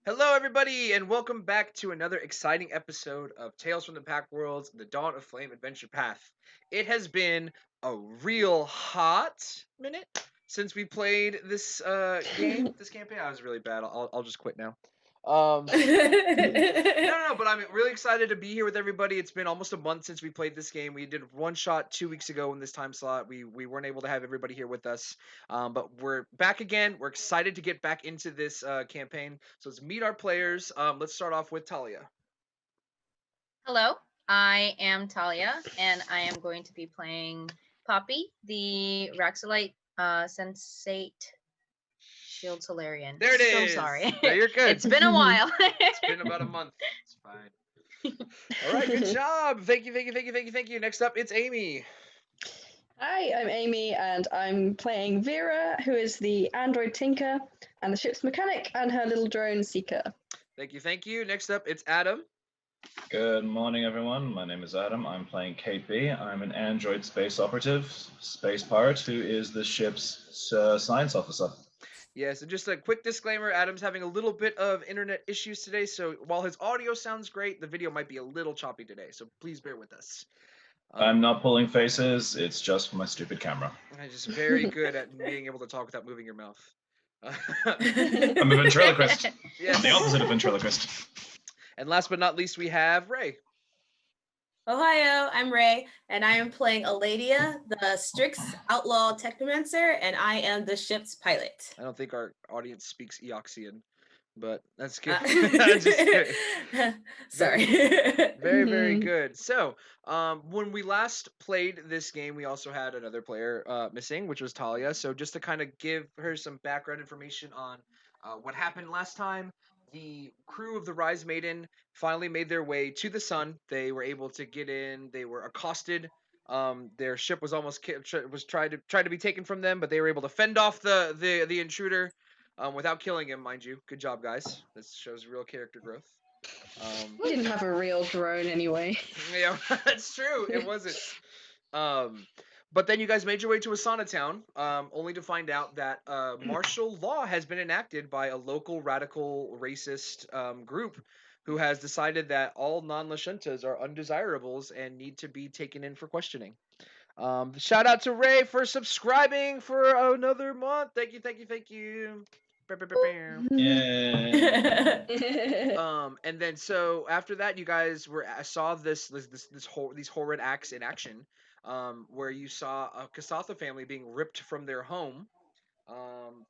Hello, everybody, and welcome back to another exciting episode of Tales from the Pact Worlds: The Dawn of Flame Adventure Path. It has been a real hot minute since we played this this campaign. I was really bad. I'll just quit now. Um, no, but I'm really excited to be here with everybody. It's been almost a month since we played this game. We did one shot 2 weeks ago in this time slot. We weren't able to have everybody here with us, but we're back again. We're excited to get back into this campaign. So let's meet our players. Let's start off with Talia. Hello, I am Talia, and I am going to be playing Poppy, the Raxolite Sensate Shield Solarian. There it So is. sorry. No, you're good. It's been a while. It's been about a month. It's fine. All right, good job. Thank you. Next up, it's Amy. Hi, I'm Amy, and I'm playing Vera, who is the android tinker and the ship's mechanic, and her little drone seeker. Thank you. Next up, it's Adam. Good morning, everyone. My name is Adam. I'm playing Kate B. I'm an android space operative, space pirate, who is the ship's science officer. Yeah, so just a quick disclaimer, Adam's having a little bit of internet issues today, so while his audio sounds great, the video might be a little choppy today, so please bear with us. I'm not pulling faces, it's just my stupid camera. I'm just very good at being able to talk without moving your mouth. I'm a ventriloquist. Yes. I'm the opposite of ventriloquist. And last but not least, we have Ray. Ohio, I'm Ray, and I am playing Aladia, the Strix Outlaw Technomancer, and I am the ship's pilot. I don't think our audience speaks Eoxian, but that's good. Sorry. Very good. So, when we last played this game, we also had another player missing, which was Talia. So, just to kind of give her some background information on what happened last time, the crew of the Rise Maiden finally made their way to the sun. They were able to get in. They were accosted. Their ship was almost tried to be taken from them, but they were able to fend off the intruder without killing him, mind you. Good job, guys. This shows real character growth. We didn't have a real drone anyway. Yeah, that's true. It wasn't. But then you guys made your way to Asana Town, only to find out that martial law has been enacted by a local radical racist group who has decided that all non-Lashentas are undesirables and need to be taken in for questioning. Shout out to Ray for subscribing for another month. Thank you. Yeah. And then so after that, you guys I saw these horrid acts in action, where you saw a Kasatha family being ripped from their home.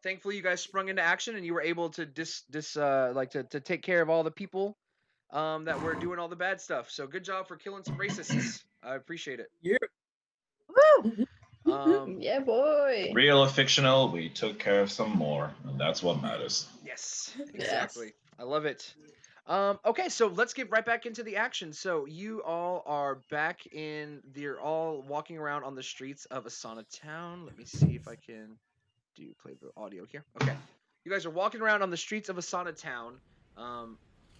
Thankfully, you guys sprung into action and you were able to to take care of all the people that were doing all the bad stuff. So good job for killing some racists. I appreciate it. Yeah. Woo! Yeah, boy. Real or fictional, we took care of some more, and that's what matters. Yes, exactly. I love it. Okay, so let's get right back into the action. So you all are back you're all walking around on the streets of Asana Town. Let me see if I can play the audio here. Okay. You guys are walking around on the streets of Asana Town.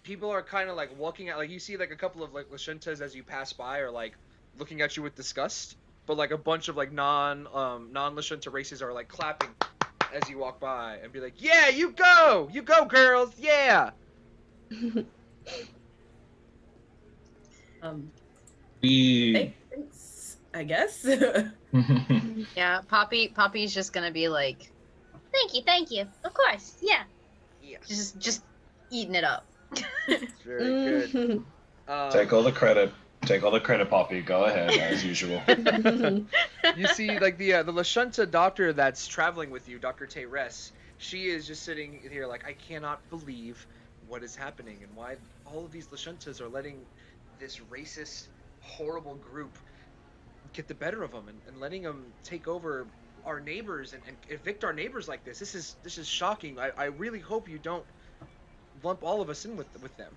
People are kind of like walking at, like, you see like a couple of like Lashentas as you pass by are like looking at you with disgust, but like a bunch of like non-Lashenta races are like clapping as you walk by and be like, "Yeah, you go girls, yeah." We... Thanks, I guess. Yeah, Poppy's just gonna be like, thank you, of course, yeah. Yeah. Just eating it up. Very good. Take all the credit. Take all the credit, Poppy. Go ahead, as usual. You see, like the Lashunta doctor that's traveling with you, Dr. Tayres. She is just sitting here like, I cannot believe what is happening and why all of these Lashuntas are letting this racist, horrible group get the better of them and letting them take over our neighbors and evict our neighbors like this. This is shocking. I really hope you don't lump all of us in with them.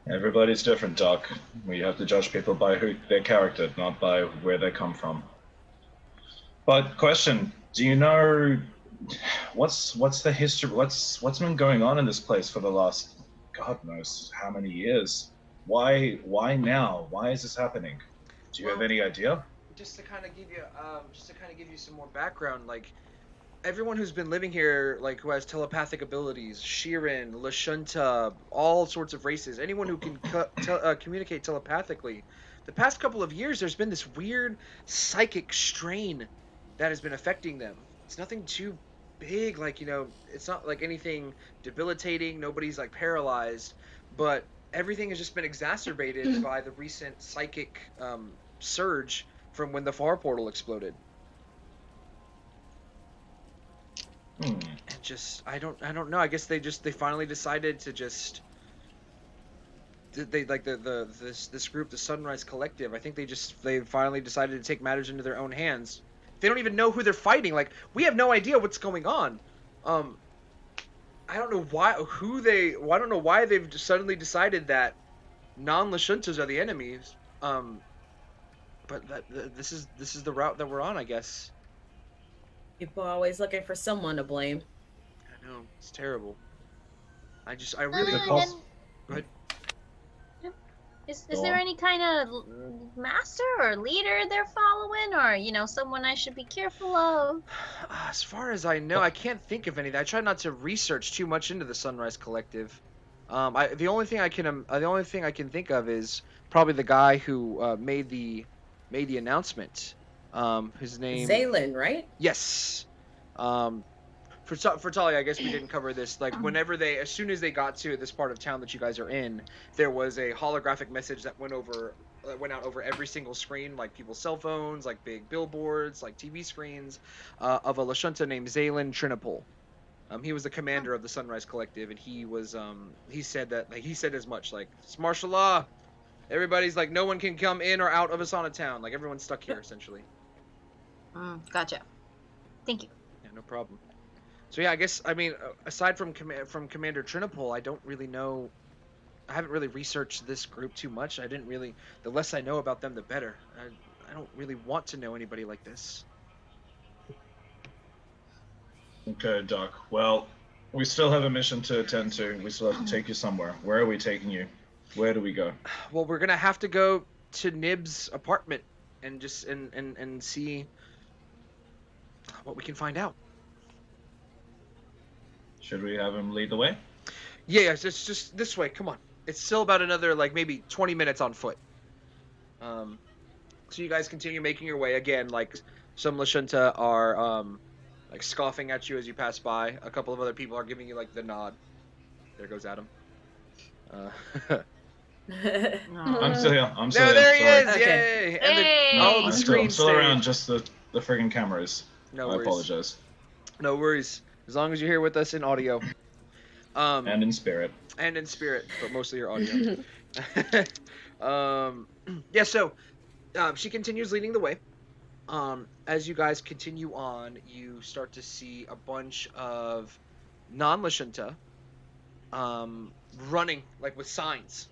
Everybody's different, Doc. We have to judge people by their character, not by where they come from. But question, do you know what's the history? What's been going on in this place for the last God knows how many years? Why now? Why is this happening? Do you have any idea? Just to kind of give you some more background, like everyone who's been living here, like who has telepathic abilities, Shirin, Lashunta, all sorts of races, anyone who can communicate telepathically. The past couple of years, there's been this weird psychic strain that has been affecting them. It's nothing too big, like, it's not like anything debilitating. Nobody's like paralyzed, but everything has just been exacerbated by the recent psychic surge from when the far portal exploded. And just I don't know. I guess they finally decided to just they like this group, the Sunrise Collective. I think they finally decided to take matters into their own hands. They don't even know who they're fighting. Like, we have no idea what's going on. I don't know I don't know why they've suddenly decided that non-Lashuntas are the enemies. But this is the route that we're on, I guess. People are always looking for someone to blame. I know, it's terrible. I really The go cost- ahead. Is Go there on. any kind of master or leader they're following, or someone I should be careful of? As far as I know, I can't think of anything. I try not to research too much into the Sunrise Collective. The only thing I can think of is probably the guy who made the announcement. His name. Zaylin, right? Yes. For Talia, I guess we didn't cover this. Like, as soon as they got to this part of town that you guys are in, there was a holographic message that went out over every single screen, like people's cell phones, like big billboards, like TV screens, of a Lashunta named Zaylin Trinipol. He was the commander of the Sunrise Collective, and he said as much, like, it's martial law. Everybody's like, no one can come in or out of Asana Town. Like, everyone's stuck here, essentially. Gotcha. Thank you. Yeah, no problem. So yeah, I guess, I mean, aside from Commander Trinipol, I don't really know. I haven't really researched this group too much. The less I know about them, the better. I don't really want to know anybody like this. Okay, Doc. Well, we still have a mission to attend to. We still have to take you somewhere. Where are we taking you? Where do we go? Well, we're gonna have to go to Nib's apartment and just and see what we can find out. Should we have him lead the way? Yeah, it's just this way. Come on. It's still about another, like, maybe 20 minutes on foot. So you guys continue making your way. Again, like, some Lashunta are like scoffing at you as you pass by. A couple of other people are giving you like the nod. There goes Adam. I'm still here. I'm still No, here. there he Sorry. is! Okay. Yay! And Hey! all I'm the still screens stay. around, just the friggin' cameras. No I worries. apologize. No worries. As long as you're here with us in audio. And in spirit. And in spirit, but mostly your audio. Yeah, so she continues leading the way. As you guys continue on, you start to see a bunch of non-Lashunta running, like, with signs.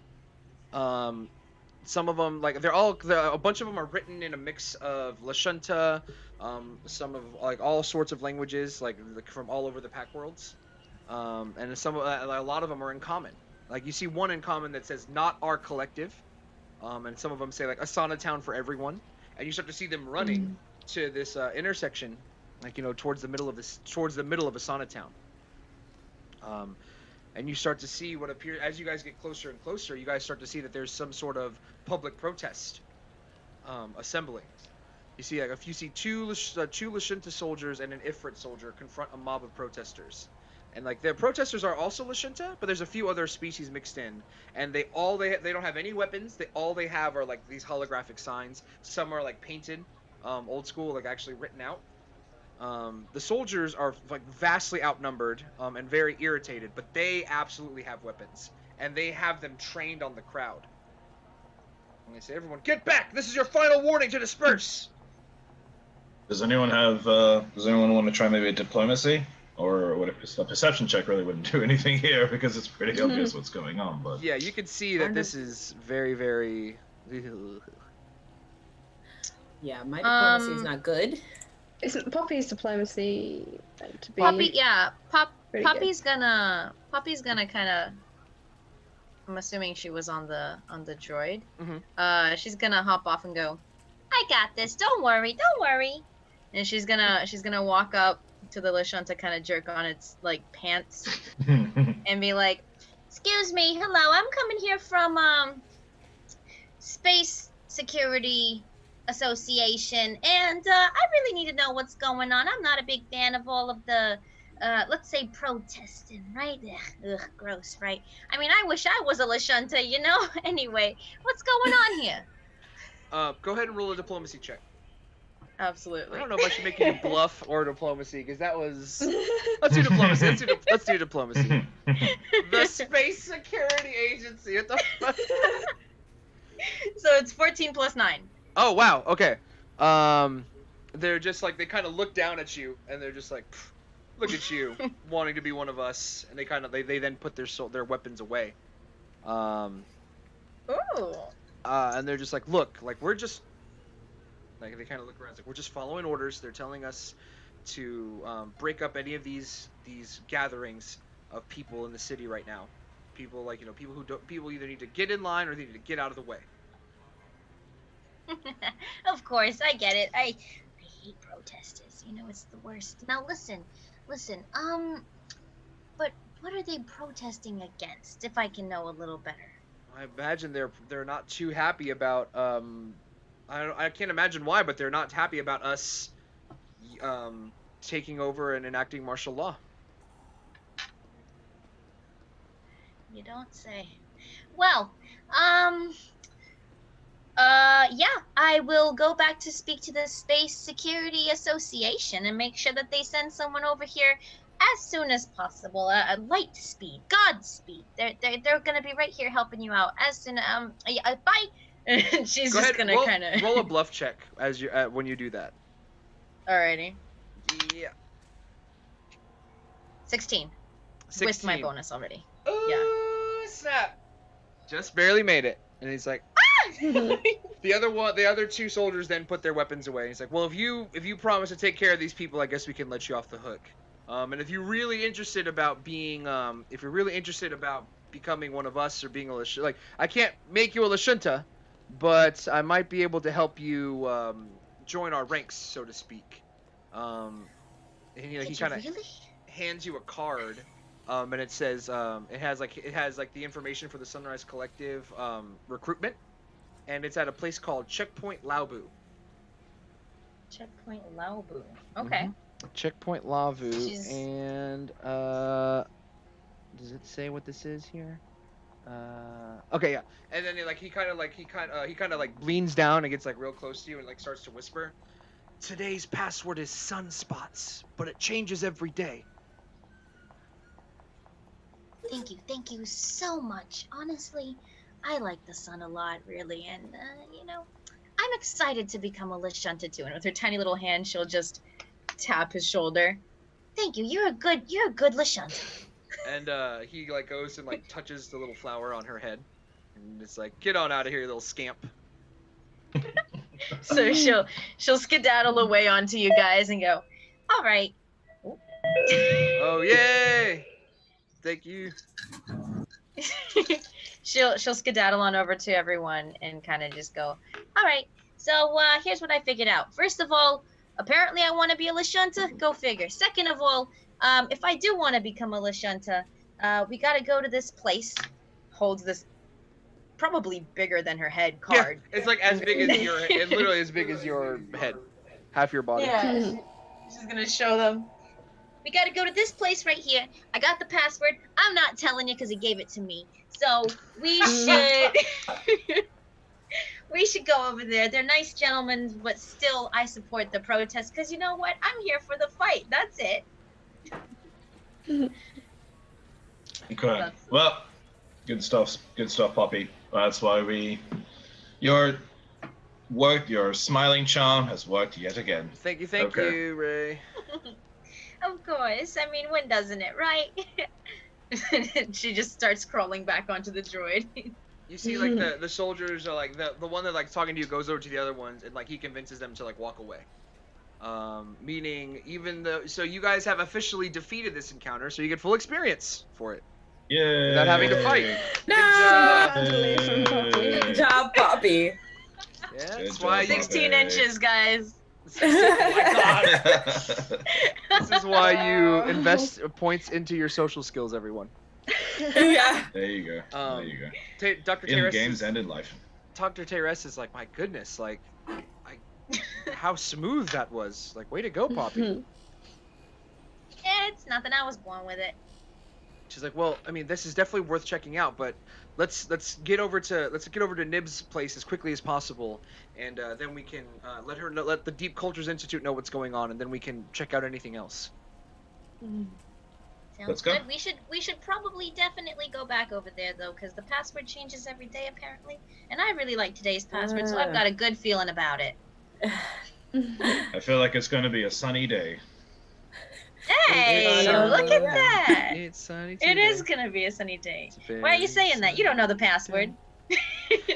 Some of them, like, a bunch of them are written in a mix of Lashunta, some of, like, all sorts of languages, like from all over the Pact worlds. And a lot of them are in common. Like, you see one in common that says "Not Our Collective," and some of them say, like, "Asana Town for everyone." And you start to see them running to this intersection, like, towards the middle of Asana Town. And you start to see what appears, as you guys get closer and closer, you guys start to see that there's some sort of public protest assembling. You see, like, if you see two Lashunta soldiers and an Ifrit soldier confront a mob of protesters. And, like, the protesters are also Lashunta, but there's a few other species mixed in. And they don't have any weapons. All they have are, like, these holographic signs. Some are, like, painted, old school, like, actually written out. The soldiers are, like, vastly outnumbered and very irritated, but they absolutely have weapons. And they have them trained on the crowd. And they say, "Everyone, get back! This is your final warning to disperse!" Does anyone want to try maybe a diplomacy? Or what if a perception check really wouldn't do anything here because it's pretty obvious what's going on, but Yeah, you can see that this is very, very... Yeah, my diplomacy is not good. Isn't Poppy's diplomacy meant to be? Poppy, yeah. Pretty Poppy's gonna kind of. I'm assuming she was on the droid. She's gonna hop off and go, "I got this. Don't worry, don't worry." And she's gonna walk up to the Lashunta kind of jerk on its like pants and be like, "Excuse me, hello, I'm coming here from Space Security Association, and I really need to know what's going on. I'm not a big fan of all of the, let's say, protesting, right? Ugh, gross, right? I mean, I wish I was a Lashunta, you know? Anyway, what's going on here?" Go ahead and roll a diplomacy check. Absolutely. I don't know if I should make you bluff or diplomacy, because that was... Let's do diplomacy. Let's do diplomacy. The Space Security Agency. What the fuck? So it's 14 plus 9. Oh, wow. Okay. They're just like, they kind of look down at you, and they're just like, look at you, wanting to be one of us. And they then put their weapons away. Ooh. And they're just like, look, like, we're just... Like, they kind of look around, like, we're just following orders. They're telling us to break up any of these gatherings of people in the city right now. People, like, people either need to get in line or they need to get out of the way. Of course, I get it. I hate protesters. You know, it's the worst. Now listen. But what are they protesting against? If I can know a little better. I imagine they're not too happy about I can't imagine why, but they're not happy about us taking over and enacting martial law. You don't say. Well, yeah, I will go back to speak to the Space Security Association and make sure that they send someone over here as soon as possible. Light speed, Godspeed. They're gonna be right here helping you out as soon. Bye. And she's Go just ahead, gonna kind of roll a bluff check as you when you do that. Alrighty. Yeah. 16. 16. With my bonus already. Ooh, snap! Just barely made it. And he's like, the other two soldiers then put their weapons away. He's like, well, if you promise to take care of these people, I guess we can let you off the hook. And if you're really interested about being, becoming one of us or being a Lashunta, like, I can't make you a Lashunta, but I might be able to help you join our ranks, so to speak. And he kind of hands you a card, and it says it has like the information for the Sunrise Collective recruitment, and it's at a place called Checkpoint Laubu. Checkpoint Laubu. Okay. Checkpoint Laubu. Jeez. And does it say what this is here? Okay, yeah. And then he kind of leans down and gets like real close to you and like starts to whisper. Today's password is sunspots, but it changes every day. Thank you so much. Honestly, I like the sun a lot, really, and I'm excited to become a Lashunta too. And with her tiny little hand, she'll just tap his shoulder. Thank you. You're a good Lashunta. And he like goes and like touches the little flower on her head, and it's like, get on out of here, you little scamp. So she'll skedaddle away onto you guys and go, all right. Oh yay! Thank you. she'll skedaddle on over to everyone and kind of just go, all right. So here's what I figured out. First of all, apparently I want to be a Lashunta. Go figure. Second of all, if I do want to become a Lashunta, we got to go to this place. Holds this probably bigger than her head card. Yeah, it's like as big as your head, literally as big as your head. Half your body. Yeah. She's going to show them. We got to go to this place right here. I got the password. I'm not telling you because he gave it to me. So we should... We should go over there. They're nice gentlemen, but still I support the protest because you know what? I'm here for the fight. That's it. Okay. Well, good stuff, Poppy. That's why your smiling charm has worked yet again. Thank you, Ray. Of course. I mean, when doesn't it, right? She just starts crawling back onto the droid. You see, like, the soldiers are, like, the one that, like, talking to you goes over to the other ones, and, like, he convinces them to, like, walk away. Meaning, so you guys have officially defeated this encounter, so you get full experience for it. Yeah. Without having to fight. Good job, Poppy. Yeah, that's why 16 inches, guys. Oh my god! This is why you invest points into your social skills, everyone. Yeah. There you go. There you go. Dr. In Teres games and in life. Dr. Teres is like, my goodness, like, how smooth that was. Like, way to go, Poppy. It's nothing. I was born with it. She's like, well, I mean, this is definitely worth checking out, but let's get over to Nib's place as quickly as possible, and then we can let the Deep Cultures Institute know what's going on, and then we can check out anything else. Sounds Let's go. good. We should probably definitely go back over there though, because the password changes every day apparently, and I really like today's password, so I've got a good feeling about it. I feel like it's going to be a sunny day. Hey, sunny. look at that! It's sunny It today. is gonna be a sunny day. It's very Why are you saying that? You don't know the password.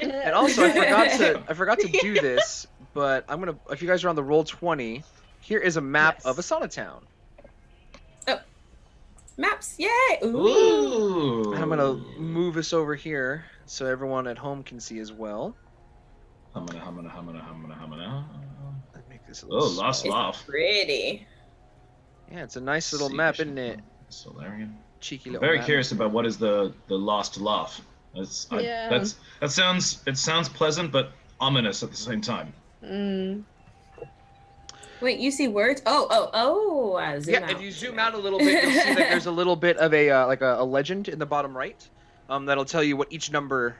And also, I forgot to do this, but I'm gonna. If you guys are on the roll 20, here is a map of Asana Town. Maps, yay! Ooh. And I'm gonna move us over here so everyone at home can see as well. Humana. Let me make this a Oh, little last smaller. laugh. Pretty. Yeah, it's a nice little map, isn't it? Solarian. Cheeky I'm little very map. curious about what is the last laugh. Yeah. That sounds pleasant but ominous at the same time. Wait, you see words? Oh! Zoom Yeah, out. if you zoom out a little bit, you'll see that there's a little bit of a like a legend in the bottom right. That'll tell you what each number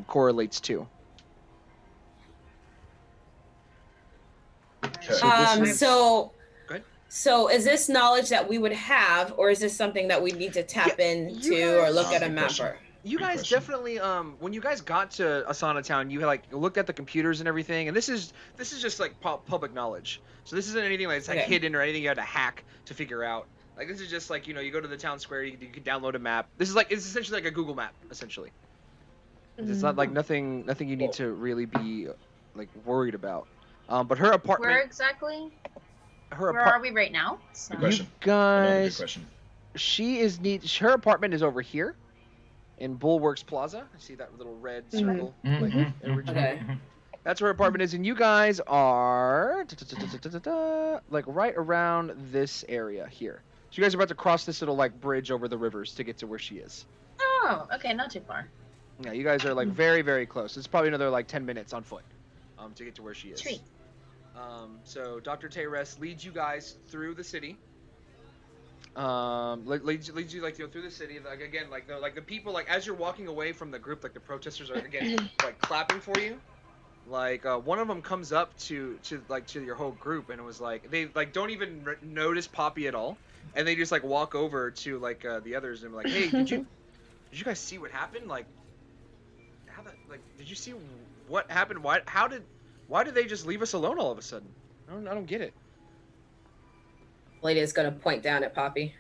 correlates to. Okay. So Go ahead. So is this knowledge that we would have, or is this something that we need to tap into you or look guys- at a Good map? question. You Good guys question. definitely when you guys got to Asana Town, you like looked at the computers and everything, and this is just like public knowledge. So this isn't anything like it's like Okay. hidden or anything you had to hack to figure out. Like this is just like you go to the town square, you can download a map. This is like it's essentially like a Google map essentially. It's not like nothing you need to really be like worried about. But her Where apartment, exactly? her Where are apartment. we right now? Good You question. Another good guys, question. her apartment is over here in Bulwarks Plaza. I see that little red circle. Like, original. Okay. That's where her apartment is, and you guys are like right around this area here. So you guys are about to cross this little like bridge over the rivers to get to where she is. Oh, okay, not too far. Yeah, you guys are like very, very close. It's probably another like 10 minutes on foot, to get to where she is. Sweet. So Dr. Teres leads you guys through the city. Leads you like through the city. Like again, like the people like as you're walking away from the group, like the protesters are again like clapping for you. Like one of them comes up to your whole group and it was like they like don't even notice Poppy at all, and they just like walk over to like the others and be like, hey, did you guys see what happened? Like did you see what happened? Why did they just leave us alone all of a sudden? I don't get it. Lady is gonna point down at Poppy.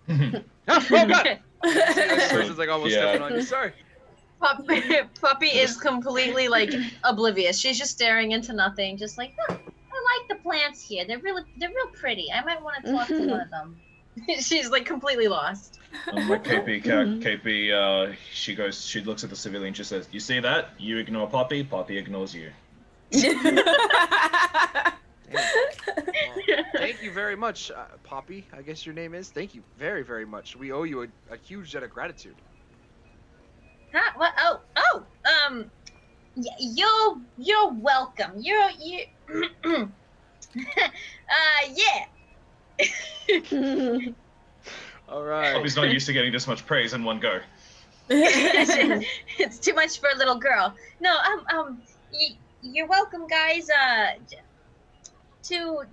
Oh god! This person's like almost stepping on you. Sorry. Puppy is completely like oblivious. She's just staring into nothing, just like, huh, I like the plants here. They're real pretty. I might want to talk to one of them. She's like completely lost. My KP, she looks at the civilian, she says, "You see that? You ignore Poppy, Poppy ignores you." Well, thank you very much, Poppy. I guess your name is. Thank you very, very much. We owe you a huge debt of gratitude. Huh? What? You're welcome. You. Yeah. All right. Poppy's not used to getting this much praise in one go. It's too much for a little girl. No, you're welcome, guys. To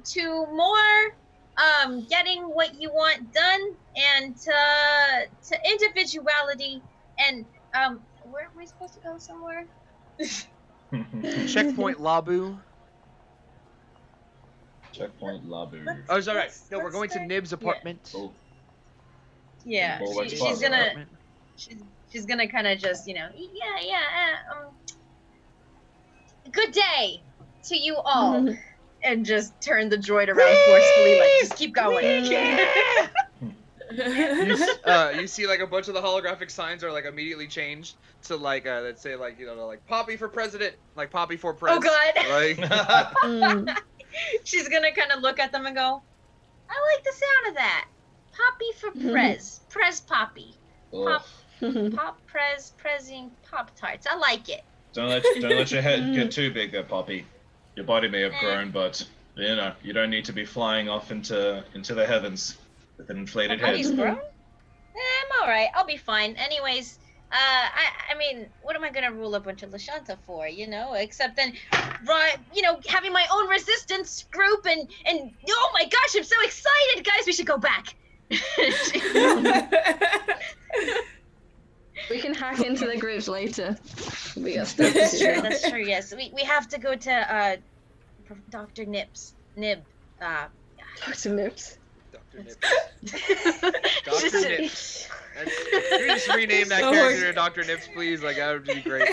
more getting what you want done, and to individuality, and where am I supposed to go? Somewhere? Checkpoint Labu. Checkpoint Labu. Oh, is that right? Let's- No, we're let's going to say- Nib's apartment. Oh, Yeah, Bulwarks she's Plaza. gonna she's gonna kind of just good day to you all, and just turn the droid around forcefully, like just keep going. You see like a bunch of the holographic signs are like immediately changed to like let's say like like Poppy for president, like Poppy for Oh president. god. Like She's gonna kind of look at them and go, I like the sound of that. Poppy for Prez. Prez Poppy. Ugh. Pop Prez Prezing Pop Tarts. I like it. Don't let your head get too big there, Poppy. Your body may have grown, but you know you don't need to be flying off into the heavens with an inflated My body's head. grown? I'm alright. I'll be fine. Anyways, I mean, what am I gonna rule a bunch of Lashanta for, you know? Except then, having my own resistance group and oh my gosh, I'm so excited, guys. We should go back. We can hack into the groups later. We got stuff to That's do. true. That's true. Yes, we have to go to Dr. Nib. Dr. Nips. Dr. Nips. Dr. Nips. Can we just rename that Oh my character to Dr. Nips, please? Like, that would be great.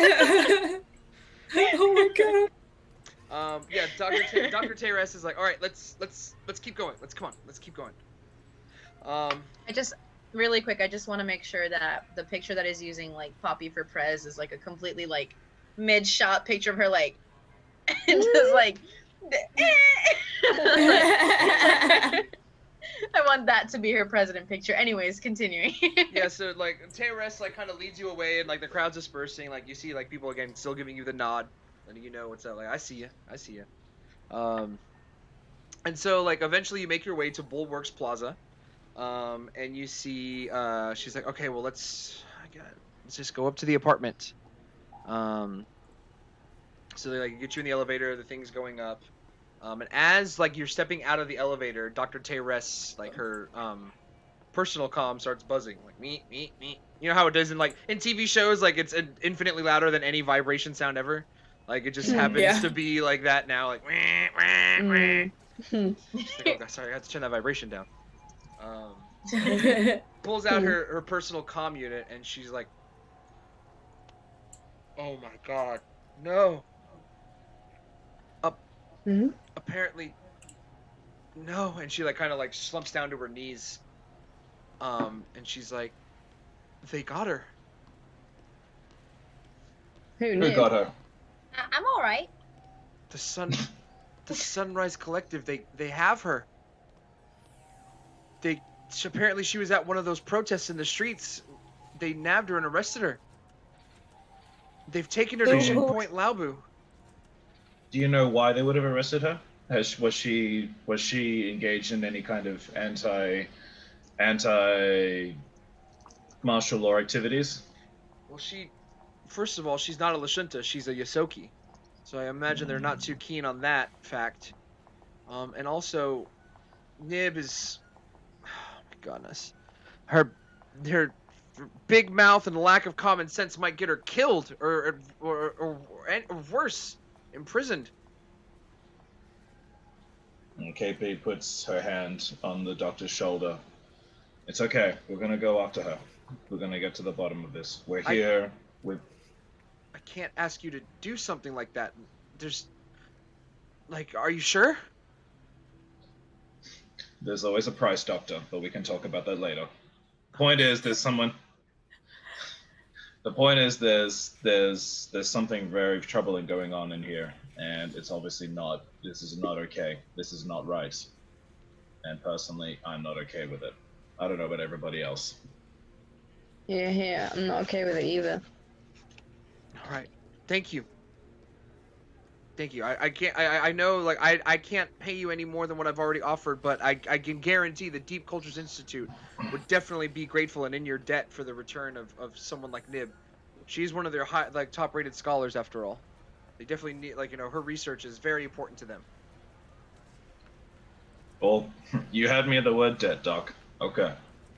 Oh my god. Yeah, Dr. Teres is like, all right, let's keep going. Let's keep going. I just really quick. I just want to make sure that the picture that is using like Poppy for Prez is like a completely like mid-shot picture of her like, and just like. I want that to be her president picture. Anyways, continuing. Yeah, so like Teres like kind of leads you away, and like the crowd's dispersing. Like you see like people again still giving you the nod, letting you know what's up. Like I see you. And so like eventually you make your way to Bulwark's Plaza, and you see she's like, okay, well let's just go up to the apartment. So they like get you in the elevator, the thing's going up. And as like you're stepping out of the elevator, Dr. Teres, like her personal comm starts buzzing, like me. You know how it does in TV shows, like it's infinitely louder than any vibration sound ever. Like it just happens to be like that now, like. She's like, oh, sorry, I have to turn that vibration down. Pulls out her personal comm unit, and she's like, oh my god, no. Apparently, no. And she like kind of like slumps down to her knees. And she's like, they got her. Who Who knew? got her? I'm all right. The Sunrise Collective, they have her. Apparently she was at one of those protests in the streets. They nabbed her and arrested her. They've taken her to Checkpoint Laubu. Do you know why they would have arrested her? Was she engaged in any kind of anti martial law activities? Well, first of all, she's not a Lashunta, she's a Yosoki. So I imagine they're not too keen on that fact. And also, Nib is, oh my goodness, her big mouth and lack of common sense might get her killed or worse, imprisoned. And KP puts her hand on the doctor's shoulder. It's okay. We're gonna go after her. We're gonna get to the bottom of this. We're here. I can't ask you to do something like that. Are you sure? There's always a price, Doctor, but we can talk about that later. Point is, there's someone. The point is, there's something very troubling going on in here, and it's obviously not. This is not okay. This is not right. And personally, I'm not okay with it. I don't know about everybody else. Yeah, I'm not okay with it either. All right. Thank you. I can't. I know. Like I can't pay you any more than what I've already offered, but I can guarantee the Deep Cultures Institute would definitely be grateful and in your debt for the return of someone like Nib. She's one of their top-rated scholars, after all. They definitely need her research is very important to them. Well, you had me at the word debt, Doc. Okay.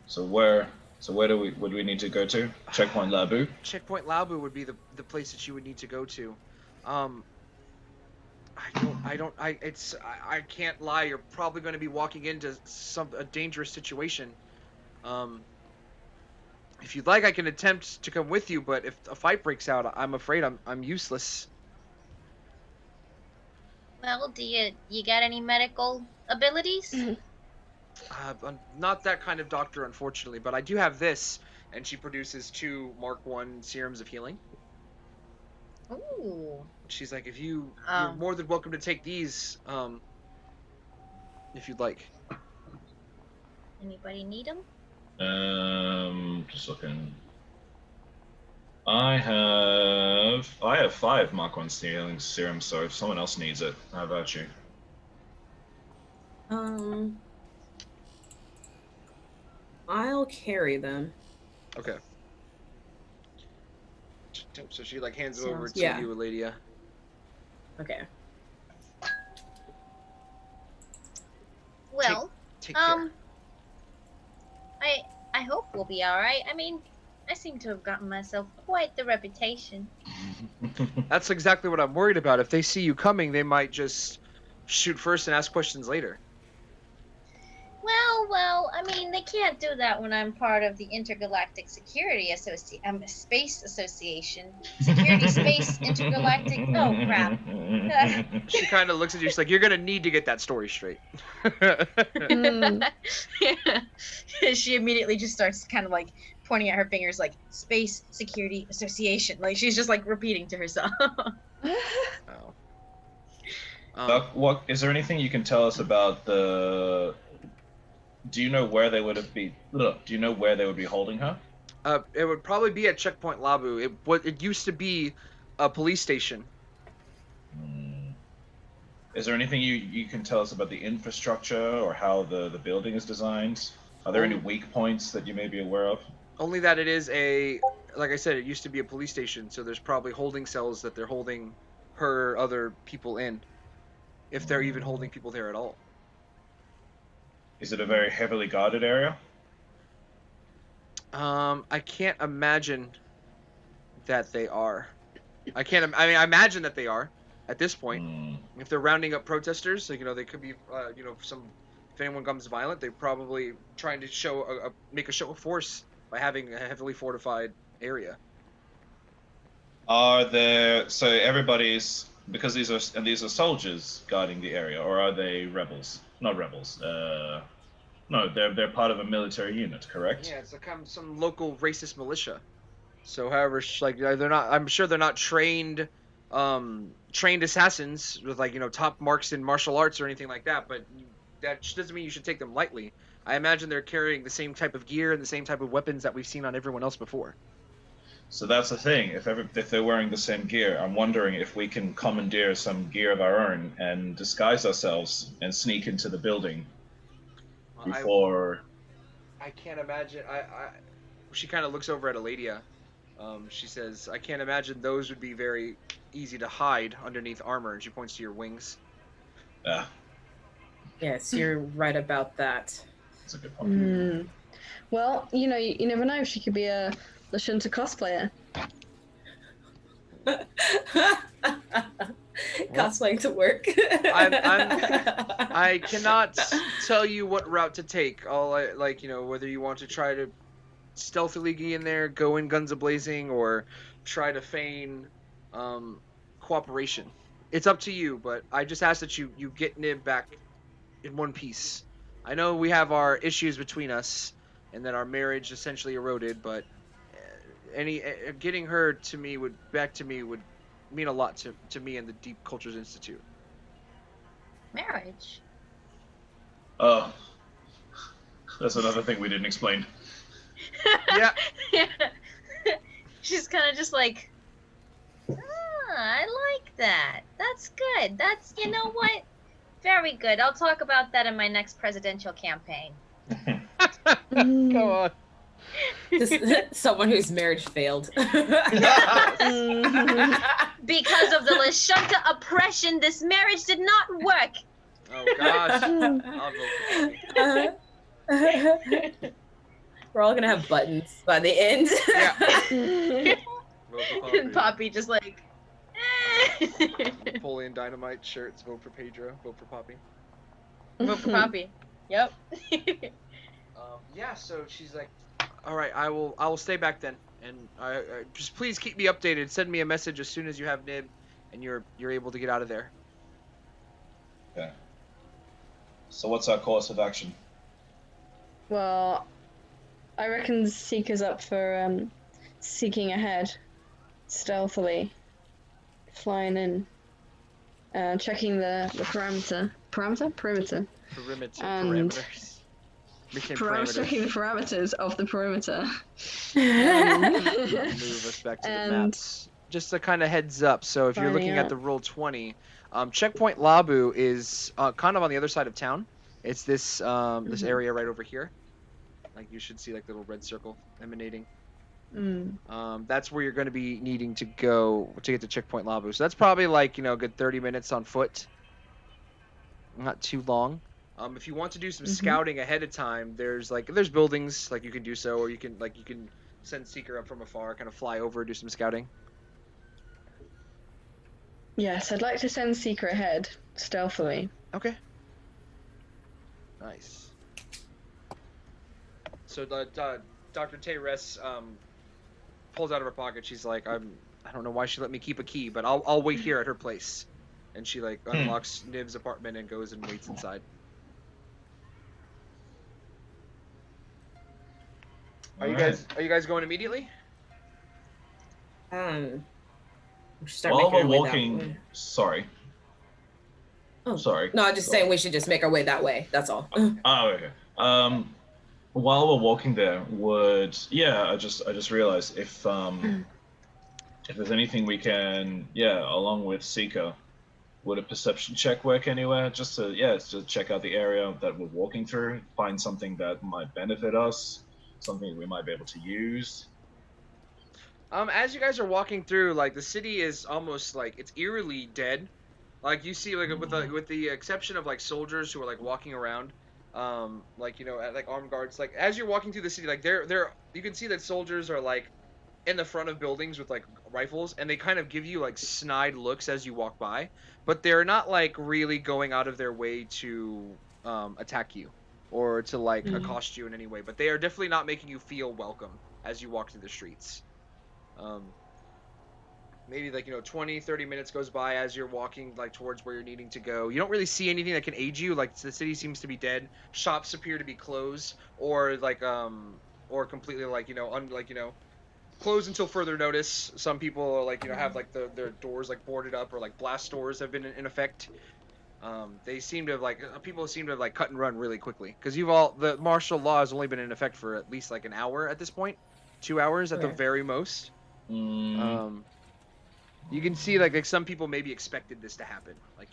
So where would we need to go to? Checkpoint Laubu? Checkpoint Laubu would be the place that you would need to go to. I can't lie. You're probably going to be walking into a dangerous situation. If you'd like, I can attempt to come with you, but if a fight breaks out, I'm afraid I'm useless. Well, do you got any medical abilities? I'm not that kind of doctor, unfortunately, but I do have this. And she produces 2 Mark 1 serums of healing. Ooh. She's like, you're more than welcome to take these. if you'd like. Anybody need them? Just looking. I have 5 Mark 1 healing serum, so if someone else needs it, how about you? I'll carry them. Okay. So she like hands it over Sounds- to yeah. you, Eladia. Okay. Well, Take care. I hope we'll be all right. I mean, I seem to have gotten myself quite the reputation. That's exactly what I'm worried about. If they see you coming, they might just shoot first and ask questions later. Well, I mean, they can't do that when I'm part of the Intergalactic Security Space Association. Security Space Intergalactic. Oh, crap. She kind of looks at you. She's like, "You're gonna need to get that story straight." She immediately just starts kind of like pointing at her fingers, like Space Security Association. Like she's just like repeating to herself. Oh. Doc, what is there anything you can tell us about the? Do you know where they would have been? Look, do you know where they would be holding her? It would probably be at Checkpoint Labu. It used to be a police station. Is there anything you can tell us about the infrastructure or how the building is designed? Are there any weak points that you may be aware of? Only that it is like I said, it used to be a police station, so there's probably holding cells that they're holding her other people in, if they're even holding people there at all. Is it a very heavily guarded area? I can't imagine that they are. I imagine that they are at this point. If they're rounding up protesters, like, they could be, if anyone comes violent, they're probably trying to make a show of force by having a heavily fortified area. So everybody's, because these are soldiers guarding the area, or are they rebels? Not rebels. No, they're part of a military unit, correct? Yeah, it's like some local racist militia. So, however, they're not. I'm sure they're not trained assassins with top marks in martial arts or anything like that. But that doesn't mean you should take them lightly. I imagine they're carrying the same type of gear and the same type of weapons that we've seen on everyone else before. So that's the thing. If they're wearing the same gear, I'm wondering if we can commandeer some gear of our own and disguise ourselves and sneak into the building before. I can't imagine. She kind of looks over at Eladia. She says, "I can't imagine those would be very easy to hide underneath armor." And she points to your wings. Yes, you're right about that. That's a good point. Well, you never know. She could be a Lashunta cosplayer. Cosplaying to work. I cannot tell you what route to take. Whether you want to try to stealthily get in there, go in guns a-blazing, or try to feign cooperation. It's up to you, but I just ask that you get Nib back in one piece. I know we have our issues between us, and that our marriage essentially eroded, but getting her back to me would mean a lot to me and the Deep Cultures Institute. Marriage. Oh, that's another thing we didn't explain. Yeah. She's kind of just like, I like that. That's good. That's, you know what? Very good. I'll talk about that in my next presidential campaign. Come on. Someone whose marriage failed. Because of the Lashunta oppression, this marriage did not work. Oh gosh. I'll vote for Poppy. We're all gonna have buttons by the end. Yeah. Vote for Poppy. And Poppy just like, Napoleon Dynamite shirts. Vote for Pedro. Vote for Poppy. vote for Poppy. Yep. Yeah. So she's like, "All right, I will stay back then, and I just please keep me updated. Send me a message as soon as you have Nib, and you're able to get out of there." Okay. So what's our course of action? Well, I reckon Seeker's up for seeking ahead, stealthily, flying in, checking the perimeter. Perimeter. Perimeter And parameters. Mission Checking the parameters. parameters of the perimeter. Move us back to the And- maps. Just a kind of heads up. So if you're Finding looking at out. the roll 20, checkpoint Labu is kind of on the other side of town. It's this this Mhm. area right over here. Like you should see like the little red circle emanating. That's where you're going to be needing to go to get to checkpoint Labu. So that's probably like a good 30 minutes on foot. Not too long. If you want to do some scouting ahead of time, there's buildings like you can do so, or you can send Seeker up from afar, kind of fly over, do some scouting. Yes, I'd like to send Seeker ahead stealthily. Okay. Nice. So Dr. Tayres pulls out of her pocket. She's like, I don't know why she let me keep a key, but I'll wait here at her place. And she like unlocks Niv's apartment and goes and waits inside. Are you guys going immediately? We should start While making we're our way that way. walking, sorry. Oh. Sorry. No, I'm just saying we should just make our way that way. That's all. Oh, okay. While we're walking there, I just realized if there's anything we can, along with Seeker, would a perception check work anywhere? Just to check out the area that we're walking through, find something that might benefit us, something we might be able to use. As you guys are walking through, like the city is almost like it's eerily dead. Like you see, like with the exception of like soldiers who are like walking around, like at like armed guards. Like as you're walking through the city, like they're you can see that soldiers are like in the front of buildings with like rifles, and they kind of give you like snide looks as you walk by, but they're not like really going out of their way to attack you or to like accost you in any way. But they are definitely not making you feel welcome as you walk through the streets. Maybe like 20-30 minutes goes by as you're walking like towards where you're needing to go. You don't really see anything that can aid you. Like the city seems to be dead. Shops appear to be closed or like or completely like closed until further notice. Some people are like have like their doors like boarded up, or like blast doors have been in effect. They seem to have people seem to have like cut and run really quickly, because the martial law has only been in effect for at least like an hour at this point, 2 hours at the very most. You can see like some people maybe expected this to happen. Like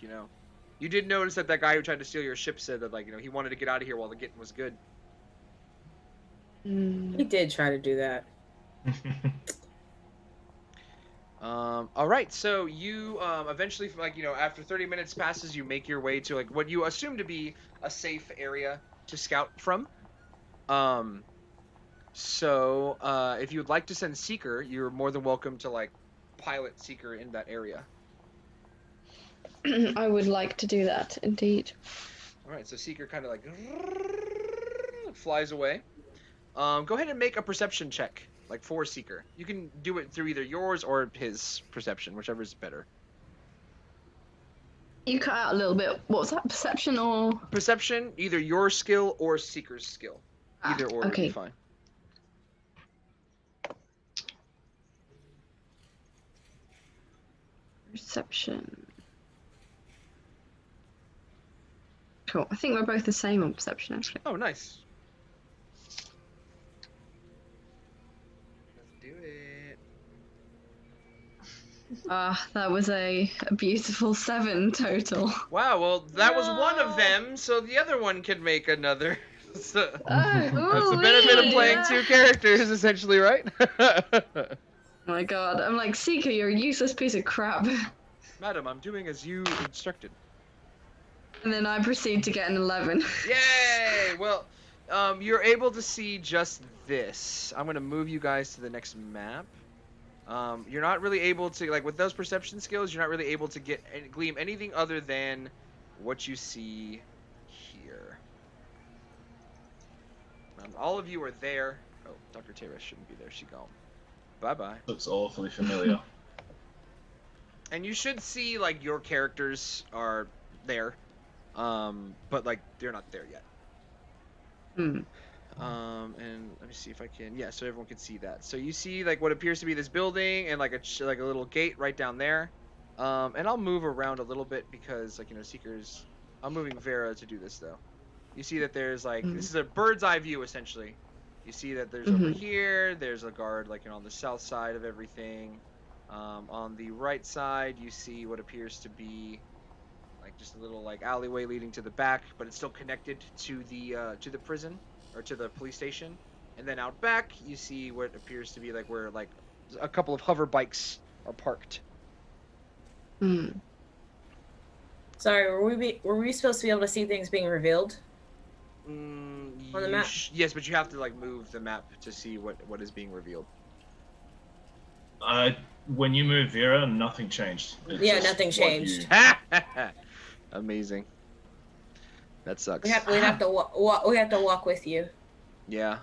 you did notice that guy who tried to steal your ship said that like he wanted to get out of here while the getting was good. He did try to do that. All right, so you eventually, like after 30 minutes passes, you make your way to like what you assume to be a safe area to scout from. So if you would like to send Seeker, you're more than welcome to like pilot Seeker in that area. I would like to do that, indeed. All right, so Seeker kind of like flies away. Go ahead and make a perception check, like for Seeker. You can do it through either yours or his perception, whichever is better. You cut out a little bit. What was that? Perception or? Perception, either your skill or Seeker's skill. Either or would be fine. Perception. Cool. I think we're both the same on perception, actually. Oh, nice. Let's do it. That was a beautiful 7 total. Wow, well, that was one of them, so the other one can make another. So, that's the benefit of playing 2 characters, essentially, right? Oh my god, I'm like, Seeker, you're a useless piece of crap. Madam, I'm doing as you instructed. And then I proceed to get an 11. Yay! Well, you're able to see just this. I'm going to move you guys to the next map. You're not really able to, like, with those perception skills, you're not really able to glean anything other than what you see here. All of you are there. Oh, Dr. Tayres shouldn't be there. She's gone. Bye-bye. Looks awfully familiar. And you should see, like, your characters are there. But, like, they're not there yet. And let me see if I can. Yeah, so everyone can see that. So you see, like, what appears to be this building and, like, a little gate right down there. And I'll move around a little bit because, like, Seeker's I'm moving Vera to do this though. You see that there's like Mm. this is a bird's eye view essentially. You see that there's over here. There's a guard like on the south side of everything. On the right side, you see what appears to be like just a little like alleyway leading to the back, but it's still connected to the prison or to the police station. And then out back, you see what appears to be like where like a couple of hover bikes are parked. Hmm. Sorry, were we supposed to be able to see things being revealed? On the map? Yes, but you have to like move the map to see what is being revealed. When you move Vera, nothing changed. It's Yeah, just nothing what changed. you- Amazing. That sucks. We have to walk with you. Yeah.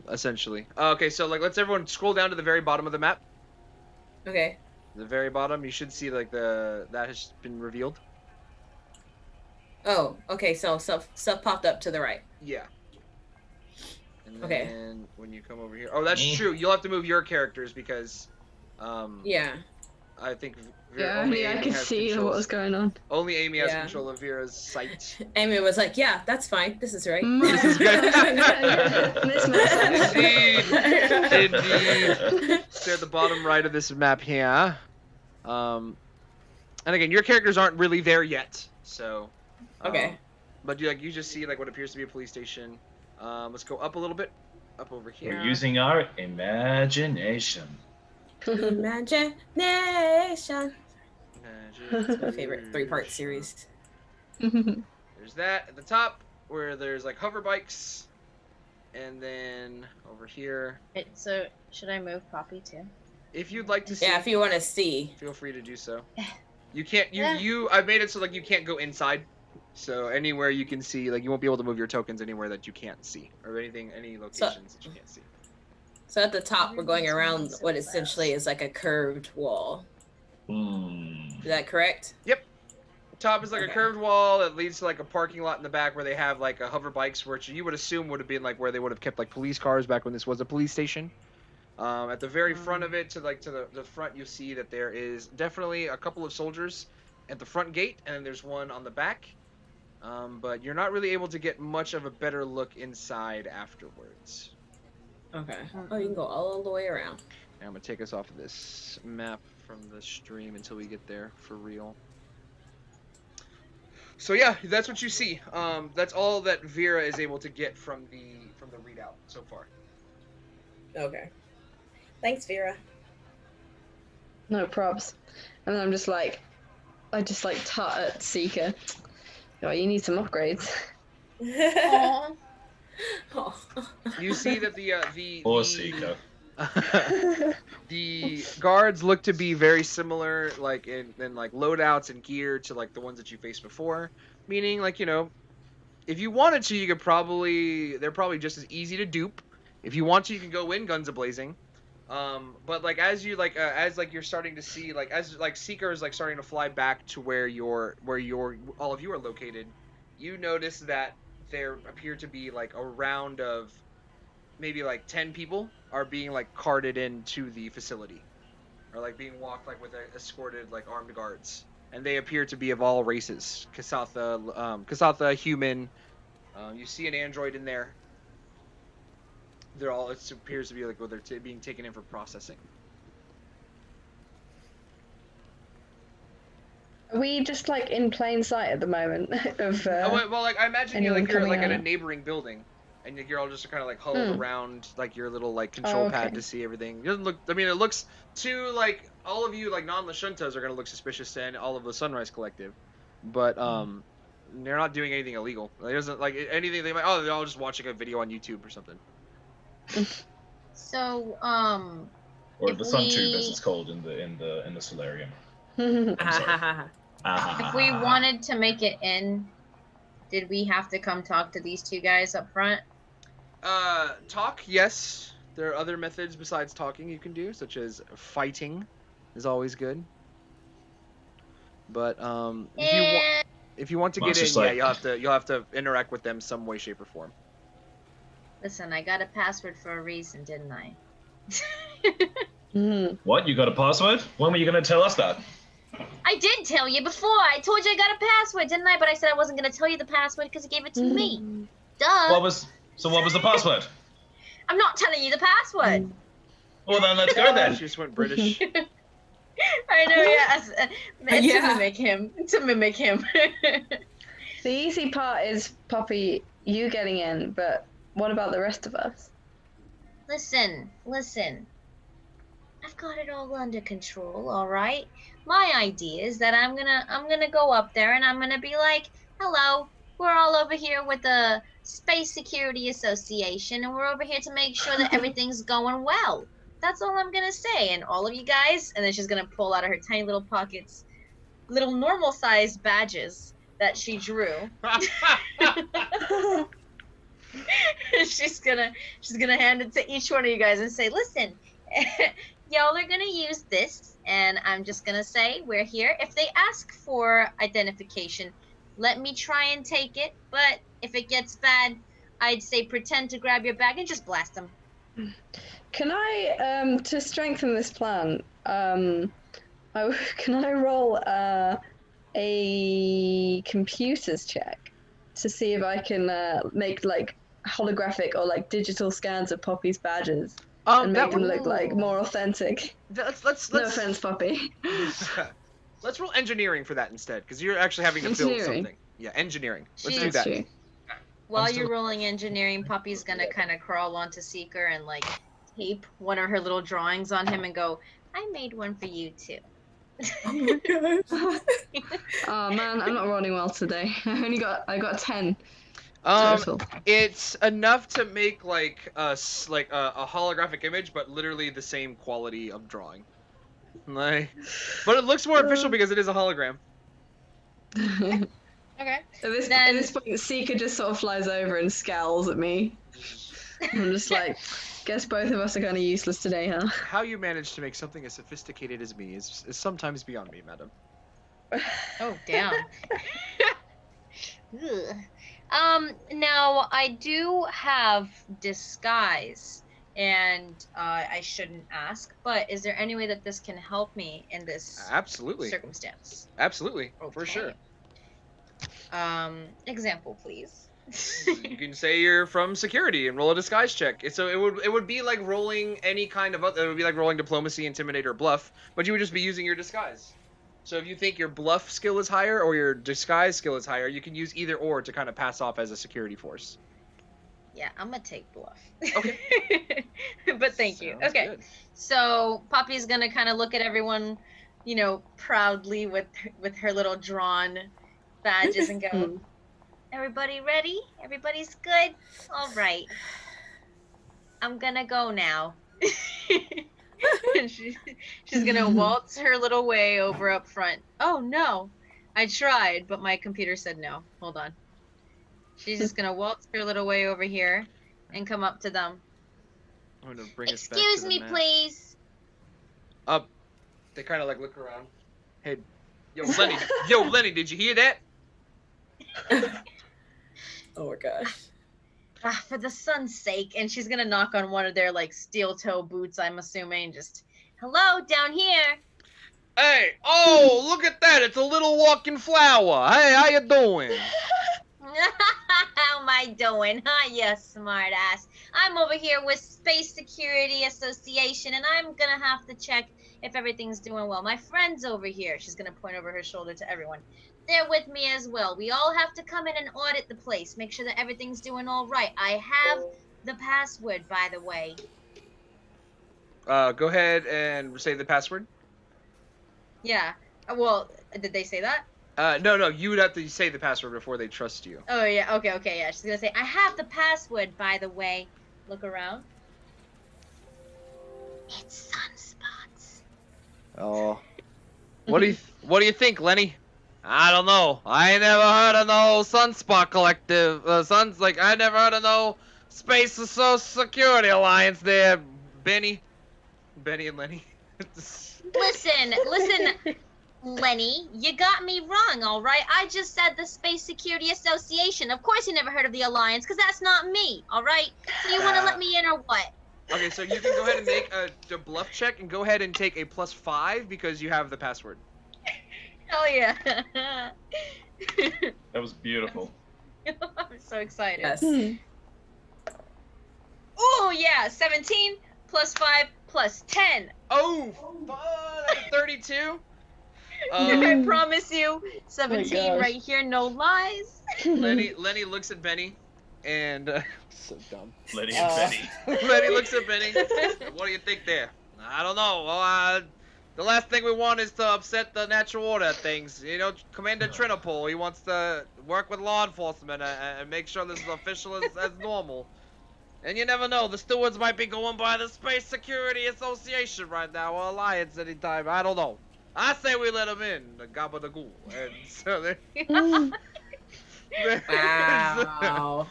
Essentially. Okay, so like let's everyone scroll down to the very bottom of the map. Okay. The very bottom, you should see like that has been revealed. Oh, okay. So stuff popped up to the right. Yeah. And Okay. then when you come over here, oh, that's Me. true. You'll have to move your characters because, Yeah. I think Yeah, only I Amy could has see control- what was going on. Only Amy has Yeah. control of Vera's sight. Amy was like, "Yeah, that's fine. This is right." This is good. This makes sense. Indeed. So at the bottom right of this map here. And again, your characters aren't really there yet, so. Okay. But you just see like what appears to be a police station. Let's go up a little bit, up over here. We're using our imagination. Imagination. It's my favorite 3-part series. There's that at the top where there's like hover bikes, and then over here, Wait, so should I move Poppy too? if you'd like to see, Yeah, if you want to see. feel free to do so. You can't. I've made it so like you can't go inside. So anywhere you can see, like you won't be able to move your tokens anywhere that you can't see, or any locations that you can't see. So at the top, we're going around what essentially is like a curved wall. Is that correct? Top is like a Okay. curved wall that leads to like a parking lot in the back where they have like a hover bikes, which you would assume would have been like where they would have kept like police cars back when this was a police station. At the very front of it, to the front, you'll see that there is definitely a couple of soldiers at the front gate, and then there's one on the back. But you're not really able to get much of a better look inside afterwards. Okay. Oh, you can go all the way around. And I'm gonna take us off of this map from the stream until we get there for real. So yeah, that's what you see. That's all that Vera is able to get from the readout so far. Okay. Thanks, Vera. No probs. And then I'm just like, I just like tut at Seeker. Oh, you need some upgrades. Aw. Oh. You see that the Or Seeker. the guards look to be very similar, like in like loadouts and gear to like the ones that you faced before. Meaning, like, you know, if you wanted to, you could they're probably just as easy to dupe. If you want to, you can go in guns a-blazing. But like as you like as like you're starting to see like as like Seeker is like starting to fly back to where all of you are located, you notice that there appear to be like a round of maybe like 10 people are being like carted into the facility, or like being walked like with escorted like armed guards, and they appear to be of all races. Kasatha, human. You see an android in there. They're all. It appears to be like they're being taken in for processing. Are we just like in plain sight at the moment of Well, like I imagine you're anyone like coming at a out? neighboring building, and you're all just kind of like huddled Hmm. around like your little like control pad okay. to see everything. It doesn't look. I mean, it looks to like all of you like non-Lashuntas are gonna look suspicious to all of the Sunrise Collective, but they're not doing anything illegal. It doesn't like anything. They might. Oh, they're all just watching a video on YouTube or something. So, Or If the Sun we- Tube, as it's called in the solarium. if we wanted to make it in, did we have to come talk to these two guys up front? Talk, yes. There are other methods besides talking you can do, such as fighting, is always good. But if you want to Well, get it's in, just yeah, like- you'll have to interact with them some way, shape, or form. Listen, I got a password for a reason, didn't I? Mhm. What? You got a password? When were you going to tell us that? I did tell you before. I told you I got a password, didn't I? But I said I wasn't going to tell you the password because you gave it to me. Duh. What was the password? I'm not telling you the password. Well, then let's go then. She just went British. I know, yes. It's Yeah. to mimic him. To mimic him. The easy part is, Poppy, you getting in, but what about the rest of us? Listen. I've got it all under control, all right? My idea is that I'm gonna go up there and I'm gonna be like, hello, we're all over here with the Space Security Association and we're over here to make sure that everything's going well. That's all I'm gonna say. And all of you guys, and then she's gonna pull out of her tiny little pockets little normal sized badges that she drew. she's gonna hand it to each one of you guys and say, listen, y'all are gonna use this, and I'm just gonna say we're here. If they ask for identification, let me try and take it, but if it gets bad, I'd say pretend to grab your bag and just blast them. Can I, to strengthen this plan, can I roll a computers check to see if I can make like holographic or like digital scans of Poppy's badges and make them look like more authentic? Let's No offense, Poppy. Let's roll engineering for that instead, because you're actually having to build Engineering? something. Yeah, engineering. Let's do That's that. True. While I'm you're still- rolling engineering, Poppy's gonna kind of crawl onto Seeker and like tape one of her little drawings on him and go, I made one for you too. Oh my gosh. Oh man, I'm not rolling well today. I got 10 Um, total. it's enough to make like a holographic image, but literally the same quality of drawing. Like, but it looks more official because it is a hologram. Okay. At Then- this point, Seeker just sort of flies over and scowls at me. I'm just like, guess both of us are kind of useless today, huh? How you manage to make something as sophisticated as me is sometimes beyond me, madam. Oh, damn. Ugh. Now I do have disguise, and I shouldn't ask, but is there any way that this can help me in this Absolutely, circumstance? absolutely, for Okay. sure. Example, please. You can say you're from security and roll a disguise check. So it would be like rolling any kind of other. It would be like rolling diplomacy, intimidate, or bluff, but you would just be using your disguise. So if you think your bluff skill is higher or your disguise skill is higher, you can use either or to kind of pass off as a security force. Yeah, I'm gonna take bluff. Okay. But thank you. Sounds Okay. good. So Poppy's gonna kind of look at everyone, proudly with her little drawn badges and go, everybody ready? Everybody's good? All right. I'm gonna go now. And she's gonna waltz her little way over up front. Oh no. I tried, but my computer said no. Hold on. She's just gonna waltz her little way over here and come up to them. I'm gonna bring us back to Excuse the me, map. please. They kind of like look around. Hey, yo, Lenny, did you hear that? Oh my gosh. For the sun's sake. And she's gonna knock on one of their like steel toe boots, I'm assuming. Just, hello, down here. Hey, oh, look at that! It's a little walking flower. Hey, how you doing? How am I doing, huh, you smart ass? I'm over here with Space Security Association, and I'm gonna have to check if everything's doing well. My friends over here, she's gonna point over her shoulder to everyone. They're with me as well. We all have to come in and audit the place, make sure that everything's doing all right. I have the password, by the way. Go ahead and say the password. Yeah. Well, did they say that? No, you would have to say the password before they trust you. Oh, yeah. Okay, yeah. She's gonna say, I have the password, by the way. Look around. It's sunspots. Oh. What do you think, Lenny? I don't know. I ain't never heard of no Sunspot Collective. I never heard of no Space Security Alliance there, Benny and Lenny. Listen, Lenny, you got me wrong, all right? I just said the Space Security Association. Of course you never heard of the Alliance, because that's not me, all right? So you want to let me in or what? Okay, so you can go ahead and make a bluff check and go ahead and take a +5 because you have the password. Hell yeah. That was beautiful. I'm so excited. Yes. Oh yeah, 17 plus 5 plus 10. Oh, that's a 32. I promise you, 17 gosh. right here, no lies. Lenny looks at Benny, and so dumb. Letty and Betty. Lenny looks at Benny. What do you think there? I don't know. Well, the last thing we want is to upset the natural order of things. You know, Commander Trinopol, he wants to work with law enforcement and make sure this is official as normal. And you never know, the stewards might be going by the Space Security Association right now, or Alliance anytime. I don't know. I say we let him in, the Gabba the Ghoul. And so they... Wow.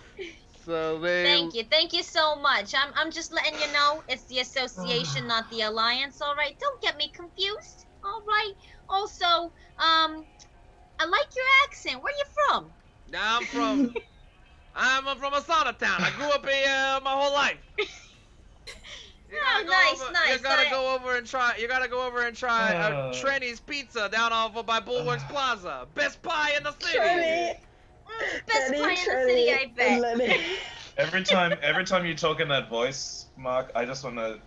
So they... Thank you so much. I'm just letting you know it's the association, not the alliance. All right, don't get me confused. All right. Also, I like your accent. Where you from? Now I'm from Asana Town. I grew up here my whole life. Nice. You gotta go over and try Trenny's Pizza down off by Bulwark's Plaza. Best pie in the city. Trenny. Best Benny, pie in the Trenny, city, I bet. and Lenny. Every time you talk in that voice, Mark, I just wanna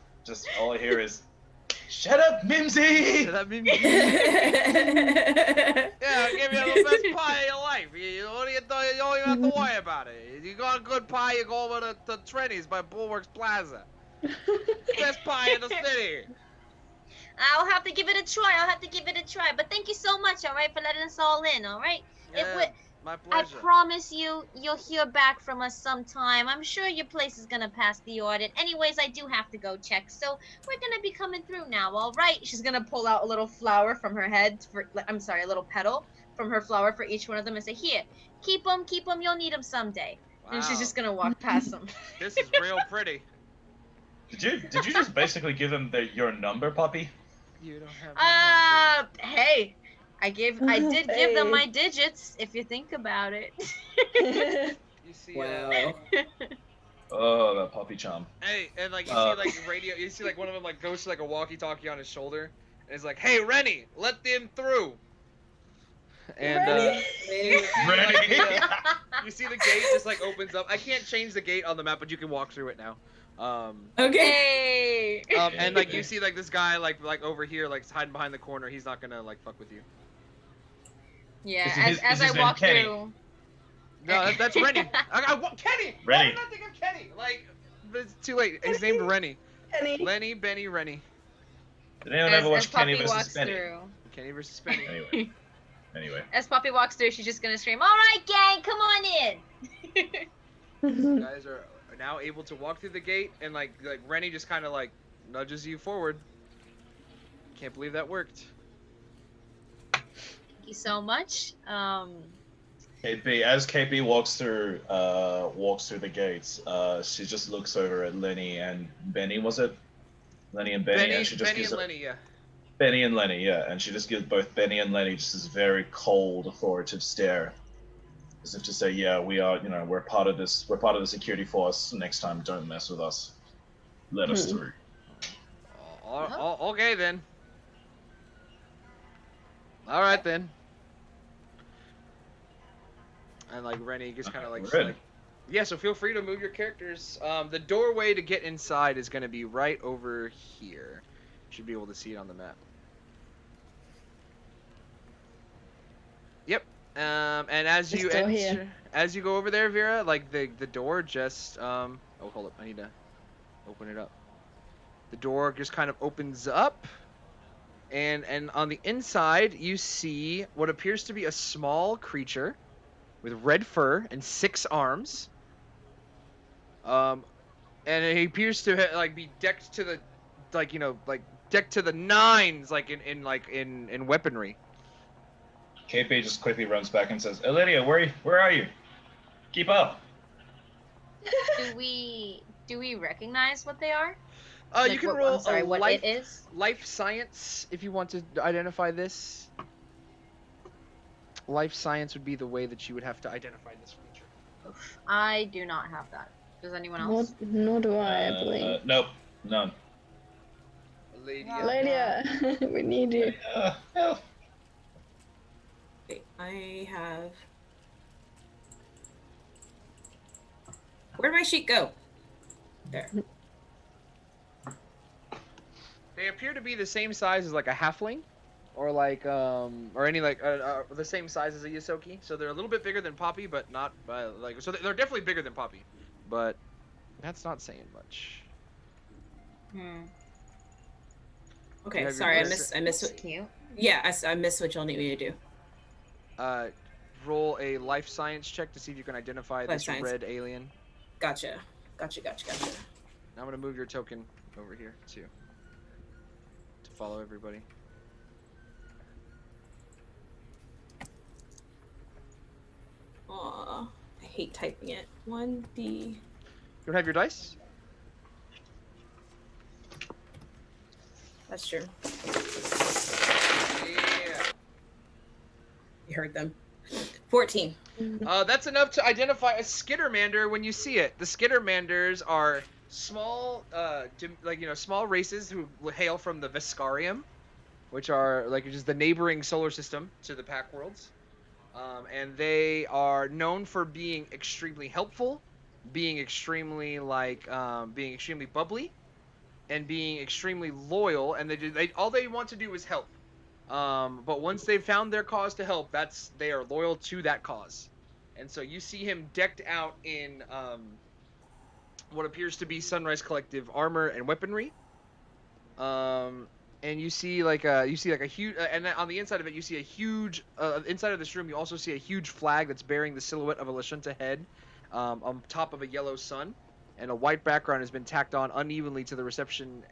all I hear is shut up, Mimsy! That means yeah, I'll give you the best pie of your life. You don't even have to worry about it. You got a good pie, you go over to Trenny's by Bulwark's Plaza. Best pie in the city. I'll have to give it a try. But thank you so much, all right, for letting us all in, all right? Yeah, my I pleasure. promise you'll hear back from us sometime. I'm sure your place is gonna pass the audit. Anyways, I do have to go check, so we're gonna be coming through now, all right? She's gonna pull out a little flower from her head a little petal from her flower for each one of them and say, "Here, keep them. You'll need them someday." And she's Wow. just gonna walk past them. This is real pretty. Did you just basically give him your number, puppy? You don't have my number. Hey, I did give them Hey. my digits, if you think about it. You see, Wow. Oh, that puppy charm. hey, and like you see like radio, you see like one of them like goes to like a walkie-talkie on his shoulder, and is like, "Hey, Rennie, let them through." And Rennie? Rennie. you see the gate just like opens up. I can't change the gate on the map, but you can walk through it now. Okay. Hey. And like you see like this guy like over here like hiding behind the corner. He's not gonna like fuck with you. Yeah, Is as his I name walk Kenny? through. No, that's Rennie. Kenny. Why Rennie. did I think of Kenny? Like, it's too late. He's named Rennie. Kenny. Lenny, Benny, Rennie. Did anyone ever watch as Kenny Poppy vs. walks Benny? through. Kenny versus Benny. Anyway. As Poppy walks through, she's just gonna scream, "All right, gang, come on in." You guys are now able to walk through the gate, and like Rennie just kind of like nudges you forward. Can't believe that worked. Thank you so much. KP, as KP walks through the gates, she just looks over at Lenny and Benny. Was it Lenny and Benny? And she just Benny gives and Lenny, yeah. Benny and Lenny, yeah, and she just gives both Benny and Lenny just this very cold, authoritative stare, as if to say, "Yeah, we are. You know, we're part of this. We're part of the security force. Next time, don't mess with us. Let us through." Okay then. All right then. And like Rennie just kind of like, we're in. yeah. So feel free to move your characters. The doorway to get inside is going to be right over here. Should be able to see it on the map. Yep. And as you It's still enter, here. as you go over there, Vera, like the door just oh, hold up, I need to open it up. The door just kind of opens up, and on the inside you see what appears to be a small creature with red fur and 6 arms. And he appears to like be decked to the decked to the nines, like in weaponry. KP just quickly runs back and says, "Lydia, where are you? Keep up." Do we recognize what they are? You Like can what- roll I'm sorry, a what life, it is? life science if you want to identify this. Life science would be the way that you would have to identify this creature. I do not have that. Does anyone else? Nor do I believe. Nope, none. Lady. Wow. Lydia, we need you. Help. Wait, I have. Where'd my sheet go? There. They appear to be the same size as like a halfling, or like or any like the same size as a Yosoki. So they're a little bit bigger than Poppy, but not like so they're definitely bigger than Poppy, but that's not saying much. Okay, sorry, I missed. That's cute. Yeah, I missed what y'all need me to do. Roll a life science check to see if you can identify this red alien. Gotcha. Now I'm gonna move your token over here too, to follow everybody. Aw, I hate typing it. 1D. You don't have your dice? That's true. Yeah. You heard them. 14. That's enough to identify a skittermander when you see it. The skittermanders are small, small races who hail from the Vescarium, which are like just the neighboring solar system to the Pact worlds. And they are known for being extremely helpful, being extremely bubbly, and being extremely loyal. And all they want to do is help. But once they've found their cause to help, they are loyal to that cause. And so you see him decked out in what appears to be Sunrise Collective armor and weaponry. And you see like a huge, and then on the inside of it you see a huge, inside of this room you also see a huge flag that's bearing the silhouette of a Lashunta head, on top of a yellow sun, and a white background has been tacked on unevenly to the reception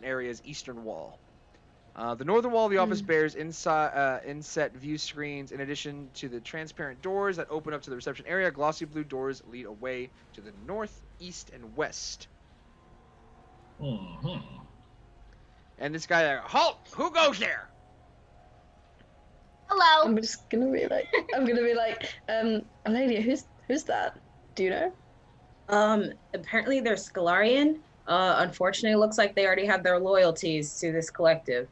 area's eastern wall. The northern wall of the office bears inset view screens. In addition to the transparent doors that open up to the reception area, glossy blue doors lead away to the north, east, and west. Mm-hmm. And this guy, halt! Who goes there? Hello. I'm gonna be like, Aledia, who's that? Do you know? Apparently they're Scalarian. Unfortunately, it looks like they already have their loyalties to this collective.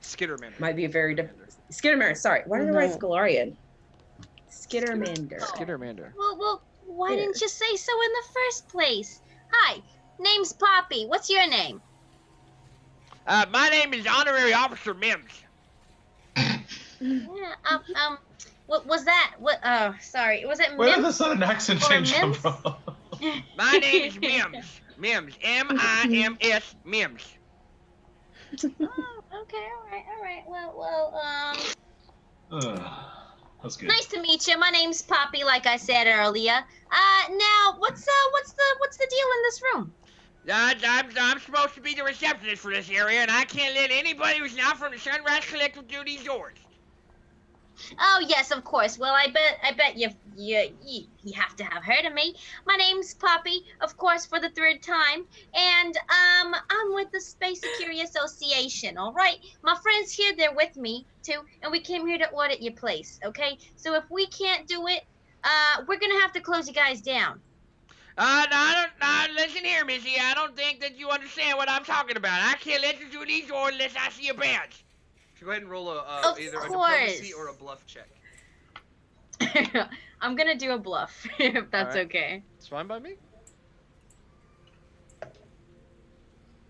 Skittermander. Might be very Skittermander. Sorry, why did I write Scalarian? Skittermander. Skittermander. Well, why didn't you say so in the first place? Hi, name's Poppy. What's your name? My name is Honorary Officer Mims. Yeah, what was that? Sorry, was it Where did Mims? the sudden accent Or change come Mims? from? My name is Mims. Mims. M-I-M-S. Mims. Oh, okay, all right. Well, That's good. nice to meet you. My name's Poppy, like I said earlier. Now, what's the deal in this room? I'm supposed to be the receptionist for this area, and I can't let anybody who's not from the Sunrise Collective do these doors. Oh yes, of course. Well, I bet you have to have heard of me. My name's Poppy, of course, for the third time, and I'm with the Space Security Association. All right, my friends here, they're with me too, and we came here to audit your place. Okay, so if we can't do it, we're gonna have to close you guys down. Listen here, Missy. I don't think that you understand what I'm talking about. I can't let you do these doors unless I see a badge. So go ahead and roll either a diplomacy or a bluff check. I'm gonna do a bluff, if that's okay. It's fine by me.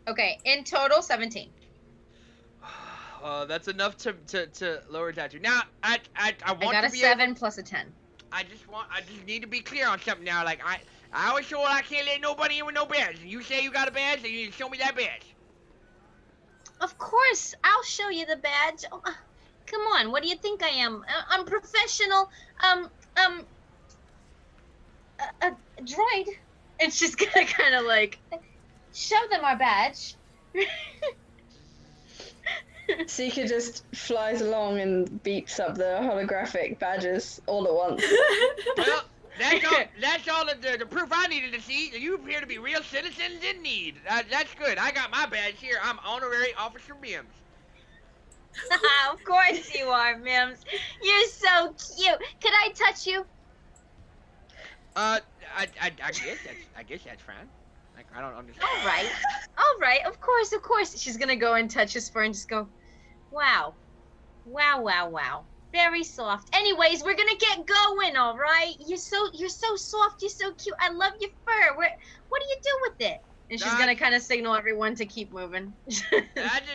Okay, in total, 17. That's enough to lower it down to. Now, I got a 7 plus a 10. I just need to be clear on something now. Like I always told I can't let nobody in with no badge. And you say you got a badge, then you need to show me that badge. Of course, I'll show you the badge. Oh, come on, what do you think I am? I'm professional. A droid. And she's gonna kind of like show them our badge. Seeker just flies along and beeps up the holographic badges all at once. Well, that's all the proof I needed to see. You appear to be real citizens in need. That's good. I got my badge here. I'm Honorary Officer Mims. Of course you are, Mims. You're so cute. Could I touch you? I guess that's fine. Like, I don't understand. All right. Of course. She's gonna go and touch his fur and just go, wow. Very soft. Anyways, we're gonna get going, all right? You're so soft. You're so cute. I love your fur. What do you do with it? And she's gonna kind of signal everyone to keep moving. I just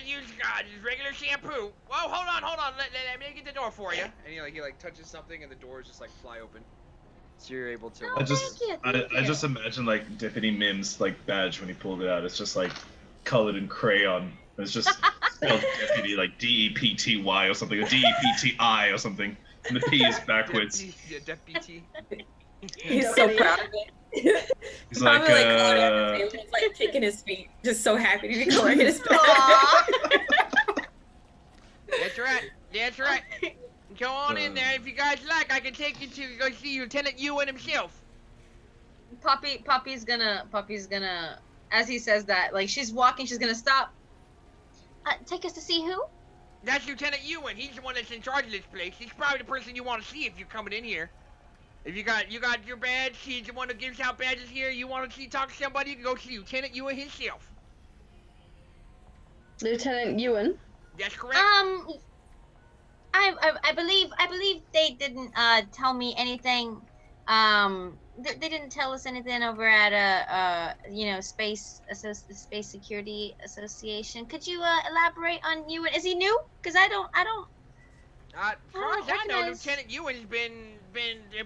use just regular shampoo. Whoa, hold on. Let me get the door for you. And he touches something, and the doors just like fly open. So you're able to. Oh, I just imagine like Deputy Mim's like badge when he pulled it out. It's just like colored in crayon. It's just spelled Deputy like DEPTY or something, or DEPTI or something. And the P is backwards. Deputy. He's so proud of it. He's Probably like kicking his feet, just so happy to be coloring his badge. That's right. Go on in there. If you guys like, I can take you to go see Lieutenant Ewan himself. Poppy's gonna, as he says that, like she's walking, she's gonna stop. Take us to see who? That's Lieutenant Ewan. He's the one that's in charge of this place. He's probably the person you want to see if you're coming in here. If you got your badge, he's the one that gives out badges here. You want to talk to somebody, you can go see Lieutenant Ewan himself. Lieutenant Ewan? That's correct. I believe they didn't tell me anything. They didn't tell us anything over at Space Security Association. Could you elaborate on Ewan? Is he new? Because I don't. As far as I know, Lieutenant Ewan's been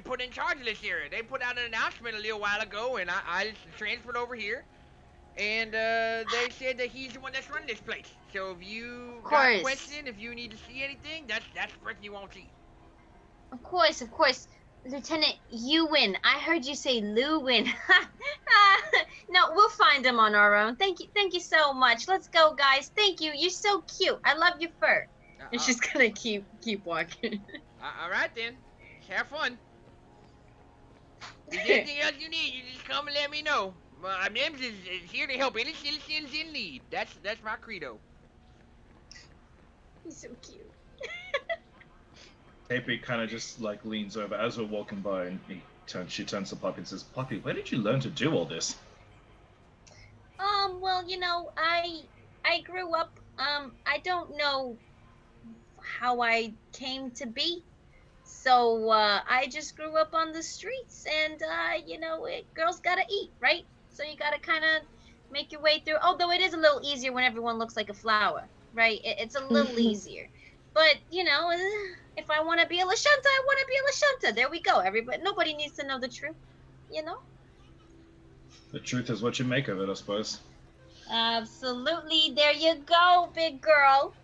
put in charge of this area. They put out an announcement a little while ago, and I transferred over here. And they said that he's the one that's running this place. So if you got a question, if you need to see anything, that's the person you want to see. Of course. Lieutenant Ewan. I heard you say Lewin. No, we'll find him on our own. Thank you so much. Let's go, guys. Thank you. You're so cute. I love your fur. And she's gonna keep walking. All right then. Have fun. If there's anything else you need, you just come and let me know. Mims is here to help any citizens in need. That's my credo. He's so cute. Tapey kind of just like leans over as we're walking by, and she turns to Poppy and says, "Poppy, where did you learn to do all this?" Well, I grew up. I don't know how I came to be. So I just grew up on the streets, and girls gotta eat, right? So you gotta kind of make your way through. Although it is a little easier when everyone looks like a flower, right? It's a little easier. But if I want to be a Lashunta, I want to be a Lashunta. There we go. Nobody needs to know the truth, The truth is what you make of it, I suppose. Absolutely. There you go, big girl.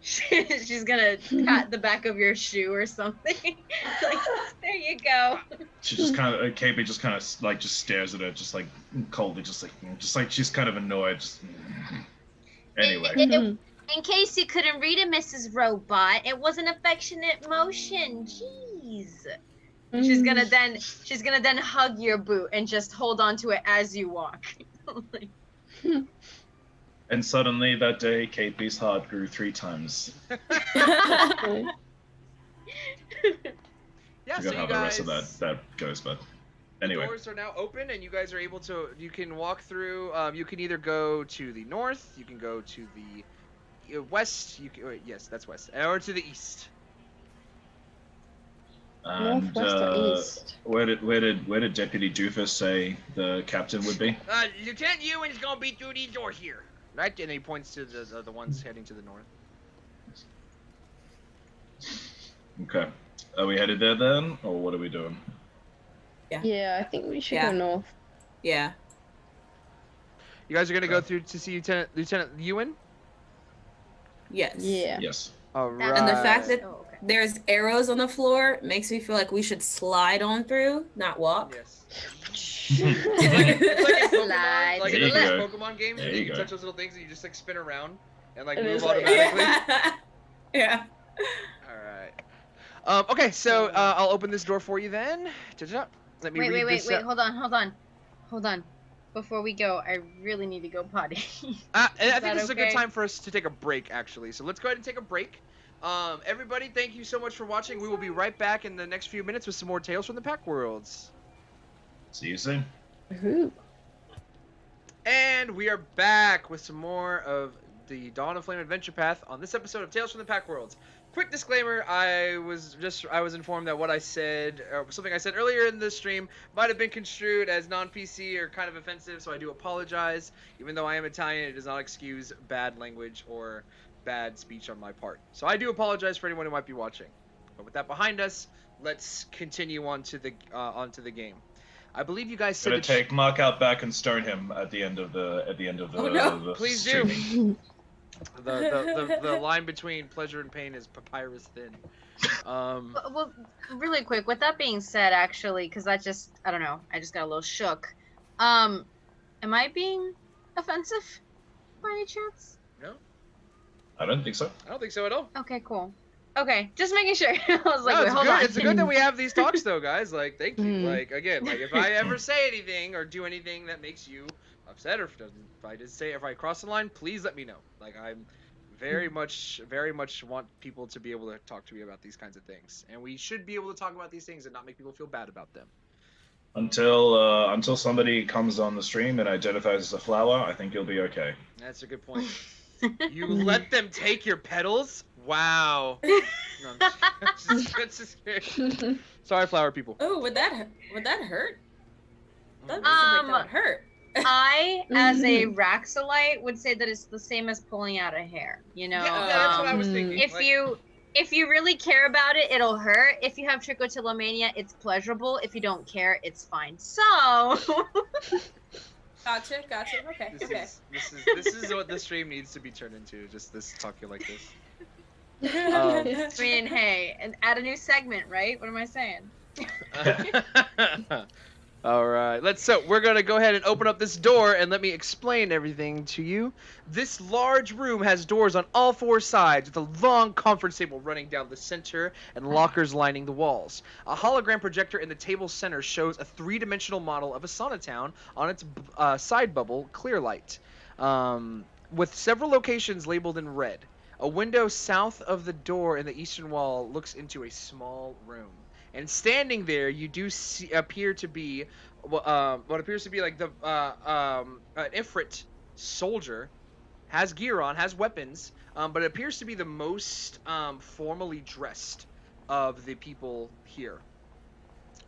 She's gonna pat the back of your shoe or something. Like, there you go. She just kind of, KB just kind of like just stares at her, just like coldly, just like she's kind of annoyed. Anyway. In case you couldn't read it, Mrs. Robot, it was an affectionate motion. Jeez. She's gonna then hug your boot and just hold on to it as you walk. And suddenly that day, KP's heart grew 3 times. Yeah, I forgot how the rest of that goes, but anyway. The doors are now open, and you guys are able to. You can walk through. You can either go to the north. You can go to the west. Yes, that's west, or to the east. And Northwest or east? Where did Deputy Doofus say the captain would be? Lieutenant Ewan's gonna be through these doors here, right? And he points to the ones heading to the north. Okay. Are we headed there then, or what are we doing? Yeah, I think we should go north. Yeah. You guys are gonna go through to see Lieutenant Ewan? Yes. Yeah. Yes. All right. And the fact that there's arrows on the floor makes me feel like we should slide on through, not walk. Yes. Slide like to in the those left. Pokemon games, There you you can go. touch those little things and you just like spin around and like And move it's like- automatically. Yeah. All right. Okay, so I'll open this door for you then. Let me read Wait, this out. hold on. Before we go, I really need to go potty. I think that this is a good okay? time for us to take a break, actually. So let's go ahead and take a break. Everybody, thank you so much for watching. We will be right back in the next few minutes with some more Tales from the Pack Worlds. See you soon. Ooh. And we are back with some more of the Dawn of Flame Adventure Path on this episode of Tales from the Pack Worlds. quick disclaimer, I was informed that what I said, or something I said earlier in the stream, might have been construed as non-PC or kind of offensive, so I do apologize. Even though I am Italian, it does not excuse bad language or bad speech on my part. So I do apologize for anyone who might be watching. But with that behind us, let's continue onto the game. I believe you guys said Gonna take Mark out back and stone him at the end of the Oh, no. the Please do. streaming. The line between pleasure and pain is papyrus thin. Well, really quick. With that being said, actually, because I don't know, I just got a little shook. Am I being offensive by any chance? No, I don't think so. I don't think so at all. Okay, cool. Okay, just making sure. I was like, No, wait, it's hold good. on. It's good that we have these talks, though, guys. Like, thank you. Mm. Like, again, like if I ever say anything or do anything that makes you upset, or if I cross the line, please let me know. Like, I'm very much want people to be able to talk to me about these kinds of things, and we should be able to talk about these things and not make people feel bad about them. Until somebody comes on the stream and identifies as a flower, I think you'll be okay. That's a good point. You let them take your petals? Wow. No, I'm just kidding. Sorry, flower people. Oh, would that hurt? That would hurt. I, as a Raxolite, would say that it's the same as pulling out a hair. You know, Yeah, that's what I was thinking. if you really care about it, it'll hurt. If you have trichotillomania, it's pleasurable. If you don't care, it's fine. So. Gotcha. Okay. This is what the stream needs to be turned into. Just this talking like this. I mean, hey, and add a new segment, right? What am I saying? All right, so we're gonna go ahead and open up this door and let me explain everything to you. This large room has doors on all four sides with a long conference table running down the center and lockers lining the walls. A hologram projector in the table's center shows a three-dimensional model of a sauna town on its side bubble clear light, with several locations labeled in red. A window south of the door in the eastern wall looks into a small room. And standing there, you do appear to be what appears to be like an Ifrit soldier, has gear on, has weapons, but it appears to be the most formally dressed of the people here,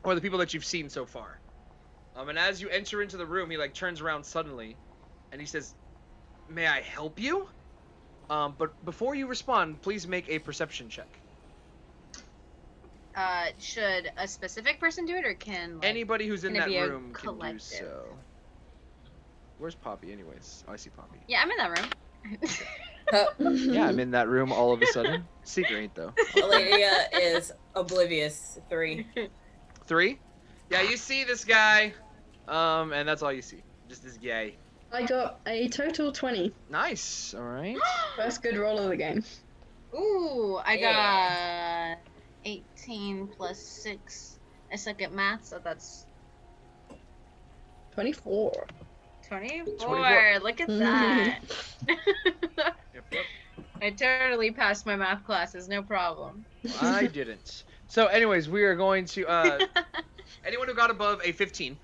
or the people that you've seen so far. And as you enter into the room, he like turns around suddenly, and he says, "May I help you?" But before you respond, please make a perception check. Should a specific person do it, or can anybody who's in can it that be a room can do collective? so? Where's Poppy, anyways? Oh, I see Poppy. Yeah, I'm in that room. Yeah, I'm in that room all of a sudden. Secret ain't though. Valeria is oblivious. 3. 3? Yeah, you see this guy, and that's all you see. Just this guy. I got a total 20. Nice. All right. First good roll of the game. Ooh, I got 18 plus 6. I suck at math, so that's 24. 24. Look at that. Yep. I totally passed my math classes, no problem. I didn't. So, anyways, we are going to. Anyone who got above a 15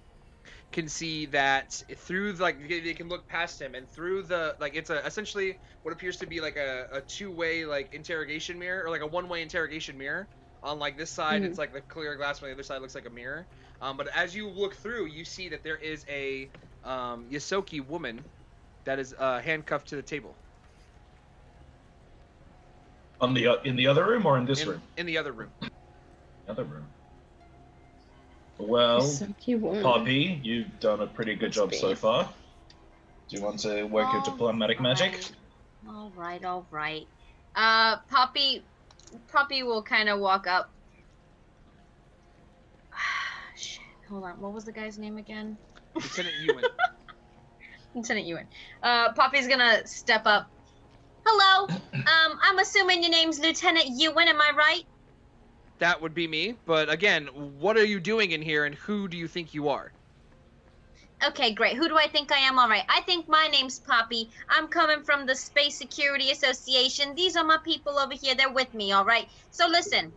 can see that through they can look past him, and through the it's essentially what appears to be like a two-way interrogation mirror, or like a one-way interrogation mirror. On this side, it's like the clear glass. On the other side, looks like a mirror. But as you look through, you see that there is a Yosoki woman that is handcuffed to the table. In the other room or in this room? In the other room. Other room. Well, Poppy, you've done a pretty good job so far. Do you want to work your diplomatic magic? All right. Poppy will kind of walk up. Shit, hold on. What was the guy's name again? Lieutenant Ewan. Lieutenant Ewan. Poppy's gonna step up. Hello. I'm assuming your name's Lieutenant Ewan, am I right? That would be me. But again, what are you doing in here, and who do you think you are? Okay, great. Who do I think I am? All right. I think my name's Poppy. I'm coming from the Space Security Association. These are my people over here. They're with me, all right? So listen,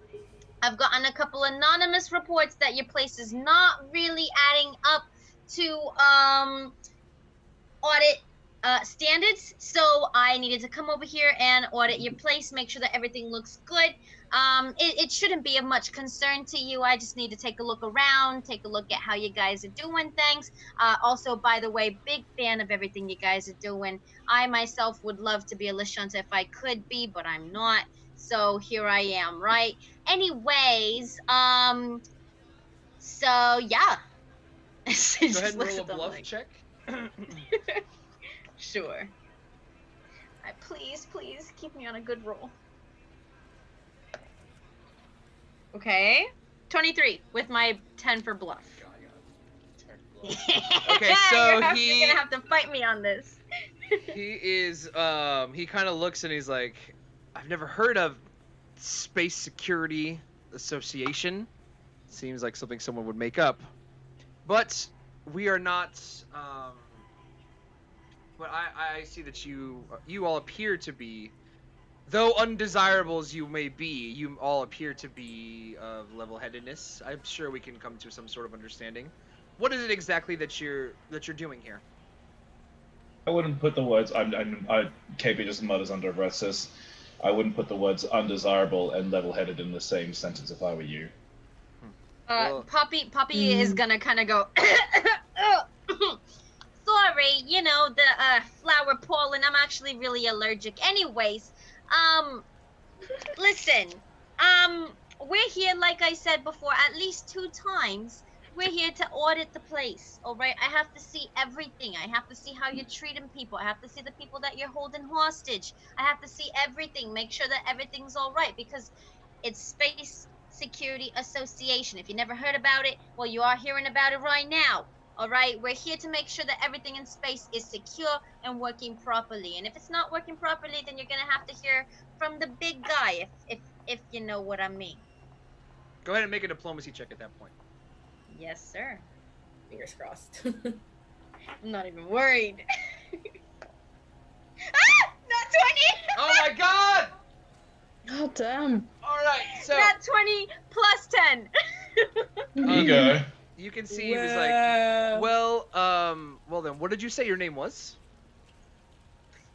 I've gotten a couple anonymous reports that your place is not really adding up to audit standards. So I needed to come over here and audit your place, make sure that everything looks good. It shouldn't be of much concern to you. I just need to take a look around, take a look at how you guys are doing things. Also, by the way, big fan of everything you guys are doing. I myself would love to be a Lashunta if I could be, but I'm not. So here I am, right? Anyways, so yeah. Go ahead and roll a bluff check. Sure. Please keep me on a good roll. Okay. 23 with my 10 for bluff. Okay, so you're gonna have to fight me on this. he is he kind of looks and he's like, I've never heard of Space Security Association. Seems like something someone would make up. But we are not but I see that you all appear to be, though undesirable as you may be, you all appear to be of level-headedness. I'm sure we can come to some sort of understanding. What is it exactly that you're doing here? I wouldn't put the words. KB just mutters under breath. Says, I wouldn't put the words undesirable and level-headed in the same sentence if I were you. Well, Poppy is gonna kind of go. Sorry, the flower pollen. I'm actually really allergic. Anyways, listen, we're here, like I said before, at least 2 times. We're here to audit the place, all right? I have to see everything. I have to see how you're treating people. I have to see the people that you're holding hostage. I have to see everything, make sure that everything's all right, because it's Space Security Association. If you never heard about it, well, you are hearing about it right now. All right, we're here to make sure that everything in space is secure and working properly. And if it's not working properly, then you're gonna have to hear from the big guy, if you know what I mean. Go ahead and make a diplomacy check at that point. Yes, sir. Fingers crossed. I'm not even worried. Not 20. Oh my God! Oh damn. All right, so Not 20 plus 10. Ego. You can see he was like, well then, what did you say your name was?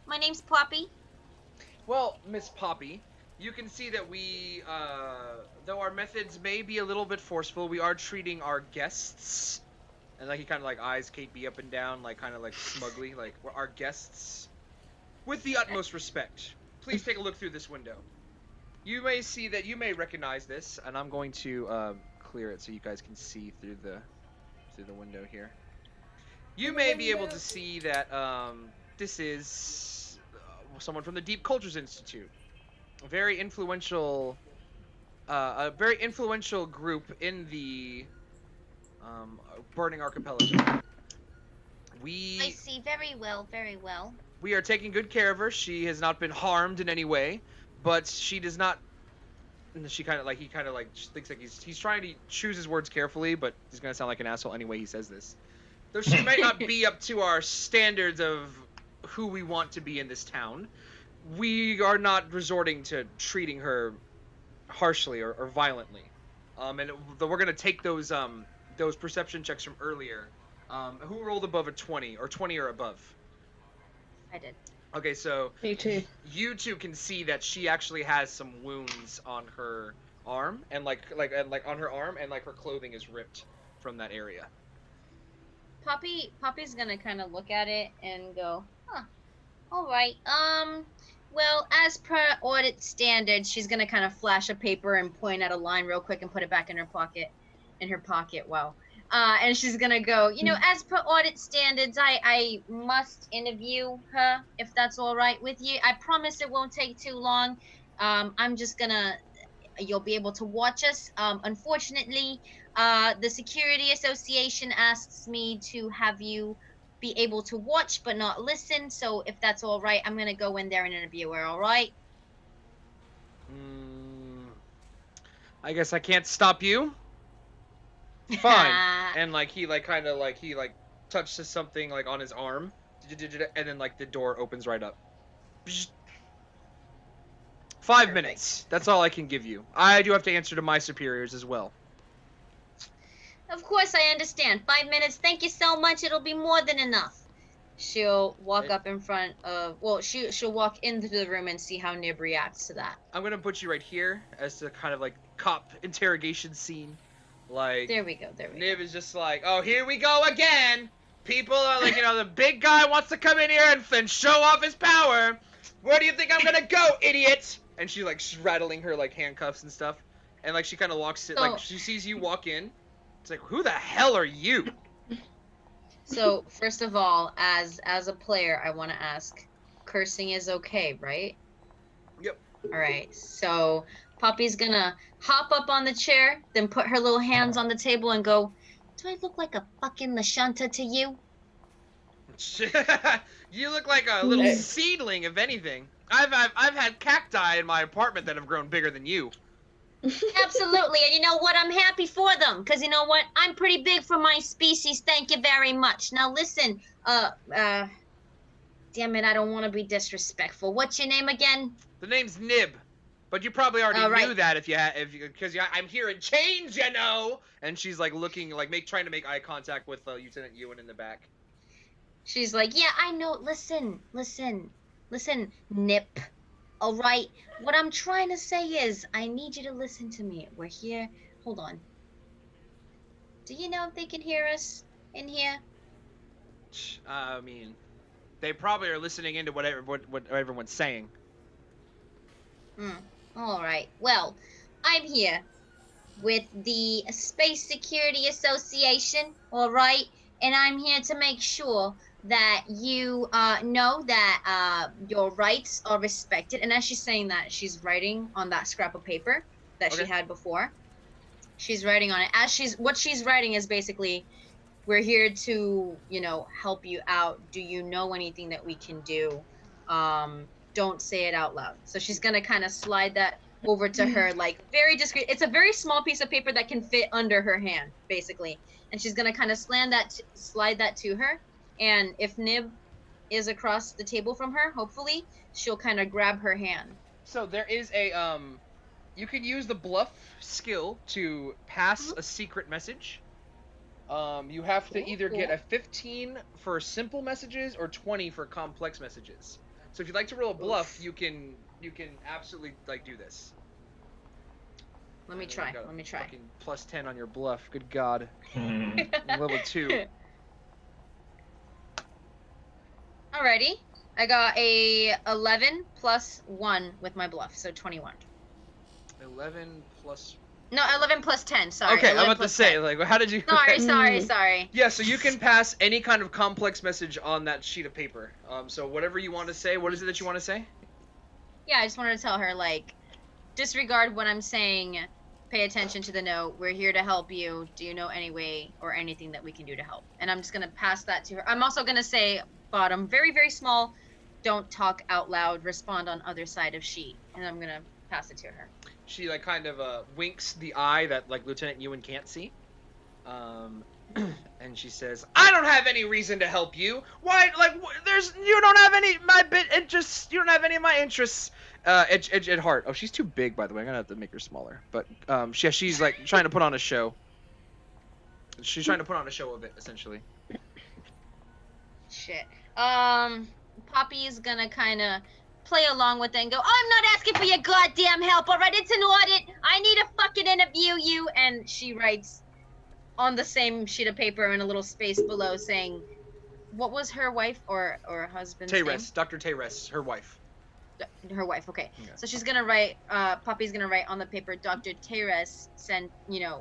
My name's Poppy. Well, Miss Poppy, you can see that we, though our methods may be a little bit forceful, we are treating our guests, and like he kind of like eyes Kate B up and down, like kind of like smugly, like we're our guests, with the utmost respect. Please take a look through this window. You may see that you may recognize this, and I'm going to clear it so you guys can see through the window here. You may be able to see that this is someone from the Deep Cultures Institute, a very influential group in the Burning Archipelago. I see. Very well, very well. We are taking good care of her. She has not been harmed in any way, but she does not. She kind of like thinks like he's trying to choose his words carefully, but he's gonna sound like an asshole anyway he says this. Though she might not be up to our standards of who we want to be in this town, we are not resorting to treating her harshly or violently. And we're gonna take those perception checks from earlier. Who rolled above a 20 or 20 or above? I did. Okay, so Me too. you two can see that she actually has some wounds on her arm, and like on her arm, and like her clothing is ripped from that area. Poppy's gonna kind of look at it and go, huh, all right. Well, as per audit standards, she's gonna kind of flash a paper and point at a line real quick and put it back in her pocket. Wow. And she's gonna go, as per audit standards, I must interview her, if that's all right with you. I promise it won't take too long. I'm just gonna, you'll be able to watch us. Unfortunately, the Security Association asks me to have you be able to watch but not listen. So if that's all right, I'm gonna go in there and interview her, all right? I guess I can't stop you. Fine. And like he touches something like on his arm, and then like the door opens right up. 5 minutes. That's all I can give you. I do have to answer to my superiors as well. Of course, I understand. 5 minutes. Thank you so much. It'll be more than enough. she'll walk up in front of. Well, she'll walk into the room and see how Nib reacts to that. I'm gonna put you right here as the kind of like cop interrogation scene. Like There we go. There we Nib go. is just like, oh, here we go again. People are like, the big guy wants to come in here and show off his power. Where do you think I'm gonna go, idiot? And she like she's rattling her like handcuffs and stuff, and like she kind of walks in, like she sees you walk in. It's like, who the hell are you? So first of all, as a player, I want to ask, cursing is okay, right? Yep. All right. So Poppy's gonna hop up on the chair, then put her little hands on the table and go, "Do I look like a fucking Lashanta to you?" You look like a little seedling, if anything. I've had cacti in my apartment that have grown bigger than you. Absolutely, and you know what? I'm happy for them, because you know what? I'm pretty big for my species. Thank you very much. Now listen, damn it, I don't want to be disrespectful. What's your name again? The name's Nib, but you probably already right. knew that because I'm hearing change, you know. And she's like looking, like trying to make eye contact with Lieutenant Ewan in the back. She's like, yeah, I know. Listen, Nip. All right. What I'm trying to say is, I need you to listen to me. We're here. Hold on. Do you know if they can hear us in here? I mean, they probably are listening into what everyone's saying. All right. Well, I'm here with the Space Security Association. All right. And I'm here to make sure that you know that your rights are respected. And as she's saying that, she's writing on that scrap of paper that she had before. She's writing on it. What she's writing is basically, we're here to, help you out. Do you know anything that we can do? Don't say it out loud. So she's gonna kind of slide that over to her, like very discreet. It's a very small piece of paper that can fit under her hand, basically. And she's gonna kind of slide that to her. And if Nib is across the table from her, hopefully, she'll kind of grab her hand. So there is a, you can use the bluff skill to pass a secret message. You have to either get a 15 for simple messages or 20 for complex messages. So if you'd like to roll a bluff, you can absolutely, do this. Let me try. Fucking plus 10 on your bluff. Good God. Level 2. Alrighty. I got a 11 plus 1 with my bluff, so 21. 11 plus... No, 11 plus 10, sorry. Okay, I'm about to say, 10. how did you... Sorry. Yeah, so you can pass any kind of complex message on that sheet of paper. So whatever you want to say, what is it that you want to say? Yeah, I just wanted to tell her, disregard what I'm saying, pay attention to the note, we're here to help you, do you know any way or anything that we can do to help? And I'm just going to pass that to her. I'm also going to say, bottom, very, very small, don't talk out loud, respond on other side of sheet. And I'm going to pass it to her. She, kind of winks the eye that, Lieutenant Ewan can't see. And she says, I don't have any reason to help you. Why, you don't have any interests, you don't have any of my interests at heart. Oh, she's too big, by the way. I'm gonna have to make her smaller. But, she's, trying to put on a show. She's trying to put on a show of it, essentially. Shit. Poppy's gonna kind of play along with it and go, I'm not asking for your goddamn help, alright? It's an audit. I need to fucking interview you. And she writes on the same sheet of paper in a little space below saying, what was her wife or husband's name? Dr. Tayres, her wife. Her wife, okay. Yeah. So she's gonna write, Poppy's gonna write on the paper, Dr. Tayres sent,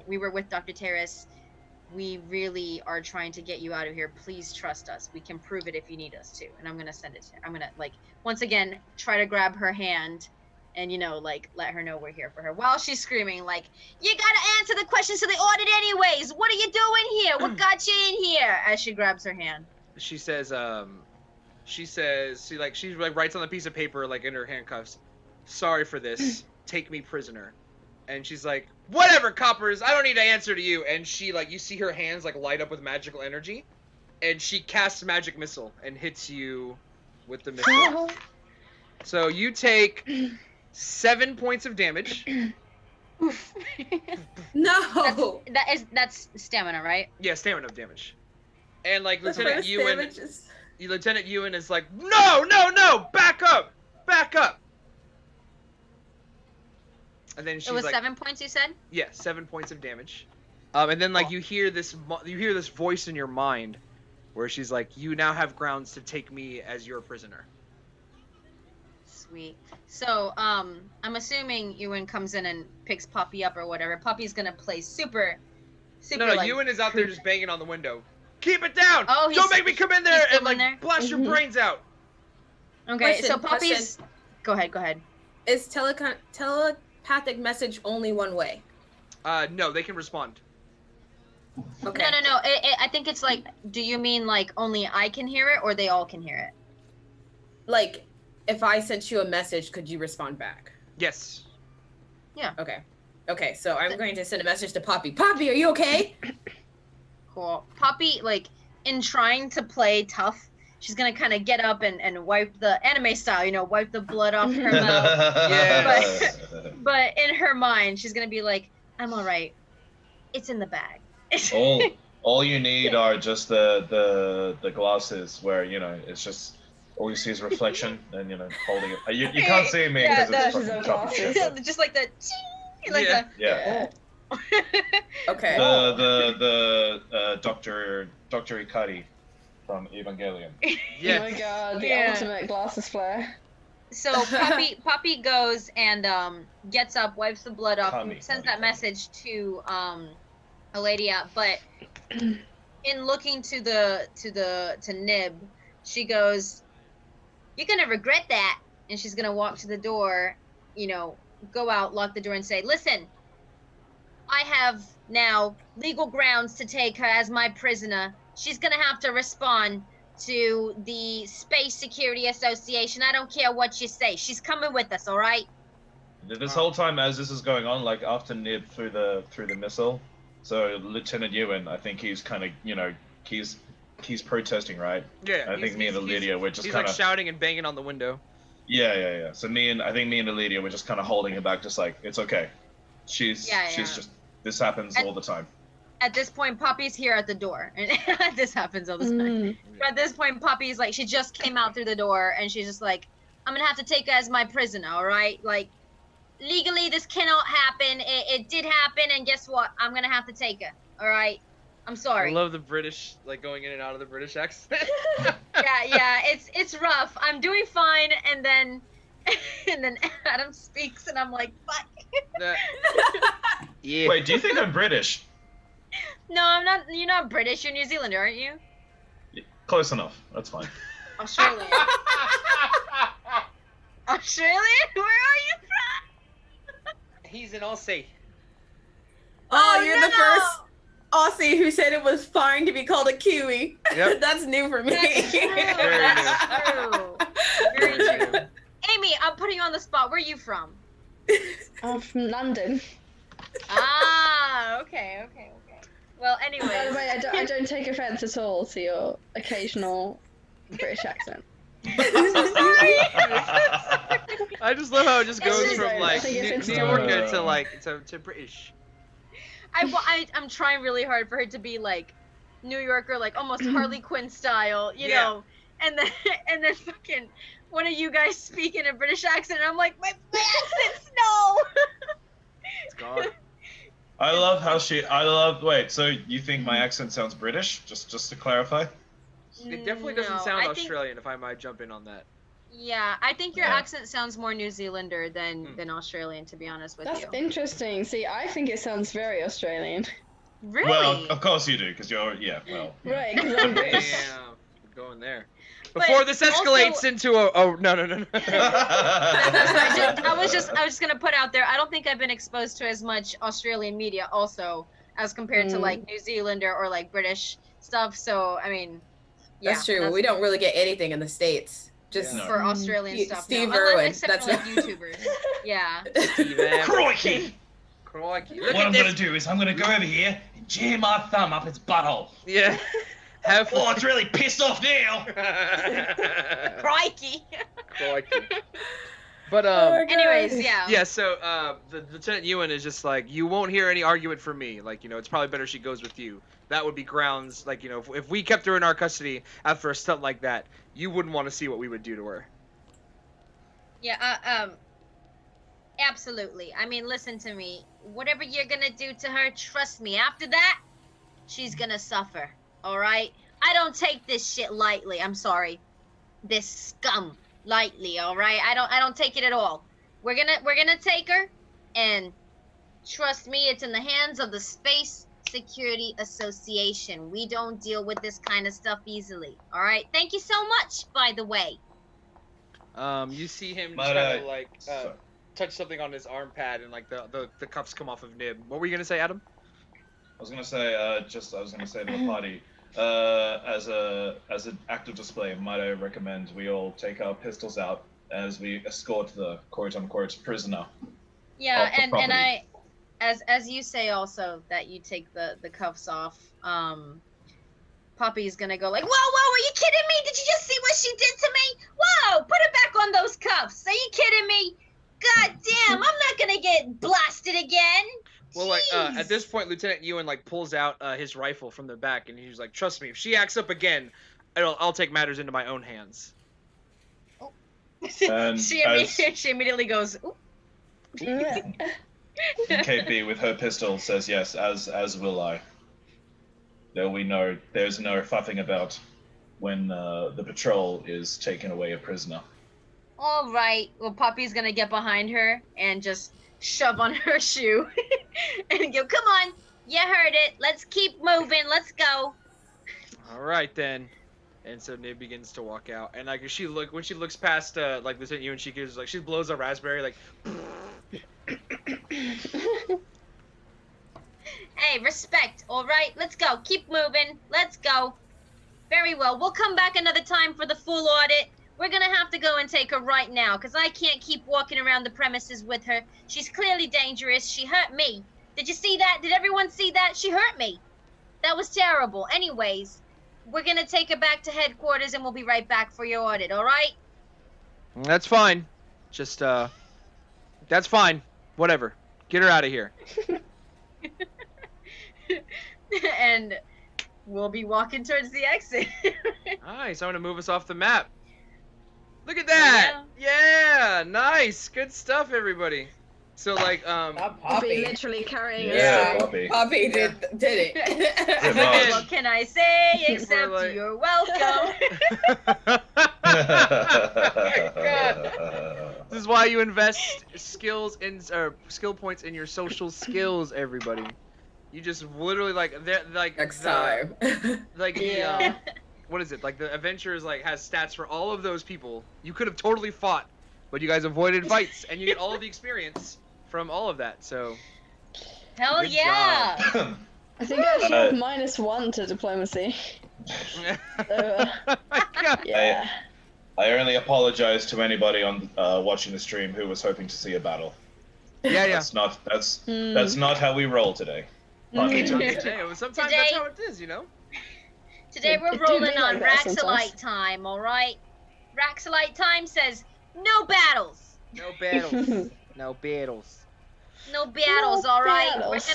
we were with Dr. Tayres. We really are trying to get you out of here. Please trust us. We can prove it if you need us to. And I'm gonna send it to her. I'm gonna, once again, try to grab her hand and, let her know we're here for her. While she's screaming, you gotta answer the questions to the audit anyways. What are you doing here? What got you in here? As she grabs her hand. She says, she writes on the piece of paper, in her handcuffs, sorry for this. Take me prisoner. And she's like, whatever, coppers, I don't need to answer to you. And she, you see her hands, light up with magical energy. And she casts magic missile and hits you with the missile. So you take 7 points of damage. No! That's stamina, right? Yeah, stamina damage. And like The Lieutenant first Ewan, damage is- Lieutenant Ewan is like, no, back up. And then she's It was like, 7 points, you said? yeah, 7 points of damage. And then like you hear this voice in your mind, where she's like, you now have grounds to take me as your prisoner. Sweet. So, I'm assuming Ewan comes in and picks Poppy up or whatever. Poppy's gonna play super. No, like, Ewan is out there just banging on the window. Keep it down! Oh, Don't make me come in there still and like in there? blast your Mhm. brains out. Okay, so Question. Poppy's. Go ahead. Is telepathic message only one way? No, they can respond. Okay. No. I think it's like, do you mean like only I can hear it or they all can hear it? Like, if I sent you a message, could you respond back? Yes. Okay, so I'm going to send a message to Poppy. Poppy, are you okay? Cool. Poppy, like, in trying to play tough, she's gonna kind of get up and wipe the anime style, wipe the blood off her mouth. Yeah. But in her mind, she's gonna be like, I'm all right. It's in the bag. all you need are just the glasses where it's just all you see is reflection and holding it. You can't see me Yeah, because it's those fucking are choppy glasses. shit, but- Just like the ching, like Yeah. Yeah. Okay. The Doctor Ikari from Evangelion. Oh my Yes. god, the Yeah. ultimate glasses flare. So Poppy goes and gets up, wipes the blood off, and sends that message to Eladia. But in looking to Nib, she goes, "You're gonna regret that," and she's gonna walk to the door, go out, lock the door, and say, "Listen, I have now legal grounds to take her as my prisoner. She's gonna have to respond to the Space Security Association. I don't care what you say. She's coming with us, all right?" This whole time, as this is going on, like after Nib through the missile, so Lieutenant Ewan, I think he's kind of he's protesting, right? Yeah. I think me and Lydia we're just he's kind like of shouting and banging on the window. yeah. So I think me and Lydia we're just kind of holding him back, just like it's okay. She's just this happens all the time. At this point, Poppy's here at the door, and this happens all the time. Mm. But at this point, Poppy's like, she just came out through the door, and she's just like, "I'm gonna have to take her as my prisoner, all right? Like, legally, this cannot happen. It did happen, and guess what? I'm gonna have to take her, all right? I'm sorry." I love the British, like going in and out of the British accent. Yeah, it's rough. I'm doing fine, and then Adam speaks, and I'm like, "Fuck." Yeah. Wait, do you think I'm British? No, I'm not. You're not British. You're New Zealander, aren't you? Close enough. That's fine. Australian. Australian? Where are you from? He's an Aussie. Oh, you're the no! first Aussie who said it was fine to be called a Kiwi. Yep. That's new for me. That's true. Very That's true. Very true. Amy, I'm putting you on the spot. Where are you from? I'm from London. Ah, okay. Well, By the anyway. way, I don't take offence at all to your occasional British accent. I just love how it just It's goes just- from like I think it's New interesting. Yorker to British. I'm trying really hard for her to be like New Yorker, like almost Harley Quinn style, you Yeah. know. And then fucking one of you guys speak in a British accent, and I'm like, my accent's no. It's gone. Wait, so you think my accent sounds British? Just to clarify? It definitely doesn't No, sound I think- Australian, if I might jump in on that. Yeah, I think your Yeah. accent sounds more New Zealander than Australian, to be honest with That's you. interesting. See, I think it sounds very Australian. Really? Well, of course you do, because you're Right, because I'm British. Damn, we're going there. But Before this escalates also- into a no. I was just gonna put out there. I don't think I've been exposed to as much Australian media, also, as compared to like New Zealander or like British stuff. So I mean, yeah, That's true. We don't really get anything in the States. Just Yeah. for Australian stuff. Steve no. Irwin, Except for like YouTubers. Yeah. Crikey! Crikey. What I'm gonna do is I'm gonna go over here and jam my thumb up its butthole. Yeah. Have Oh, it's really pissed off now. Crikey. Crikey. But anyways, yeah. Yeah, so the Lieutenant Ewan is just like, you won't hear any argument from me. Like, it's probably better she goes with you. That would be grounds. Like, if we kept her in our custody after a stunt like that, you wouldn't want to see what we would do to her. Yeah. Absolutely. I mean, listen to me. Whatever you're gonna do to her, trust me. After that, she's gonna suffer. All right. I don't take this shit lightly. I'm sorry. This scum lightly. All right. I don't take it at all. We're gonna take her, and trust me, it's in the hands of the Space Security Association. We don't deal with this kind of stuff easily. All right. Thank you so much, by the way. You see him just kind of like touch something on his arm pad, and like the cuffs come off of Nib. What were you gonna say, Adam? I was gonna say to the party, as an act of display, might I recommend we all take our pistols out as we escort the quote-unquote prisoner. Yeah, and I, as you say also that you take the cuffs off, Poppy's gonna go like, whoa, are you kidding me? Did you just see what she did to me? Whoa, put it back on those cuffs. Are you kidding me? God damn, I'm not gonna get blasted again. Well, like, at this point, Lieutenant Ewan, like, pulls out his rifle from the back, and he's like, trust me, if she acts up again, I'll take matters into my own hands. Oh. she immediately goes, ooh. KP with her pistol says yes, as will I. There's no fuffing about when the patrol is taking away a prisoner. All right. Well, Poppy's gonna get behind her and just shove on her shoe and go, come on, you heard it. Let's keep moving. Let's go. All right, then. And so Nib begins to walk out, and like when she looks past like Lieutenant Ewan, she gives like she blows a raspberry like. Hey, respect. All right, let's go. Keep moving. Let's go. Very well. We'll come back another time for the full audit. We're gonna have to go and take her right now, because I can't keep walking around the premises with her. She's clearly dangerous. She hurt me. Did you see that? Did everyone see that? She hurt me. That was terrible. Anyways, we're gonna take her back to headquarters, and we'll be right back for your audit, all right? That's fine. Just, that's fine. Whatever. Get her out of here. And we'll be walking towards the exit. Nice. I'm gonna move us off the map. Look at that! Yeah, nice. Good stuff, everybody. So, like, Poppy literally carrying Yeah, us. Poppy did it. What can I say except like... you're welcome? This is why you invest skill points in your social skills, everybody. You just literally Next time. What is it? Like the adventurers has stats for all of those people. You could have totally fought, but you guys avoided fights, and you get all of the experience from all of that. So, hell yeah! I think I actually have -1 to diplomacy. Yeah. I only apologize to anybody on watching the stream who was hoping to see a battle. Yeah. That's not how we roll today. Sometimes that's how it is, Today we're rolling on Raxolite time, alright? Raxolite time says no battles. No battles. No battles. No battles, alright? battles.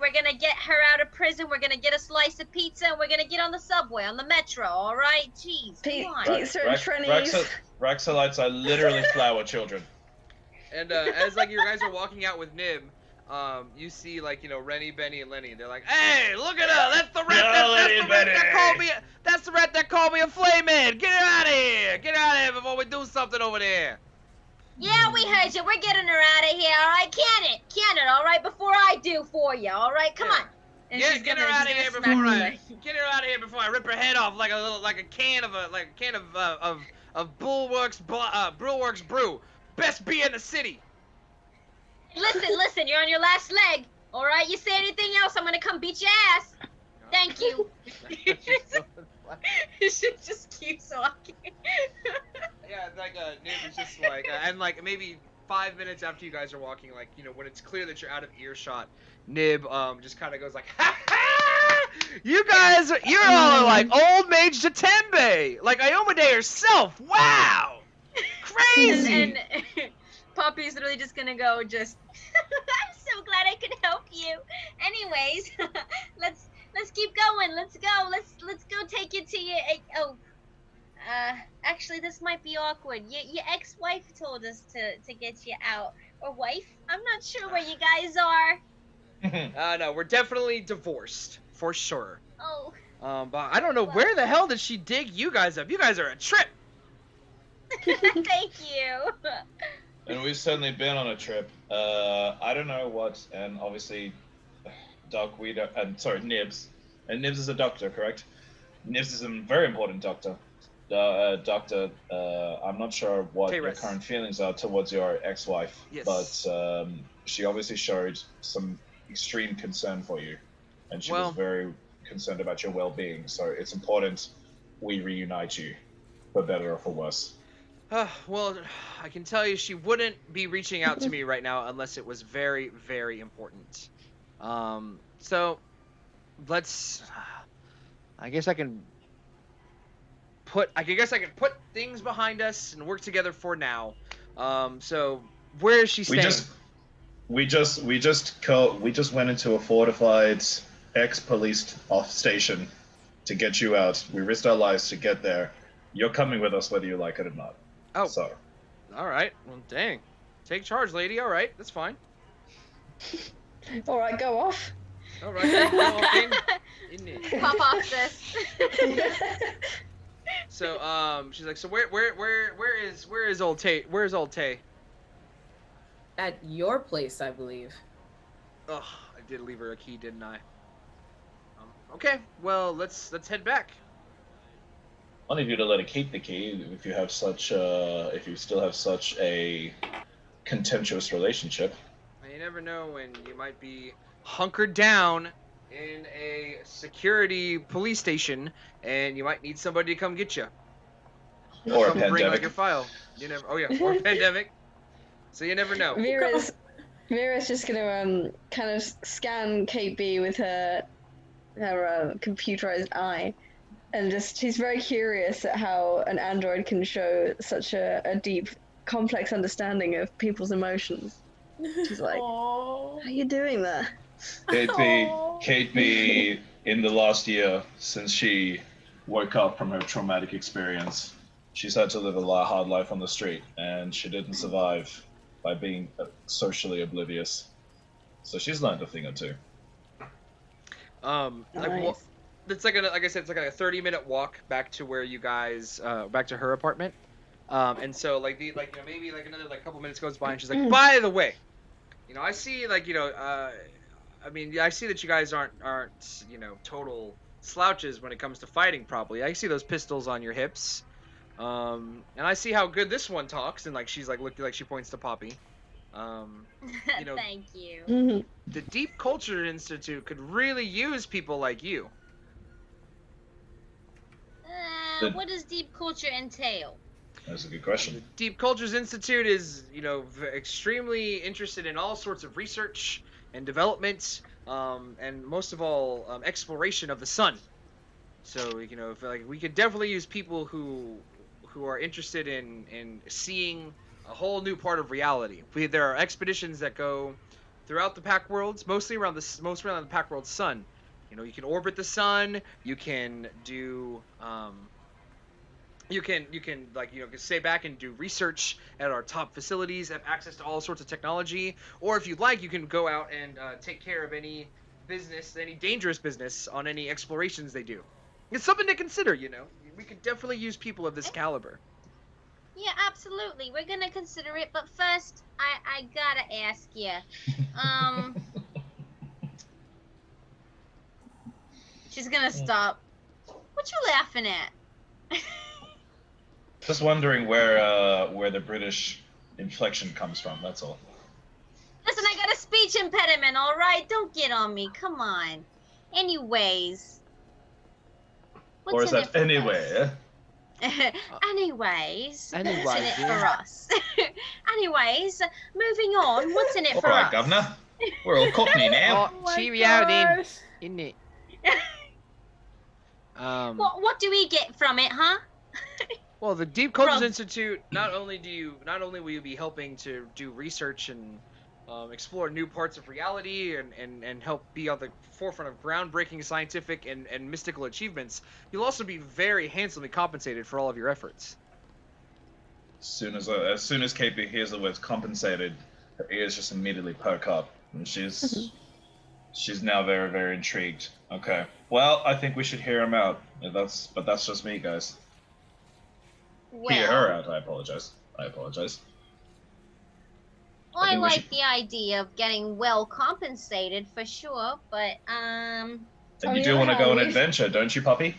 We're gonna get her out of prison, we're gonna get a slice of pizza, and we're gonna get on the subway, on the metro, alright? Jeez, come on. Pizza and trannies. Raxolites are literally flower children. And as you guys are walking out with Nib, you see Rennie, Benny, and Lenny. They're like, "Hey, look at her! That's the rat! That's the rat that called me a flayman! Get her out of here! Get her out of here before we do something over there!" Yeah, we heard you. We're getting her out of here, alright? Can it, alright? Before I do for you, alright? Come on. And Yeah, she's get gonna- her out of she's here gonna before smack I me. get her out of here before I rip her head off like a can of Bulwark's brew. Best beer in the city. Listen, you're on your last leg. All right, you say anything else, I'm gonna come beat your ass. Thank you. She just keeps walking. Yeah, Nib is just and maybe 5 minutes after you guys are walking, when it's clear that you're out of earshot, Nib just kind of goes like, "Ha ha! You're all like old mage Jatembe, like Iomade herself. Wow, crazy." Poppy's literally just gonna go I'm so glad I could help you. Anyways, let's keep going. Let's go. Let's go take you to your actually this might be awkward. Your ex-wife told us to get you out. Or wife? I'm not sure where you guys are. No, we're definitely divorced for sure. Oh. But I don't know where the hell did she dig you guys up? You guys are a trip. Thank you. And we've certainly been on a trip. I don't know what, and obviously, Doc, Nibs. And Nibs is a doctor, correct? Nibs is a very important doctor. Doctor, I'm not sure what your current feelings are towards your ex-wife, but she obviously showed some extreme concern for you, and she was very concerned about your well-being. So it's important we reunite you, for better or for worse. Well, I can tell you she wouldn't be reaching out to me right now unless it was very, very important. So let's. I guess I can put things behind us and work together for now. So where is she staying? We just went into a fortified ex-police off station to get you out. We risked our lives to get there. You're coming with us whether you like it or not. Oh. So. All right. Well, dang. Take charge, lady. All right. That's fine. All right, go off. All right. Go off in. Pop off this. So she's like, so where is old Tay? Where's old Tay? At your place, I believe. Ugh, I did leave her a key, didn't I? Okay, well let's head back. One of you to let her keep the key if you have such if you still have such a contemptuous relationship. You never know when you might be hunkered down in a security police station and you might need somebody to come get you. Or a pandemic. Bring like your file. You never. Oh yeah, or a pandemic. So you never know. Vera's just gonna kind of scan Kate B with her computerized eye, and she's very curious at how an android can show such a deep, complex understanding of people's emotions. She's like, how are you doing that? Kate B, in the last year since she woke up from her traumatic experience, she's had to live a hard life on the street, and she didn't survive by being socially oblivious. So she's learned a thing or two. Nice. It's like I said, it's like a 30-minute walk back to where you guys, back to her apartment. And so maybe another couple minutes goes by, and she's like, by the way, I see I see that you guys aren't total slouches when it comes to fighting properly. I see those pistols on your hips. And I see how good this one talks, and she's looking she points to Poppy. Thank you. Mm-hmm. The Deep Culture Institute could really use people like you. What does deep culture entail? That's a good question. The Deep Cultures Institute is, extremely interested in all sorts of research and development, and most of all, exploration of the sun. So, we could definitely use people who are interested in seeing a whole new part of reality. There are expeditions that go throughout the Pact worlds, mostly around the Pact world's sun. You can orbit the sun. You can do you can stay back and do research at our top facilities, have access to all sorts of technology, or if you'd like, you can go out and take care of any dangerous business on any explorations they do. It's something to consider, We could definitely use people of this caliber. Yeah, absolutely. We're gonna consider it, but first, I gotta ask you. She's gonna stop. What you laughing at? Just wondering where the British inflection comes from. That's all. Listen, I got a speech impediment. All right, don't get on me. Come on. Anyways. Or is that anyway? Anyways, what's in it for us? Anyways, moving on. What's in it for us? All right, Governor. We're all Cockney now. Oh, cheerio then, isn't it? What do we get from it, huh? Well, the Deep Cultures From- Institute, not only will you be helping to do research and explore new parts of reality and help be on the forefront of groundbreaking scientific and mystical achievements, you'll also be very handsomely compensated for all of your efforts. As soon as KP hears the words compensated, her ears just immediately perk up, and she's now very, very intrigued. Okay. Well, I think we should hear him out. But that's just me, guys. Hear her Well, out. I apologize. I think we like should- the idea of getting well compensated for sure, but And On you the do other want to go on hand, an we've- adventure, don't you, puppy?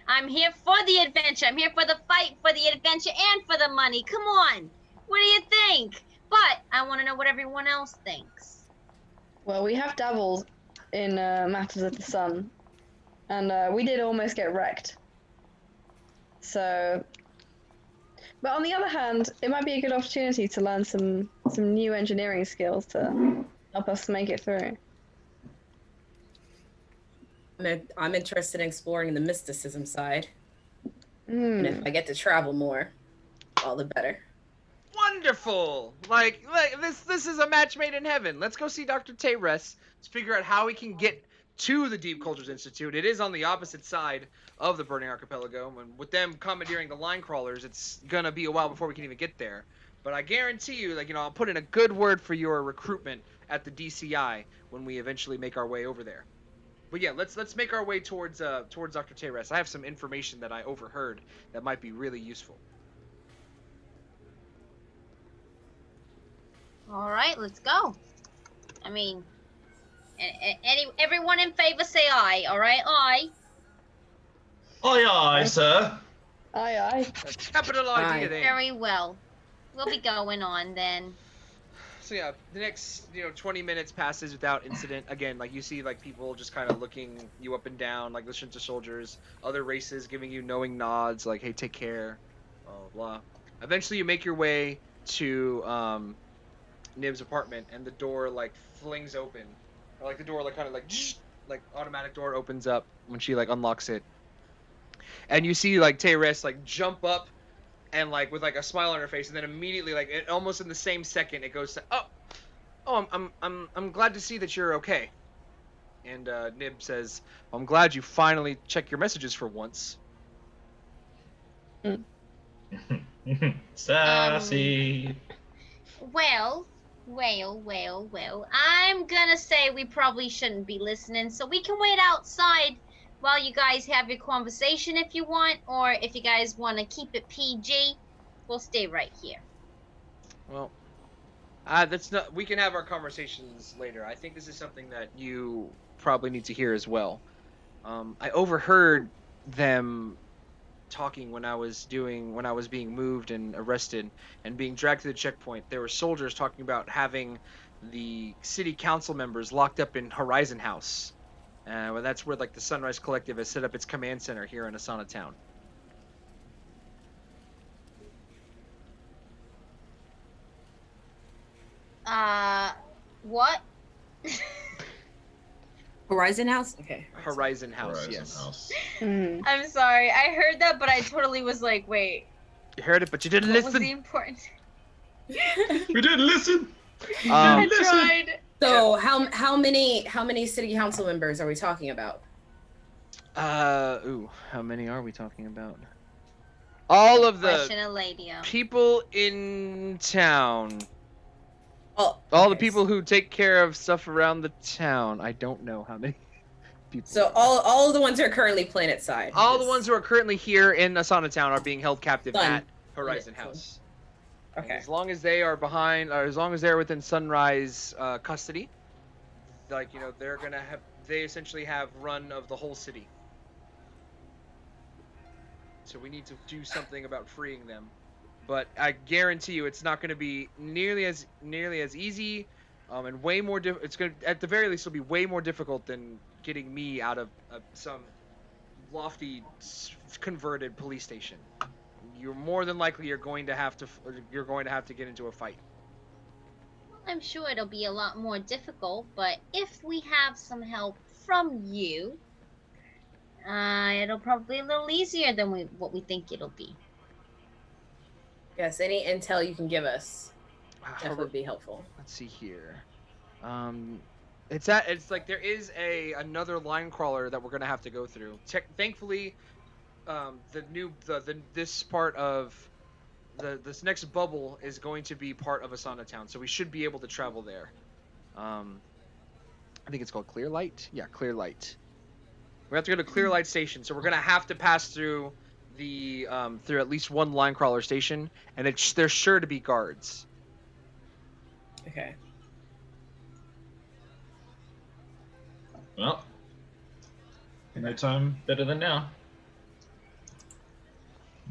I'm here for the adventure. I'm here for the fight, for the adventure, and for the money. Come on. What do you think? But I want to know what everyone else thinks. Well, we have dabbled in matters of the sun, and we did almost get wrecked. So, but on the other hand, it might be a good opportunity to learn some new engineering skills to help us make it through. I'm interested in exploring the mysticism side. And if I get to travel more, all the better. Wonderful! Like this is a match made in heaven. Let's go see Dr. Tayres. Let's figure out how we can get to the Deep Cultures Institute. It is on the opposite side of the Burning Archipelago, and with them commandeering the line crawlers, it's gonna be a while before we can even get there. But I guarantee you, I'll put in a good word for your recruitment at the DCI when we eventually make our way over there. But yeah, let's make our way towards Dr. Tayres. I have some information that I overheard that might be really useful. All right, let's go. I mean, everyone in favor say aye. All right, aye. Aye, sir. Aye, aye. A capital idea Aye. there. Very well. We'll be going on then. So yeah, the next 20 minutes passes without incident. Again, you see people just kind of looking you up and down, listening to soldiers, other races giving you knowing nods, hey, take care, blah blah. Eventually, you make your way to Nib's apartment, and the door flings open, or the door automatic door opens up when she unlocks it, and you see Tayres jump up. And with a smile on her face, and then immediately, almost in the same second, it goes to, I'm glad to see that you're okay. And Nib says, I'm glad you finally check your messages for once. Sassy. Well. I'm gonna say we probably shouldn't be listening, so we can wait outside while you guys have your conversation if you want, or if you guys want to keep it PG, we'll stay right here. Well, that's not. We can have our conversations later. I think this is something that you probably need to hear as well. I overheard them talking when I was being moved and arrested and being dragged to the checkpoint. There were soldiers talking about having the city council members locked up in Horizon House. Well, that's where the Sunrise Collective has set up its command center here in Asana Town. What? Horizon House? Okay. Horizon House, Horizon yes. House. I'm sorry, I heard that, but I totally was like, wait, You heard it, but you didn't what was the listen. important? We didn't listen. I tried. So how many city council members are we talking about? How many are we talking about? All of the Question of Ladia. people in town. Oh, All the okay. people who take care of stuff around the town. I don't know how many people. So all of the ones who are currently planet side. all the ones who are currently here in Asana Town are being held captive Sun. at Horizon Yeah, House. And Okay. as long as they are behind, or as long as they're within Sunrise custody, they're gonna have. They essentially have run of the whole city. So we need to do something about freeing them. But I guarantee you, it's not going to be nearly as easy, and way more. It's going to, at the very least, it'll be way more difficult than getting me out of some lofty converted police station. You're more than likely going to have to get into a fight. I'm sure it'll be a lot more difficult, but if we have some help from you, It'll probably be a little easier than what we think it'll be. Yes, any intel you can give us How definitely be helpful. Let's see here. It's like there is another line crawler that we're gonna have to go through. Thankfully, this part of this next bubble is going to be part of Asana Town, so we should be able to travel there. I think it's called Clear Light. Yeah, Clear Light. We have to go to Clear Light Station, so we're gonna have to pass through through at least one line crawler station, and there's sure to be guards. Okay. Well, no time better than now.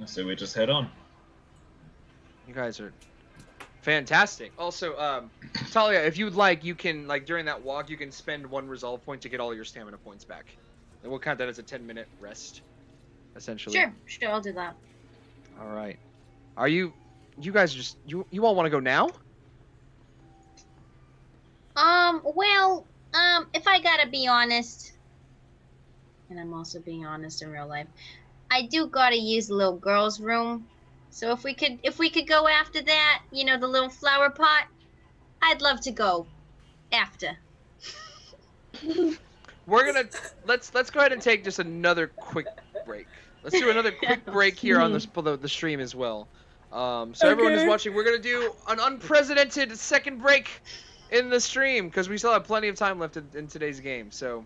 So we just head on. You guys are fantastic. Also, Talia, if you would like, you can, like, during that walk, you can spend 1 resolve point to get all your stamina points back. And we'll count that as a 10-minute rest, essentially. Sure, I'll do that. All right. Are you guys just, you all want to go now? Well, if I gotta be honest, and I'm also being honest in real life, I do gotta use the little girl's room. So if we could go after that, you know, the little flower pot, I'd love to go after. We're gonna let's go ahead and take just another quick break. Let's do another quick break here on the stream as well. So everyone who's watching, we're gonna do an unprecedented second break in the stream because we still have plenty of time left in today's game. So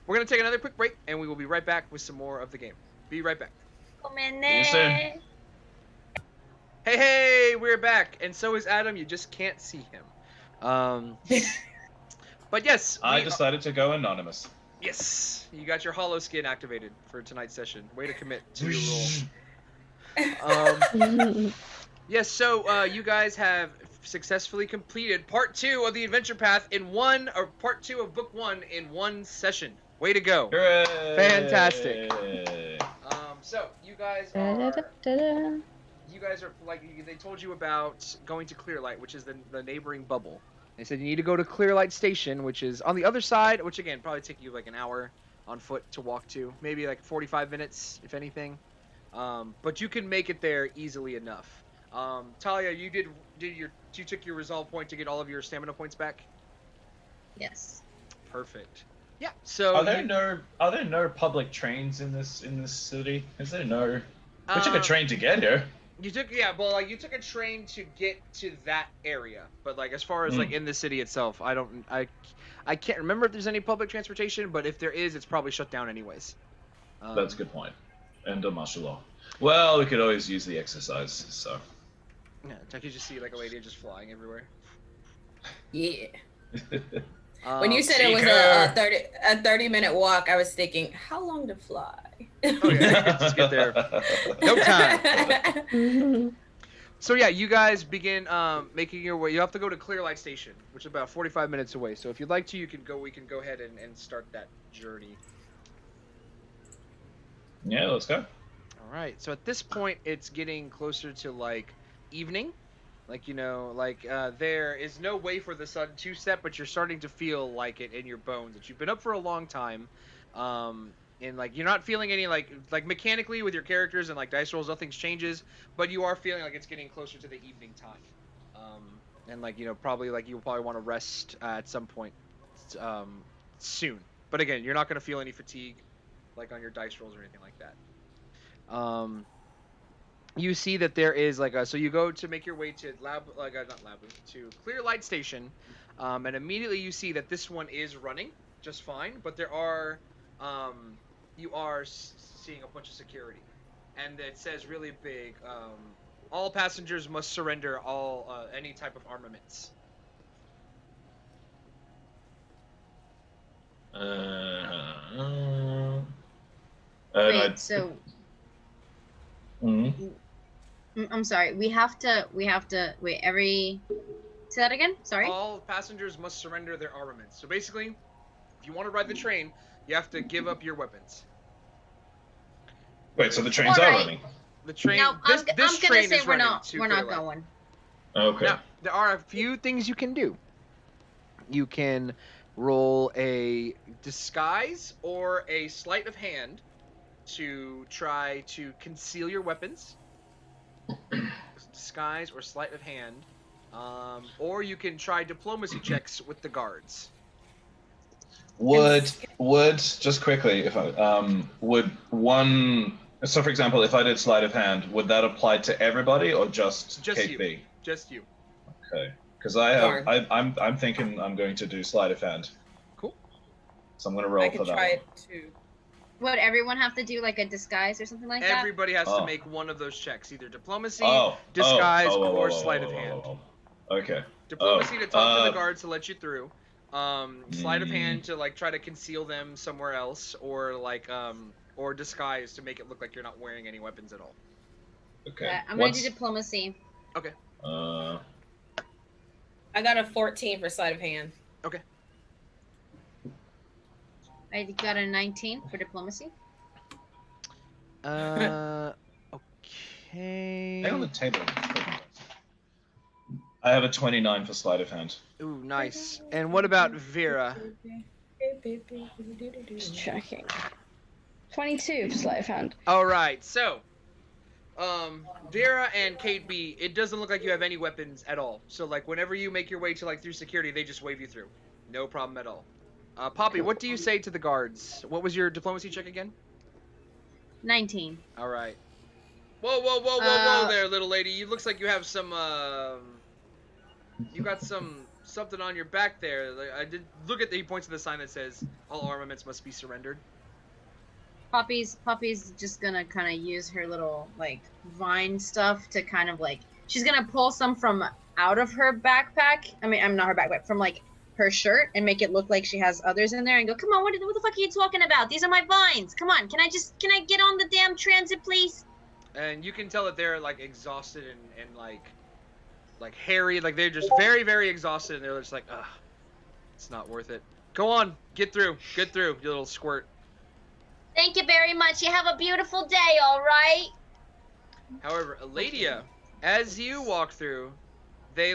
we're gonna take another quick break and we will be right back with some more of the game. Be right back. See you soon. Hey, we're back, and so is Adam. You just can't see him. But yes, I decided to go anonymous. Yes, you got your hollow skin activated for tonight's session. Way to commit to your role. Yes, so you guys have successfully completed part 2 of the adventure path part 2 of book 1 in 1 session. Way to go! Hooray! Fantastic. So you guys are like, they told you about going to Clear Light, which is the neighboring bubble. They said you need to go to Clear Light Station, which is on the other side, which again probably take you like an hour on foot to walk to, maybe like 45 minutes if anything. But you can make it there easily enough. Talia, you took your resolve point to get all of your stamina points back? Yes. Perfect. Yeah. So are there no public trains in this city? Is there no? We took a train to get here. You took you took a train to get to that area, but like as far as like in the city itself, I can't remember if there's any public transportation, but if there is, it's probably shut down anyways. That's a good point. And martial law. Well, we could always use the exercise, so. Yeah, I could just see like a lady just flying everywhere. Yeah. When you said it was a 30-minute walk, I was thinking, how long to fly? Oh yeah, just get there. No time. So yeah, you guys begin making your way. You have to go to Clear Light Station, which is about 45 minutes away. So if you'd like to, we can go ahead and start that journey. Yeah, let's go. All right. So at this point, it's getting closer to like evening. Like, you know, like there is no way for the sun to set, but you're starting to feel like it in your bones that you've been up for a long time. And like you're not feeling any like mechanically with your characters and like dice rolls, nothing changes, but you are feeling like it's getting closer to the evening time. And like, you know, probably like you'll probably want to rest at some point soon. But again, you're not going to feel any fatigue like on your dice rolls or anything like that. You see that there is like so you go to make your way to to Clear Light Station, and immediately you see that this one is running just fine, but there are you are seeing a bunch of security, and it says really big, all passengers must surrender any type of armaments. Wait, so. Mm-hmm. I'm sorry. We have to wait. Say that again. Sorry. All passengers must surrender their armaments. So basically, if you want to ride the train, you have to give up your weapons. Wait, so the trains are running? The train. No, this I'm gonna train say is we're running not. to We're Clear not Light. going. Okay. Now, there are a few things you can do. You can roll a disguise or a sleight of hand to try to conceal your weapons, disguise or sleight of hand, or you can try diplomacy checks with the guards. Would just quickly, if I would one. So, for example, if I did sleight of hand, would that apply to everybody or just Kate you. B? Just you. Okay, because I'm thinking I'm going to do sleight of hand. Cool. So I'm going to roll for that. I can try one. it too. Would everyone have to do like a disguise or something like that? Everybody has to make one of those checks, either diplomacy, disguise, or sleight of hand. Okay. Diplomacy to talk to the guards to let you through. Sleight of hand to like try to conceal them somewhere else, or like or disguise to make it look like you're not wearing any weapons at all. Okay. I'm gonna do diplomacy. Okay. I got a 14 for sleight of hand. Okay. I got a 19 for diplomacy. Okay. Stay on the table. I have a 29 for sleight of hand. Ooh, nice. And what about Vera? Just checking. 22 for sleight of hand. All right. So, Vera and Kate B, it doesn't look like you have any weapons at all. So, like, whenever you make your way to like through security, they just wave you through. No problem at all. Poppy, what do you say to the guards? What was your diplomacy check again? 19. All right. Whoa there, little lady. You looks like you have some you got something on your back there. Like, I did look at he points to the sign that says all armaments must be surrendered. Poppy's just gonna kind of use her little like vine stuff to kind of like she's gonna pull some from out of her backpack. I mean, I'm not her backpack, from like her shirt, and make it look like she has others in there, and go, come on, what the fuck are you talking about? These are my vines. Come on, can I get on the damn transit, please? And you can tell that they're like exhausted and like hairy, like they're just very, very exhausted, and they're just like, ugh, it's not worth it. Go on, get through, you little squirt. Thank you very much. You have a beautiful day, all right? However, Eladia, as you walk through, they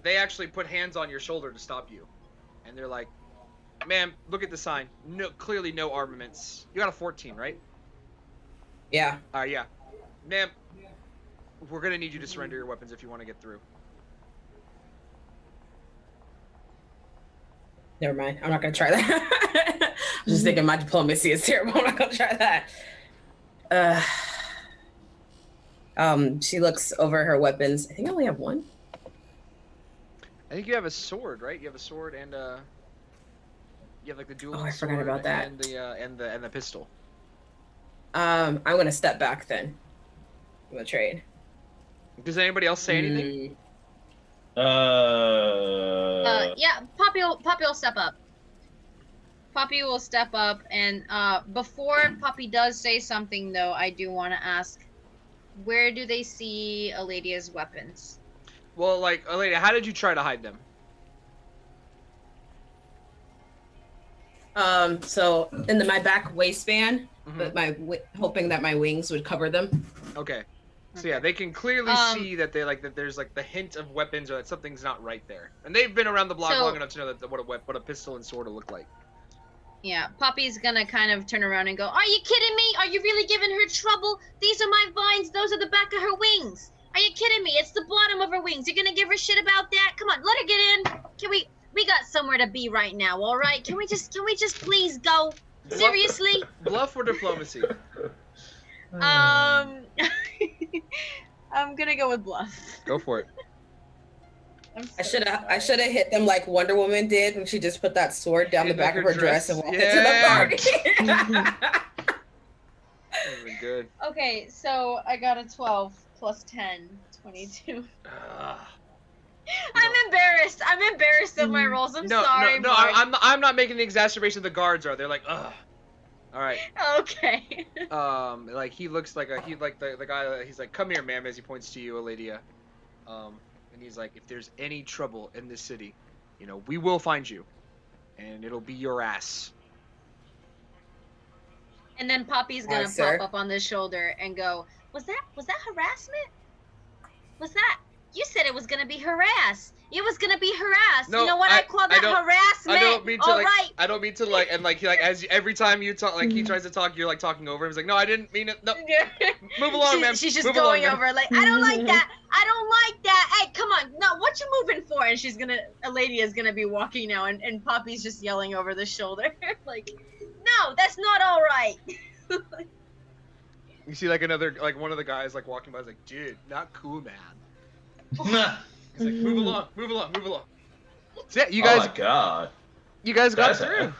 they actually put hands on your shoulder to stop you, and they're like, ma'am, look at the sign. No, clearly no armaments. You got a 14, right? Yeah. Yeah. Ma'am, we're gonna need you to surrender your weapons if you want to get through. Never mind. I'm not gonna try that. I'm just thinking my diplomacy is terrible. I'm not gonna try that. She looks over her weapons. I think I only have one. I think you have a sword, right? You have a sword and you have like the dual. Oh, I forgot about that. And the pistol. I'm gonna step back then. I'm gonna trade. Does anybody else say anything? Yeah, Poppy will step up. Poppy will step up, and before Poppy does say something, though, I do want to ask, where do they see Eladia's weapons? Well, like, Eladia, how did you try to hide them? So in my back waistband, but hoping that my wings would cover them. Okay. So yeah, they can clearly see that there's like the hint of weapons, or that something's not right there, and they've been around the block long enough to know that what a pistol and sword will look like. Yeah, Poppy's gonna kind of turn around and go, are you kidding me? Are you really giving her trouble? These are my vines. Those are the back of her wings. Are you kidding me? It's the bottom of her wings. You're gonna give her shit about that? Come on, let her get in. Can we got somewhere to be right now, all right? Can we just please go? Seriously? Bluff or diplomacy? I'm gonna go with bluff. Go for it. I should have hit them like Wonder Woman did when she just put that sword down the back of her dress and walked into the party. That was good. Okay, so I got a 12 plus 10, 22. I'm embarrassed of my rolls. I'm sorry. No, I'm not making the exacerbation the guards are. They're like, ugh. All right. Okay. Like he looks like the guy. He's like, come here, ma'am, as he points to you, Eladia. And he's like, if there's any trouble in this city, we will find you, and it'll be your ass. And then Poppy's gonna pop up on the shoulder and go, was that harassment? Was that? You said it was gonna be harass. It was gonna be harass. No, you know what I call that? Harassment. I don't mean to All like. right. I don't mean to like. And like, as every time you talk, like he tries to talk, you're like talking over him. He's like, no, I didn't mean it. No, move along, man. She's just Move going along, over like, I don't like that. I don't like that. Hey, come on. No, what you moving for? And Aladia's gonna be walking now, and Poppy's just yelling over the shoulder, like, no, that's not all right. You see like one of the guys like walking by is like, dude, not cool, man. He's like, move along. So yeah, you guys. Oh my god. You guys got That's through.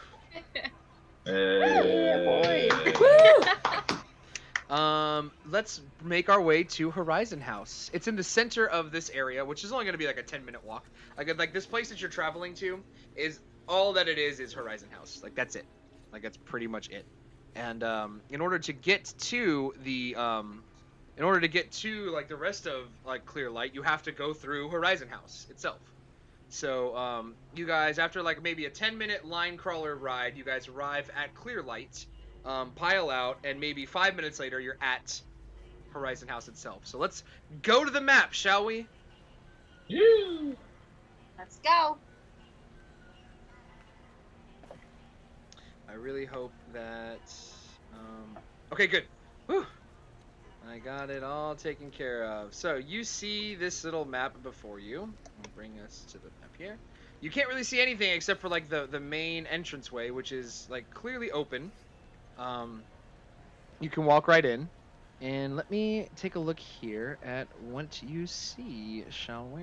Let's make our way to Horizon House. It's in the center of this area, which is only going to be like a 10-minute walk. Like this place that you're traveling to is all that it is Horizon House. Like that's it. Like that's pretty much it. And in order to get to the like the rest of like Clearlight, you have to go through Horizon House itself. So you guys, after like maybe a 10-minute line crawler ride, you guys arrive at Clearlight, pile out, and maybe 5 minutes later you're at Horizon House itself. So let's go to the map, shall we? Yeah. Let's go. I really hope that okay, good. Whew. I got it all taken care of. So you see this little map before you. I'll bring us to the map here. You can't really see anything except for like the main entranceway, which is like clearly open. You can walk right in. And let me take a look here at what you see, shall we?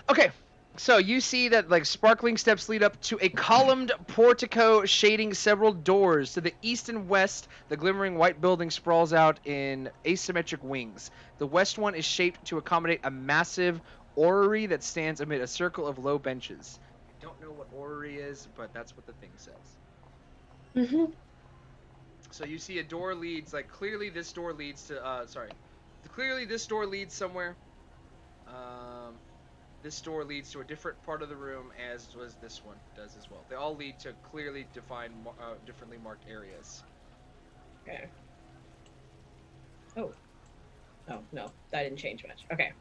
Okay, so you see that like sparkling steps lead up to a columned portico shading several doors. To the east and west, the glimmering white building sprawls out in asymmetric wings. The west one is shaped to accommodate a massive orrery that stands amid a circle of low benches. I don't know what orrery is, but that's what the thing says. So you see a door leads, like clearly this door leads to, clearly this door leads somewhere. This door leads to a different part of the room, as was this one does as well. They all lead to clearly defined, differently marked areas. Okay. Oh. Oh, no. That didn't change much. Okay.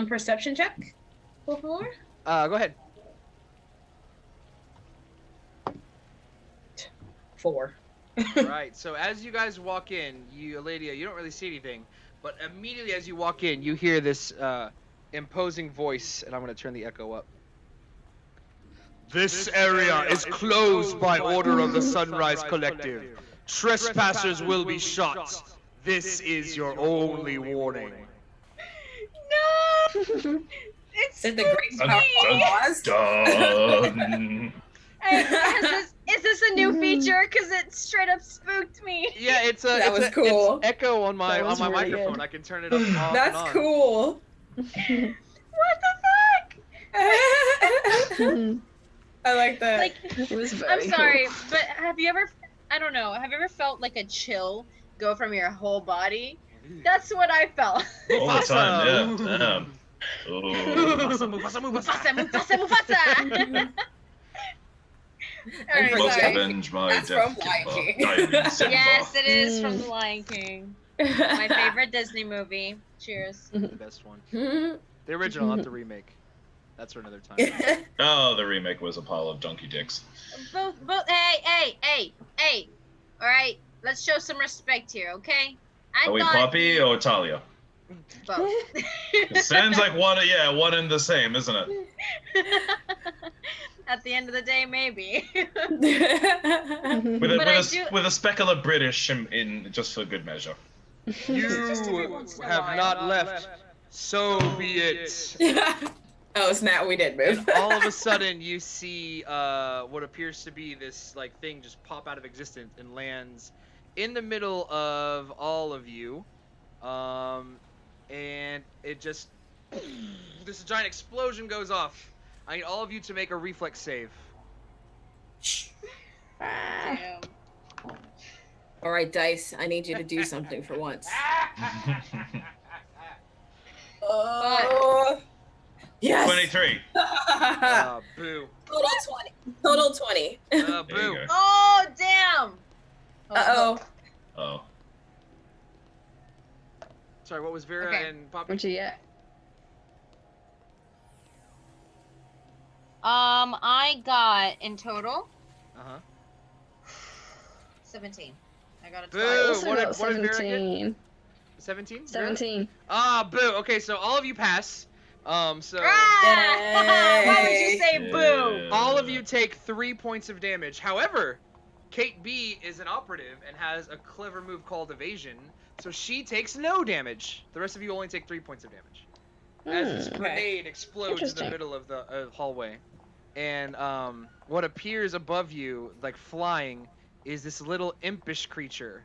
Perception check? Before? Go ahead. 4. Right, so as you guys walk in, Eladia, you don't really see anything, but immediately as you walk in, you hear this imposing voice, and I'm going to turn the echo up. This area is closed by order of the Sunrise Collective. Trespassers will be shot. This is your only warning. No! It's Is the Great Power Laws? Done. Hey, is this a new feature? Because it straight up spooked me. Yeah, it's cool. It's echo on my That was really microphone. good. I can turn it up and off. That's and on. cool. What the fuck? I like that. Like, It was very I'm sorry, cool. but have you ever felt like a chill go from your whole body? That's what I felt. All the time, yeah. Damn. Oh. Mufasa. Mufasa. All right, And Must sorry. avenge my That's death. from Lion Simba. King. Diamond Simba. Yes, it is from The Lion King. My favorite Disney movie. Cheers. The best one. The original, not the remake. That's for another time. Oh, the remake was a pile of donkey dicks. Both. Hey. All right, let's show some respect here, okay? Are we Poppy or Talia? Both. It sounds like one and the same, isn't it? At the end of the day, maybe. With But I do- a speckle of British in just for good measure. You have not left. So be it. Oh snap! We did move. And all of a sudden, you see what appears to be this like thing just pop out of existence and lands in the middle of all of you, and it just this giant explosion goes off. I need all of you to make a reflex save. Damn. All right, Dice. I need you to do something for once. Yes. 23. Boo. Total 20. Total 20. There you Boo. go. Oh, damn. Uh-oh. Oh. Sorry, what was Vera Okay. and Poppy? What'd you get? I got in total Uh-huh. 17. I got a Boo. 12. I also what did- got what did Vera get? 17. 17? 17. Boo. Okay, so all of you pass. So Ah! Why would you Yay. say boo? all of you take 3 points of damage. However, Kate B is an operative and has a clever move called evasion, so she takes no damage. The rest of you only take 3 points of damage. As this Hmm. grenade explodes in the Interesting. middle of the hallway. And what appears above you, like flying, is this little impish creature.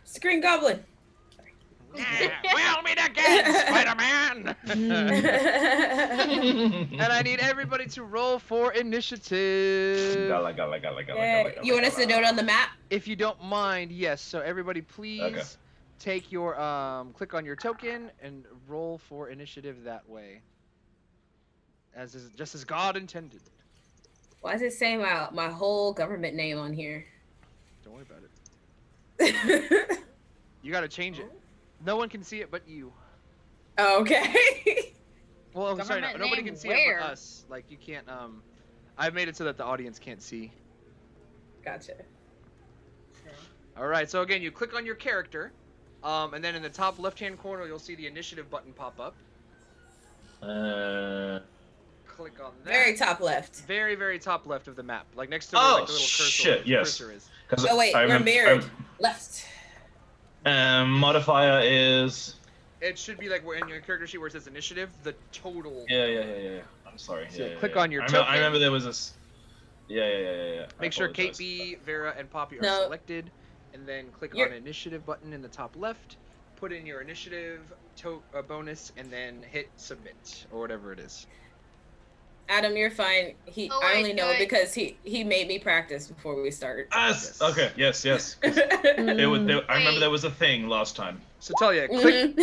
Screen Goblin. We'll meet again, Spider-Man! Yay. And I need everybody to roll for initiative. Gala. You want us to do it on the map? If you don't mind, yes. So everybody, please Okay. take your click on your token and roll for initiative that way, just as God intended. Why does it say my whole government name on here? Don't worry about it. You gotta change it. No one can see it but you. Okay. Well, I'm sorry, Government nobody name can see where? it but us. Like you can't. I've made it so that the audience can't see. Gotcha. All right. So again, you click on your character, and then in the top left-hand corner, you'll see the initiative button pop up. Click on that. Very top left. Very, very top left of the map, like next to where like, the little cursor, shit, yes. cursor is. Oh wait, we're mirrored. Left. Modifier is. It should be like where in your character sheet where it says initiative, the total. Yeah. I'm sorry. So Yeah, click yeah. on your I token. remember there was this. Yeah. Make sure Kate apologize. B, Vera, and Poppy are No. selected, and then click You're- on initiative button in the top left. Put in your initiative bonus, and then hit submit or whatever it is. Adam, you're fine. Oh, I wait, only know wait. because he made me practice before we start. Yes. Okay. Yes. There was. I remember there was a thing last time. So Talia,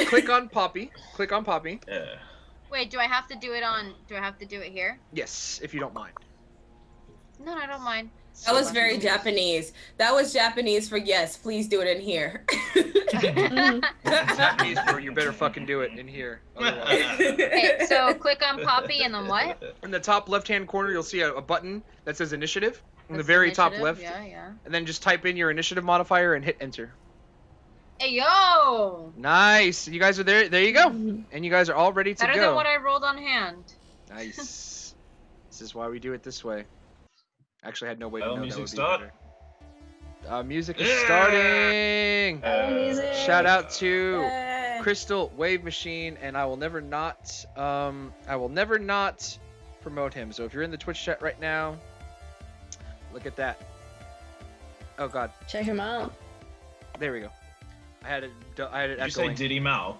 click on Poppy. Click on Poppy. Yeah. Wait, do I have to do it on? Do I have to do it here? Yes, if you don't mind. No, I don't mind. That was very Japanese. That was Japanese for yes, please do it in here. Japanese for you better fucking do it in here. Otherwise. Okay, so click on Poppy and then what? In the top left-hand corner, you'll see a button that says initiative. In the That's very top initiative, left, Yeah. and then just type in your initiative modifier and hit enter. Hey yo! Nice. You guys are there. There you go. And you guys are all ready to Better go. than what I rolled on hand. Nice. This is why we do it this way. Actually, I had no way to Well, know music that would start. be better. Music is Yeah. starting. Music. Shout out to Yay. Crystal Wave Machine, and I will never not promote him. So if you're in the Twitch chat right now, look at that. Oh God, Check him out. there we go. I had it Did you say echoing. Diddy Mao?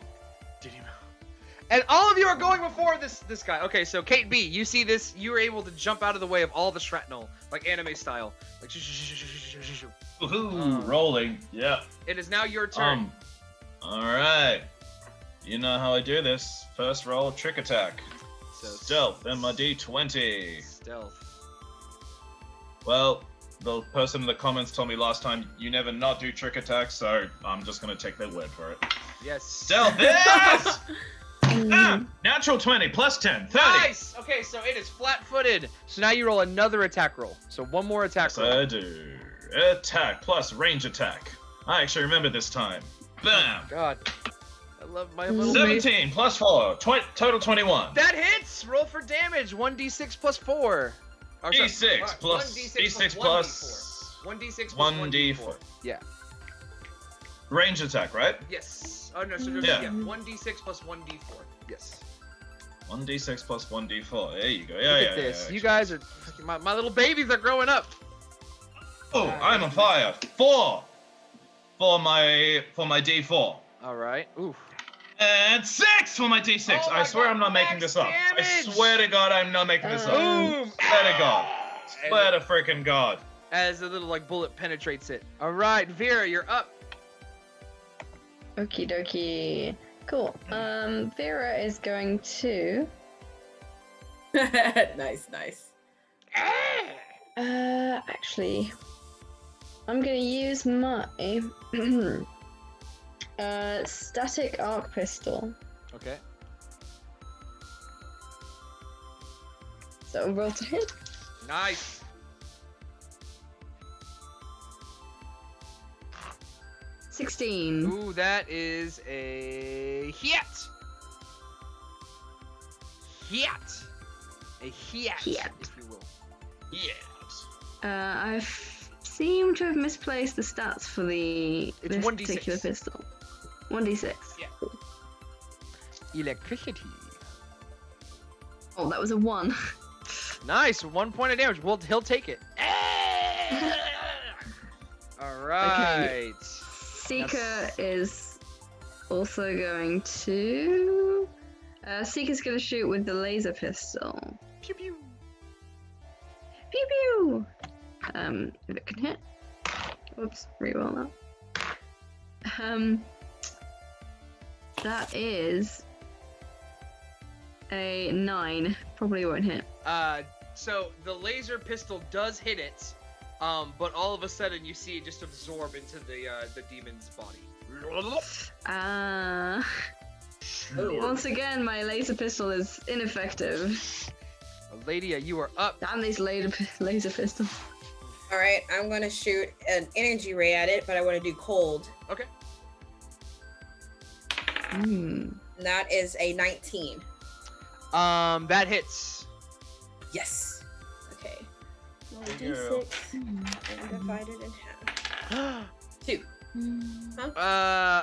Did he know? And all of you are going before this guy. Okay, so Kate B, you see this? You were able to jump out of the way of all the shrapnel, like anime style. Like Woohoo! Rolling. Yeah. it is now your turn. All right. You know how I do this. First roll, trick attack. So Stealth, and my D20. Stealth. Well, the person in the comments told me last time you never not do trick attacks, so I'm just gonna take their word for it. Yes. Stealth, yes! Natural 20 plus 10, 30. Nice. Okay, so it is flat-footed. So now you roll another attack roll. So one more attack Yes, roll. I do. Attack plus range attack. I actually remember this time. Bam! God, I love my little baby. 17 plus 4, total 21. That hits. Roll for damage. 1d6 plus 4. Or, sorry, D6 plus 1d6 plus 1d4. 1d6 plus 1d4. Yeah. Range attack, right? Yes. Oh no, so there's Yeah. 1d6 plus 1d4. Yes. 1d6 plus 1d4. There you go. Look Yeah, at yeah, this. yeah. You guys are my little babies are growing up. Oh, I'm on fire. 4 for my D4. All right. Ooh. And 6 for my D6. Oh I my swear God, I'm not making max this up. I damage! swear to God I'm not making this up. Boom. Swear to God. Swear to freaking God. As the little like bullet penetrates it. All right, Vera, you're up. Okie dokie. Cool. Vera is going to. Nice. Actually, I'm gonna use my static arc pistol. Okay. So roll to hit. Nice. 16. Ooh, that is a hit. A hit, Hit. if you will. Yes. I seem to have misplaced the stats for It's this 1d6. particular pistol. 1d6. Yeah. Electricity. Oh, that was a 1. Nice, 1 point of damage. Well, he'll take it. All right. Seeker is also going to. Seeker's going to shoot with the laser pistol. Pew pew. Pew pew! If it can hit. Whoops, reroll that. That is a 9. Probably won't hit. So the laser pistol does hit it, but all of a sudden you see it just absorb into the demon's body. Once again, my laser pistol is ineffective. Lydia, you are up. Damn these laser pistols. All right, I'm gonna shoot an energy ray at it, but I want to do cold. Okay. Hmm. And that is a 19. That hits. Yes. Okay. Roll There you d6 go. and divide it in half. 2.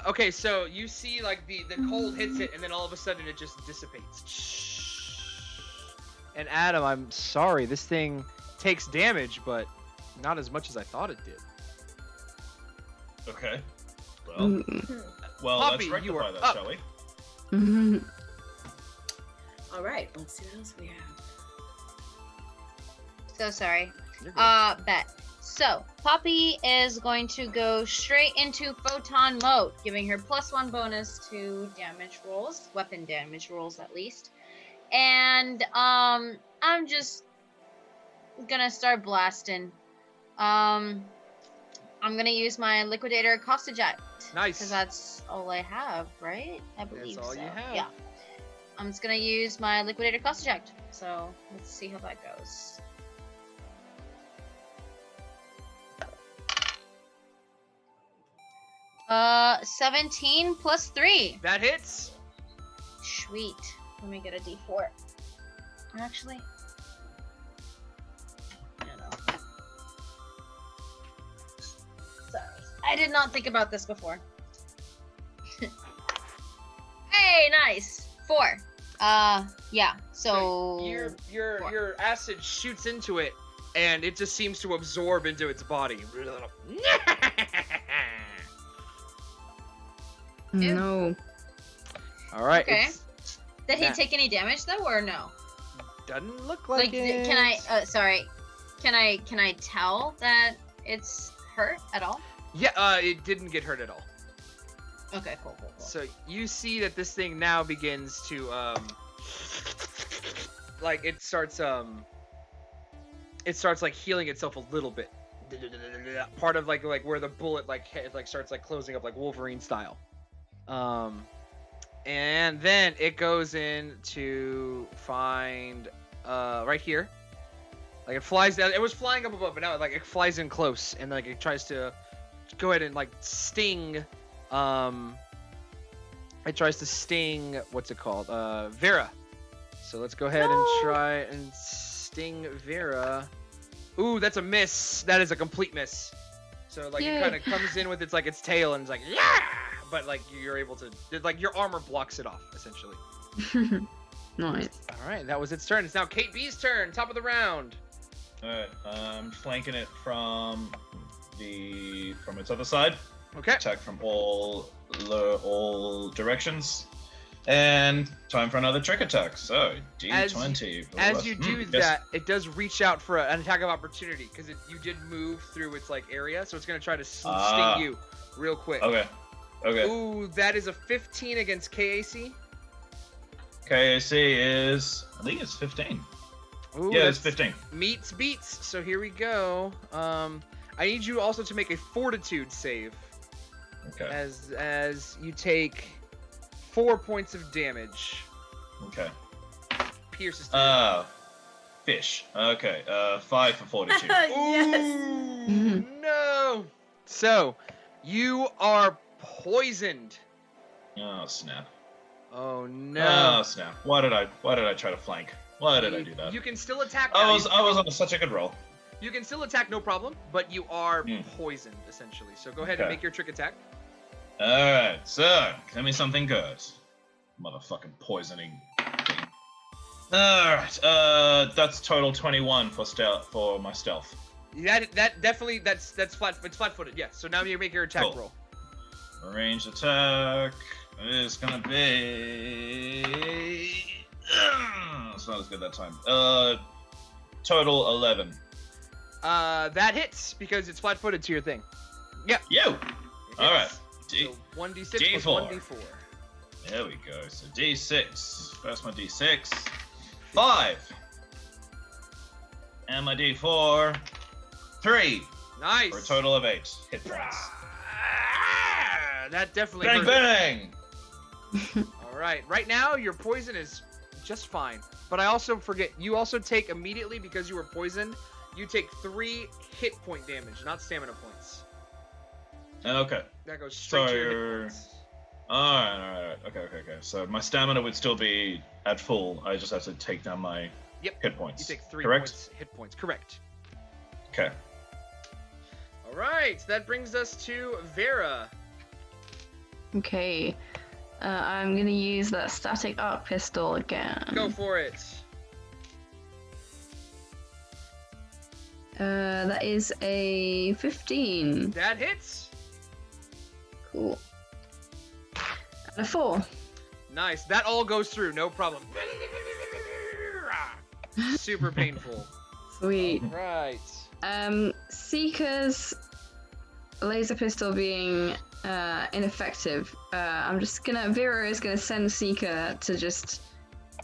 Okay, so you see like the cold hits it, and then all of a sudden it just dissipates. And Adam, I'm sorry, this thing takes damage, but not as much as I thought it did. Okay. Well, Mm. Poppy, let's you are rectify that, up. shall we? Mhm. All right, let's see what else we have. So sorry. You're good. Bet. So Poppy is going to go straight into photon mode, giving her +1 bonus to damage rolls, weapon damage rolls at least. And I'm just gonna start blasting. I'm gonna use my liquidator Costa Jet. Nice. Because that's all I have, right? I believe all so. you have. Yeah. I'm just gonna use my liquidator Costa Jet. So let's see how that goes. Uh, 17 plus 3. That hits. Sweet. Let me get a D4. Actually. No. Sorry. I did not think about this before. Hey, nice. 4. Yeah. So your acid shoots into it, and it just seems to absorb into its body. No. All right. Okay. it's- Did he Nah. take any damage though, or no? Doesn't look like it. Can I? Sorry. Can I tell that it's hurt at all? Yeah. It didn't get hurt at all. Okay. Cool. So you see that this thing now begins to like it starts like healing itself a little bit. Part of like where the bullet starts like closing up like Wolverine style. And then it goes in to find right here. Like it flies down. It was flying up above, but now it flies in close, and like it tries to go ahead and like sting. It tries to sting. What's it called? Vera. So let's go ahead and try and sting Vera. Ooh, that's a miss. That is a complete miss. So like Yay. it kind of comes in with its tail, and it's like yeah, but like you're able to your armor blocks it off essentially. Nice. All right, that was its turn. It's now Kate B's turn. Top of the round. Alright, flanking it from its other side. Okay. Attack from all directions. And time for another trick attack. So, D20. As you do yes. that, it does reach out for an attack of opportunity because you did move through its area, so it's gonna try to sting you real quick. Okay. Okay. Ooh, that is a 15 against KAC. KAC is, I think it's 15. Ooh, Yeah, it's that's 15. Meets beats. So here we go. I need you also to make a fortitude save Okay. as you take 4 points of damage. Okay. Pierces through. Fish. Okay. 5 for fortitude. Yes. Ooh, no. So, you are poisoned. Oh snap. Oh no. Oh snap. Why did I try to flank? Why did I do that? You can still attack I now. was on such a good roll. You can still attack, no problem, but you are Hmm. poisoned essentially. So go ahead and Okay. make your trick attack. Alright, so give me something good. Motherfucking poisoning thing. Alright, that's total 21 for my stealth. That definitely that's flat. It's flat-footed. Yes. So now you make your attack Cool. roll. Range attack is gonna be. It's not as good that time. Total 11. That hits because it's flat-footed to your thing. Yep. You. It All right. hits. So 1d6 plus D4. 1d4. There we go. So D6. First my D6. 5. And my D4. 3. Nice. For a total of 8 hit points. That definitely Bang hurt. bang! All right. Right now, your poison is just fine. But I also forget. You also take immediately because you were poisoned. You take 3 hit point damage, not stamina points. Okay. That goes straight to your So- hit points. Alright. Okay. So my stamina would still be at full. I just have to take down my Yep. hit points. You take 3 Correct? hit points. Correct. Okay. All right. That brings us to Vera. Okay. I'm gonna use that static arc pistol again. Go for it. That is a 15. That hits. Cool. And a 4. Nice. That all goes through. No problem. Super painful. Sweet. Right. Seeker's laser pistol being ineffective. Vera is gonna send Seeker to just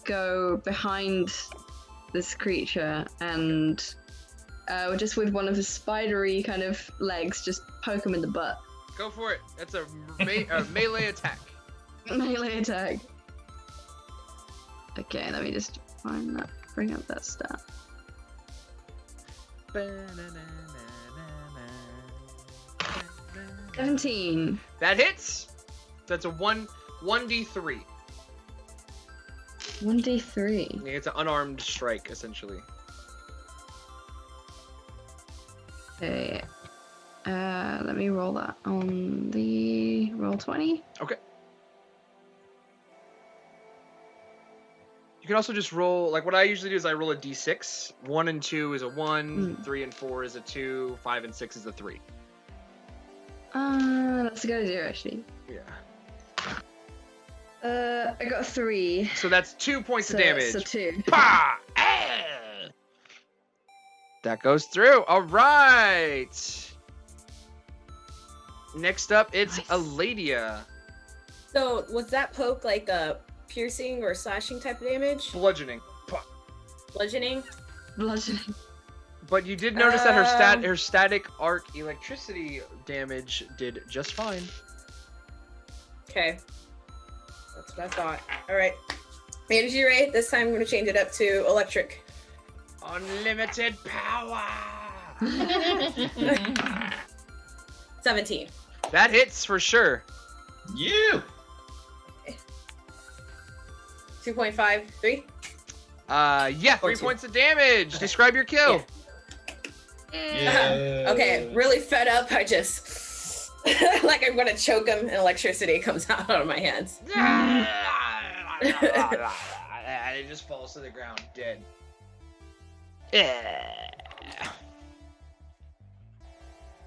go behind this creature and just with one of his spidery kind of legs, just poke him in the butt. Go for it. That's a melee attack. Melee attack. Okay, let me just bring up that stat. 17. That hits. That's a 1d3. 1d3. Yeah, it's an unarmed strike, essentially. Okay. Let me roll that on the roll 20. Okay. You can also just roll, like what I usually do is I roll a d6. 1 and 2 is a 1, 3 and 4 is a 2, 5 and 6 is a 3. That's a good idea actually. Yeah. I got a 3. So that's 2 points of damage. So 2. Pah! Ah! That goes through. All right. Next up, it's Nice. Aladia. So was that poke like a piercing or slashing type of damage? Bludgeoning. Bludgeoning? Bludgeoning. But you did notice that her static arc electricity damage did just fine. Okay. That's what I thought. Alright. Energy ray. This time I'm gonna change it up to electric. Unlimited power. 17. That hits for sure. You. 2.5, 3. Yeah, 3 Or 2. points of damage. Okay. Describe your kill. Yeah. Okay, really fed up. I just like I'm gonna choke him and electricity comes out of my hands. And it just falls to the ground dead.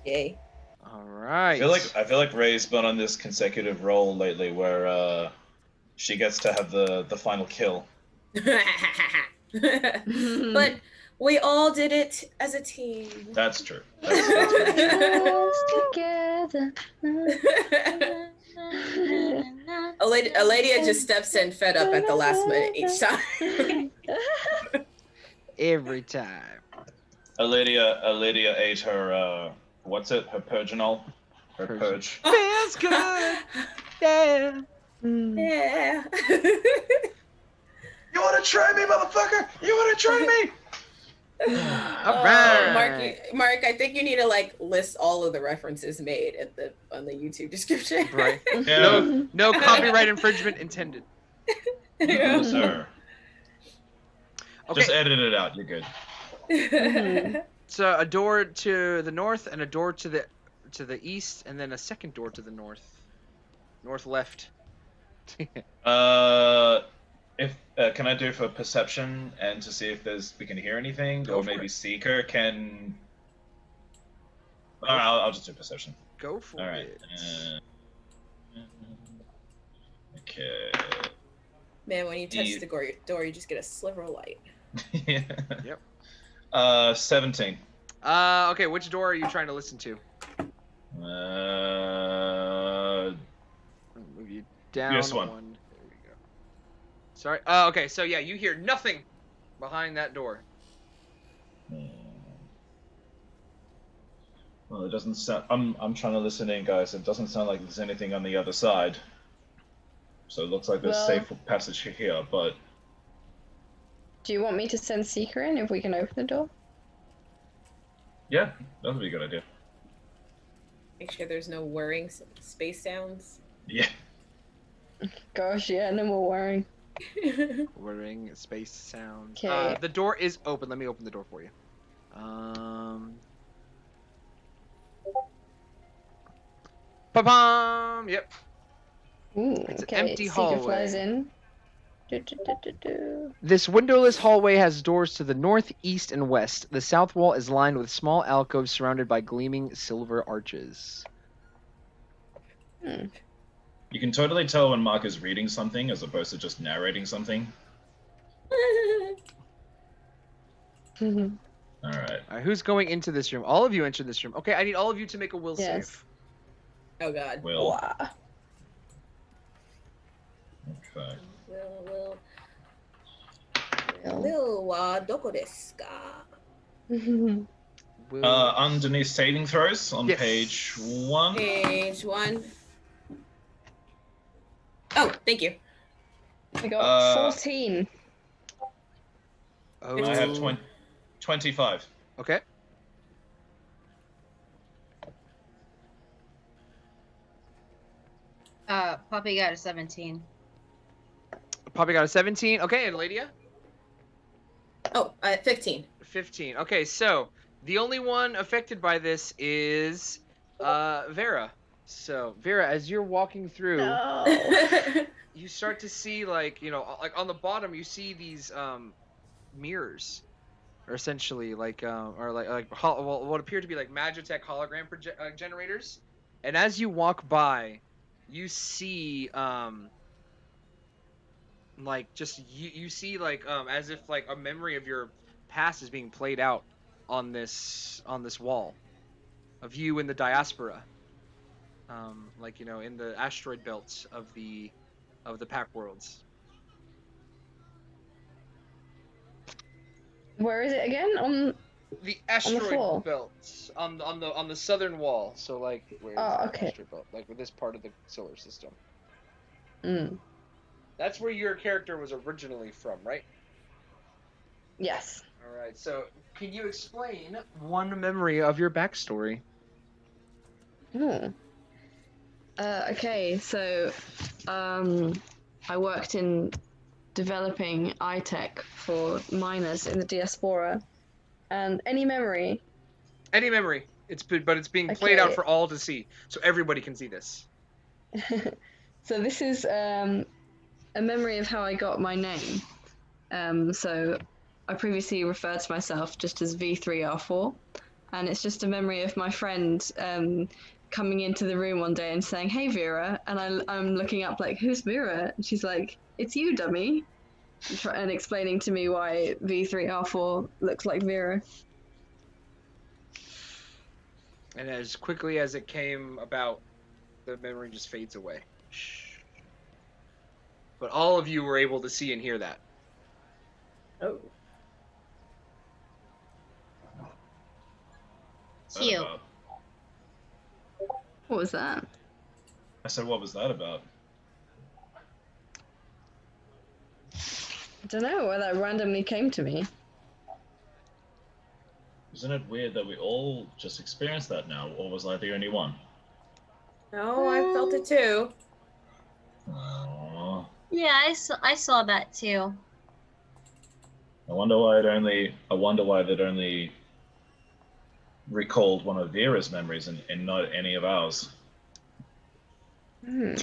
Yay. All right. I feel like Ray's been on this consecutive roll lately where she gets to have the final kill. But we all did it as a team. That's true. Us together. Eladia just steps in fed up at the last minute each time. Every time. Eladia ate her, what's it? Her purginol? Her purge. Feels good. Yeah. Yeah. You wanna try me, motherfucker? You wanna try me? All right. Mark, I think you need to like list all of the references made on the YouTube description. Right. Yeah. No copyright infringement intended. No, sir. Okay. Just edit it out. You're good. So a door to the north and a door to the east, and then a second door to the north. North left. If can I do for perception and to see if we can hear anything, Go or for maybe it. Seeker can. I'll just do perception. Go for All right. it. Okay. Man, when you touch the door, you just get a sliver of light. Yeah. Yep. 17. Okay, which door are you trying to listen to? Move you down This one. There we go. Sorry. Okay, so yeah, you hear nothing behind that door. Well, it doesn't sound. I'm trying to listen in, guys. It doesn't sound like there's anything on the other side. So it looks like there's Well- safe passage here, but Do you want me to send Seeker in if we can open the door? yeah, that would be a good idea. Make sure there's no whirring space sounds. Yeah. Gosh, yeah, no more worrying. Whirring space sound. 'Kay. The door is open. Let me open the door for you. Ba-bam! Yep. Ooh, It's an okay. empty Seeker hallway. flies in. Do. This windowless hallway has doors to the north, east, and west. The south wall is lined with small alcoves surrounded by gleaming silver arches. You can totally tell when Mark is reading something as opposed to just narrating something. All right. All right, who's going into this room? All of you enter this room. Okay, I need all of you to make a will Yes. save. Oh God. Will. Wow. Okay. Will wa doko desu ka? Will... Underneath saving throws on Yes. page 1. Page 1. Oh, thank you. I got 14. Oh. I have 25. Okay. Poppy got a 17. Poppy got a 17. Okay, and Ladia? Oh, 15. 15. Okay, so the only one affected by this is Vera. So, Vera, as you're walking through, No. you start to see, like, you know, like on the bottom, you see these mirrors, or essentially like, what appear to be like Magitech hologram generators. And as you walk by, you see like just you see like as if like a memory of your past is being played out on this wall of you in the diaspora, like, you know, in the asteroid belts of the Pact worlds. Where is it again? On. The floor? asteroid belts on the southern wall. So like where is Oh, the okay. asteroid belt? Like with this part of the solar system. Mm. That's where your character was originally from, right? Yes. All right. So can you explain one memory of your backstory? Okay, so I worked in developing iTech for miners in the diaspora, and any memory. Any memory. It's being played out Okay. for all to see, so everybody can see this. So this is a memory of how I got my name. So I previously referred to myself just as V3R4, and it's just a memory of my friend coming into the room one day and saying, "Hey, Vera," and I'm looking up like, "Who's Vera?" And she's like, "It's you, dummy," and explaining to me why V3R4 looks like Vera. And as quickly as it came about, the memory just fades away. But all of you were able to see and hear that. Oh. What's that Cute. about? What was that? I said, what was that about? I don't know where that randomly came to me. Isn't it weird that we all just experienced that now, or was I the only one? No, I felt it too. Aww. Yeah, I saw that too. I wonder why they'd only recalled one of Vera's memories and not any of ours. Hmm.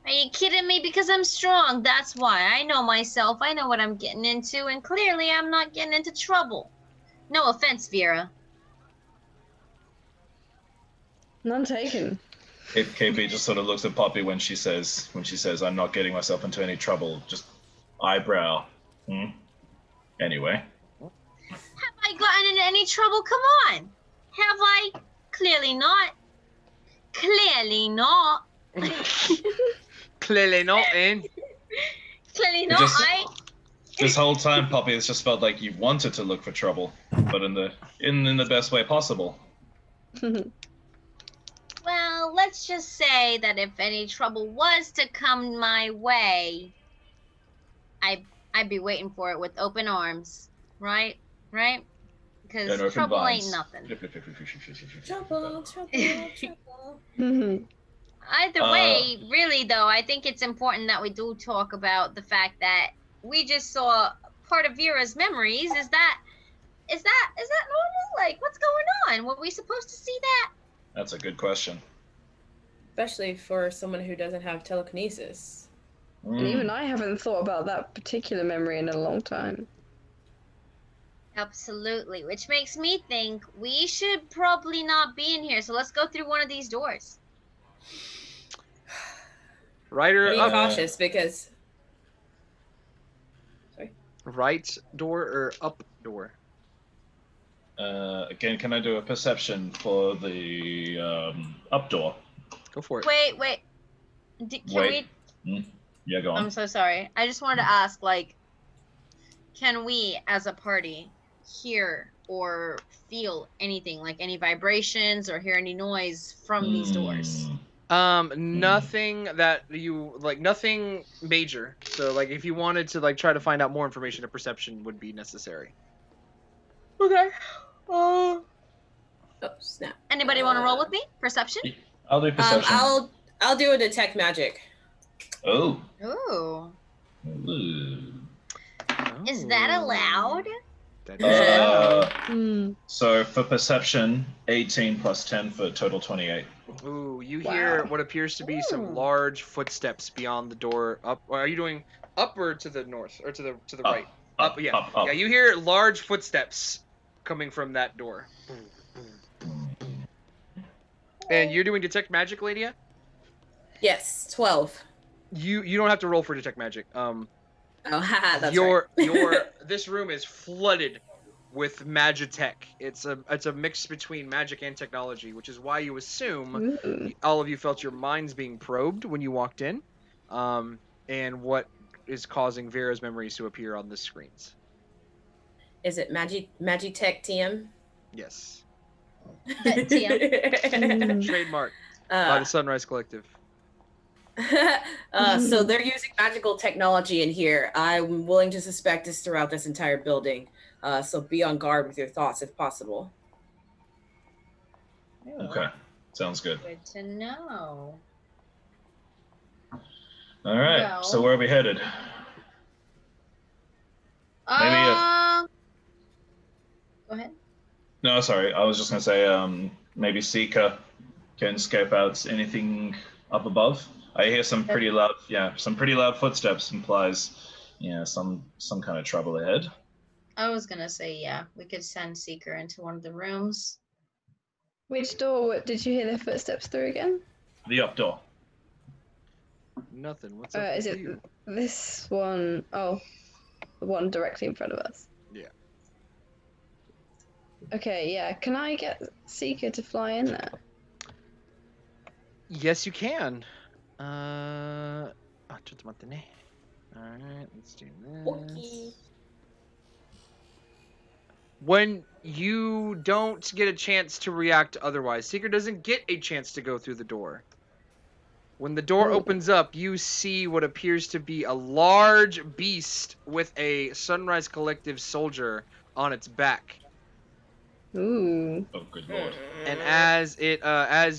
Are you kidding me? Because I'm strong. That's why. I know myself. I know what I'm getting into, and clearly I'm not getting into trouble. No offense, Vera. None taken. If KP just sort of looks at Poppy when she says, I'm not getting myself into any trouble, just eyebrow. Anyway. Have I gotten into any trouble? Come on. Have I? Clearly not. Clearly not. Clearly not in. Clearly It not. just- This whole time, Poppy, it's just felt like you wanted to look for trouble, but in the best way possible. Well, let's just say that if any trouble was to come my way, I'd be waiting for it with open arms, right? Right? And Because open trouble vines. ain't nothing. Trouble, trouble, trouble. Either way, really though, I think it's important that we do talk about the fact that we just saw part of Vera's memories. Is that normal? Like, what's going on? Were we supposed to see that? That's a good question. Especially for someone who doesn't have telekinesis. And even I haven't thought about that particular memory in a long time. Absolutely, which makes me think we should probably not be in here. So let's go through one of these doors. Ryder, Be up. cautious because. Sorry. Right door or up door? Again, can I do a perception for the up door? Go for it. Wait. Can Wait. we? Yeah, go I'm on. so sorry. I just wanted to ask, like, can we, as a party, hear or feel anything, like any vibrations or hear any noise from these doors? Nothing that you like, nothing major. So like, if you wanted to like try to find out more information, a perception would be necessary. Okay. Oh snap! Anybody want to roll with me? Perception? I'll do perception. I'll do a detect magic. Oh. Ooh. Ooh. Is that allowed? That is allowed. So for perception, 18 plus 10 for total 28. Ooh, you Wow. hear what appears to be some large footsteps beyond the door. Up? Or are you doing up or to the north or to the Up, right? Up, yeah. up. Yeah, you hear large footsteps coming from that door. And you're doing detect magic, Ladia? Yes, 12. You don't have to roll for detect magic. Oh, haha, that's your right. this room is flooded with magitech. It's a mix between magic and technology, which is why you assume all of you felt your minds being probed when you walked in, and what is causing Vera's memories to appear on the screens. Is it Magitech TM? Yes. TM. Trademark by the Sunrise Collective. So they're using magical technology in here. I'm willing to suspect this throughout this entire building. So be on guard with your thoughts if possible. Okay, sounds good. Good to know. All right, Well- so where are we headed? Go ahead. No, sorry, I was just gonna say maybe Seeker can scope out anything up above. I hear some pretty loud footsteps. Implies, some kind of trouble ahead. I was gonna say, yeah, we could send Seeker into one of the rooms. Which door did you hear the footsteps through again? The up door. Nothing. What's up Is with it you? this one? Oh, the one directly in front of us. Yeah. Okay, yeah. Can I get Seeker to fly in there? Yes, you can. Alright, let's do this. Okay. When you don't get a chance to react otherwise, Seeker doesn't get a chance to go through the door. When the door Ooh. opens up, you see what appears to be a large beast with a Sunrise Collective soldier on its back. Ooh. Oh, good lord. And as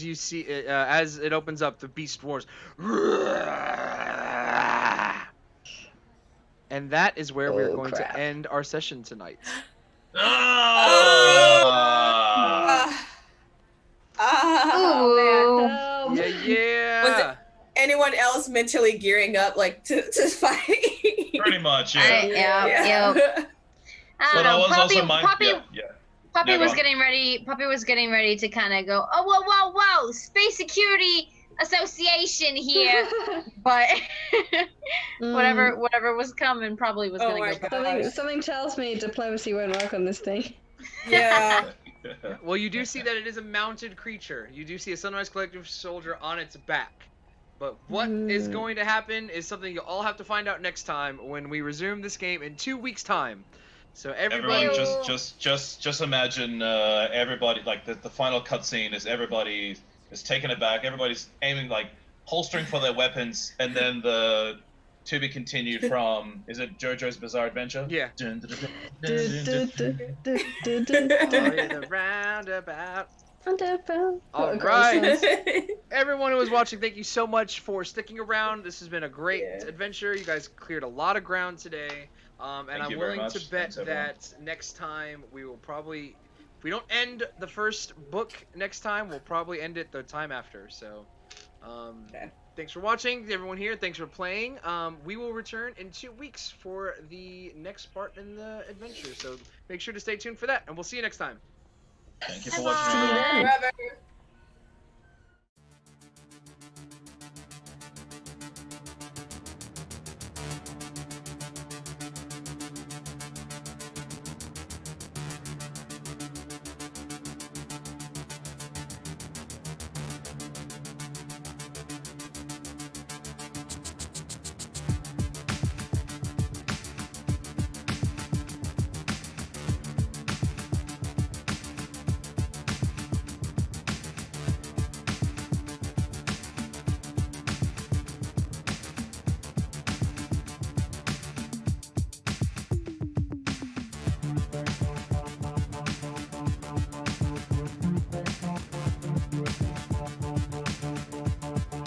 you see it, as it opens up, the beast roars. And that is where we're Oh, going crap. to end our session tonight. Ah! Oh man. Ooh. Yeah. Was it anyone else mentally gearing up like to fight? Pretty much, yeah. Yeah. I But don't I know. was Poppy, also Poppy, yeah. Poppy Yeah, go was on. getting ready. Poppy was getting ready to kind of go. Oh, whoa! Space Security Association here. But whatever was coming, probably was Oh gonna my go. God. Something tells me diplomacy won't work on this thing. Yeah. Well, you do see that it is a mounted creature. You do see a Sunrise Collective soldier on its back. But what is going to happen is something you'll all have to find out next time when we resume this game in 2 weeks' time. So everybody, Everyone, just imagine everybody, like the final cutscene is everybody is taken aback. Everybody's aiming, like holstering for their weapons, and then the to be continued from, is it JoJo's Bizarre Adventure? Yeah. Dun, dun, dun, Du- dun, du- dun, du- dun. du- du- du- du. Are you the roundabout? Wonderful. All What a great right. song. Everyone who was watching, thank you so much for sticking around. This has been a great Yeah. adventure. You guys cleared a lot of ground today. And Thank I'm you very willing to much. bet Thanks, everyone. that next time we will probably, if we don't end the first book next time, we'll probably end it the time after. So, Okay. thanks for watching, everyone here. Thanks for playing. We will return in 2 weeks for the next part in the adventure. So make sure to stay tuned for that, and we'll see you next time. Thank you for Bye-bye. watching, everyone. Forever.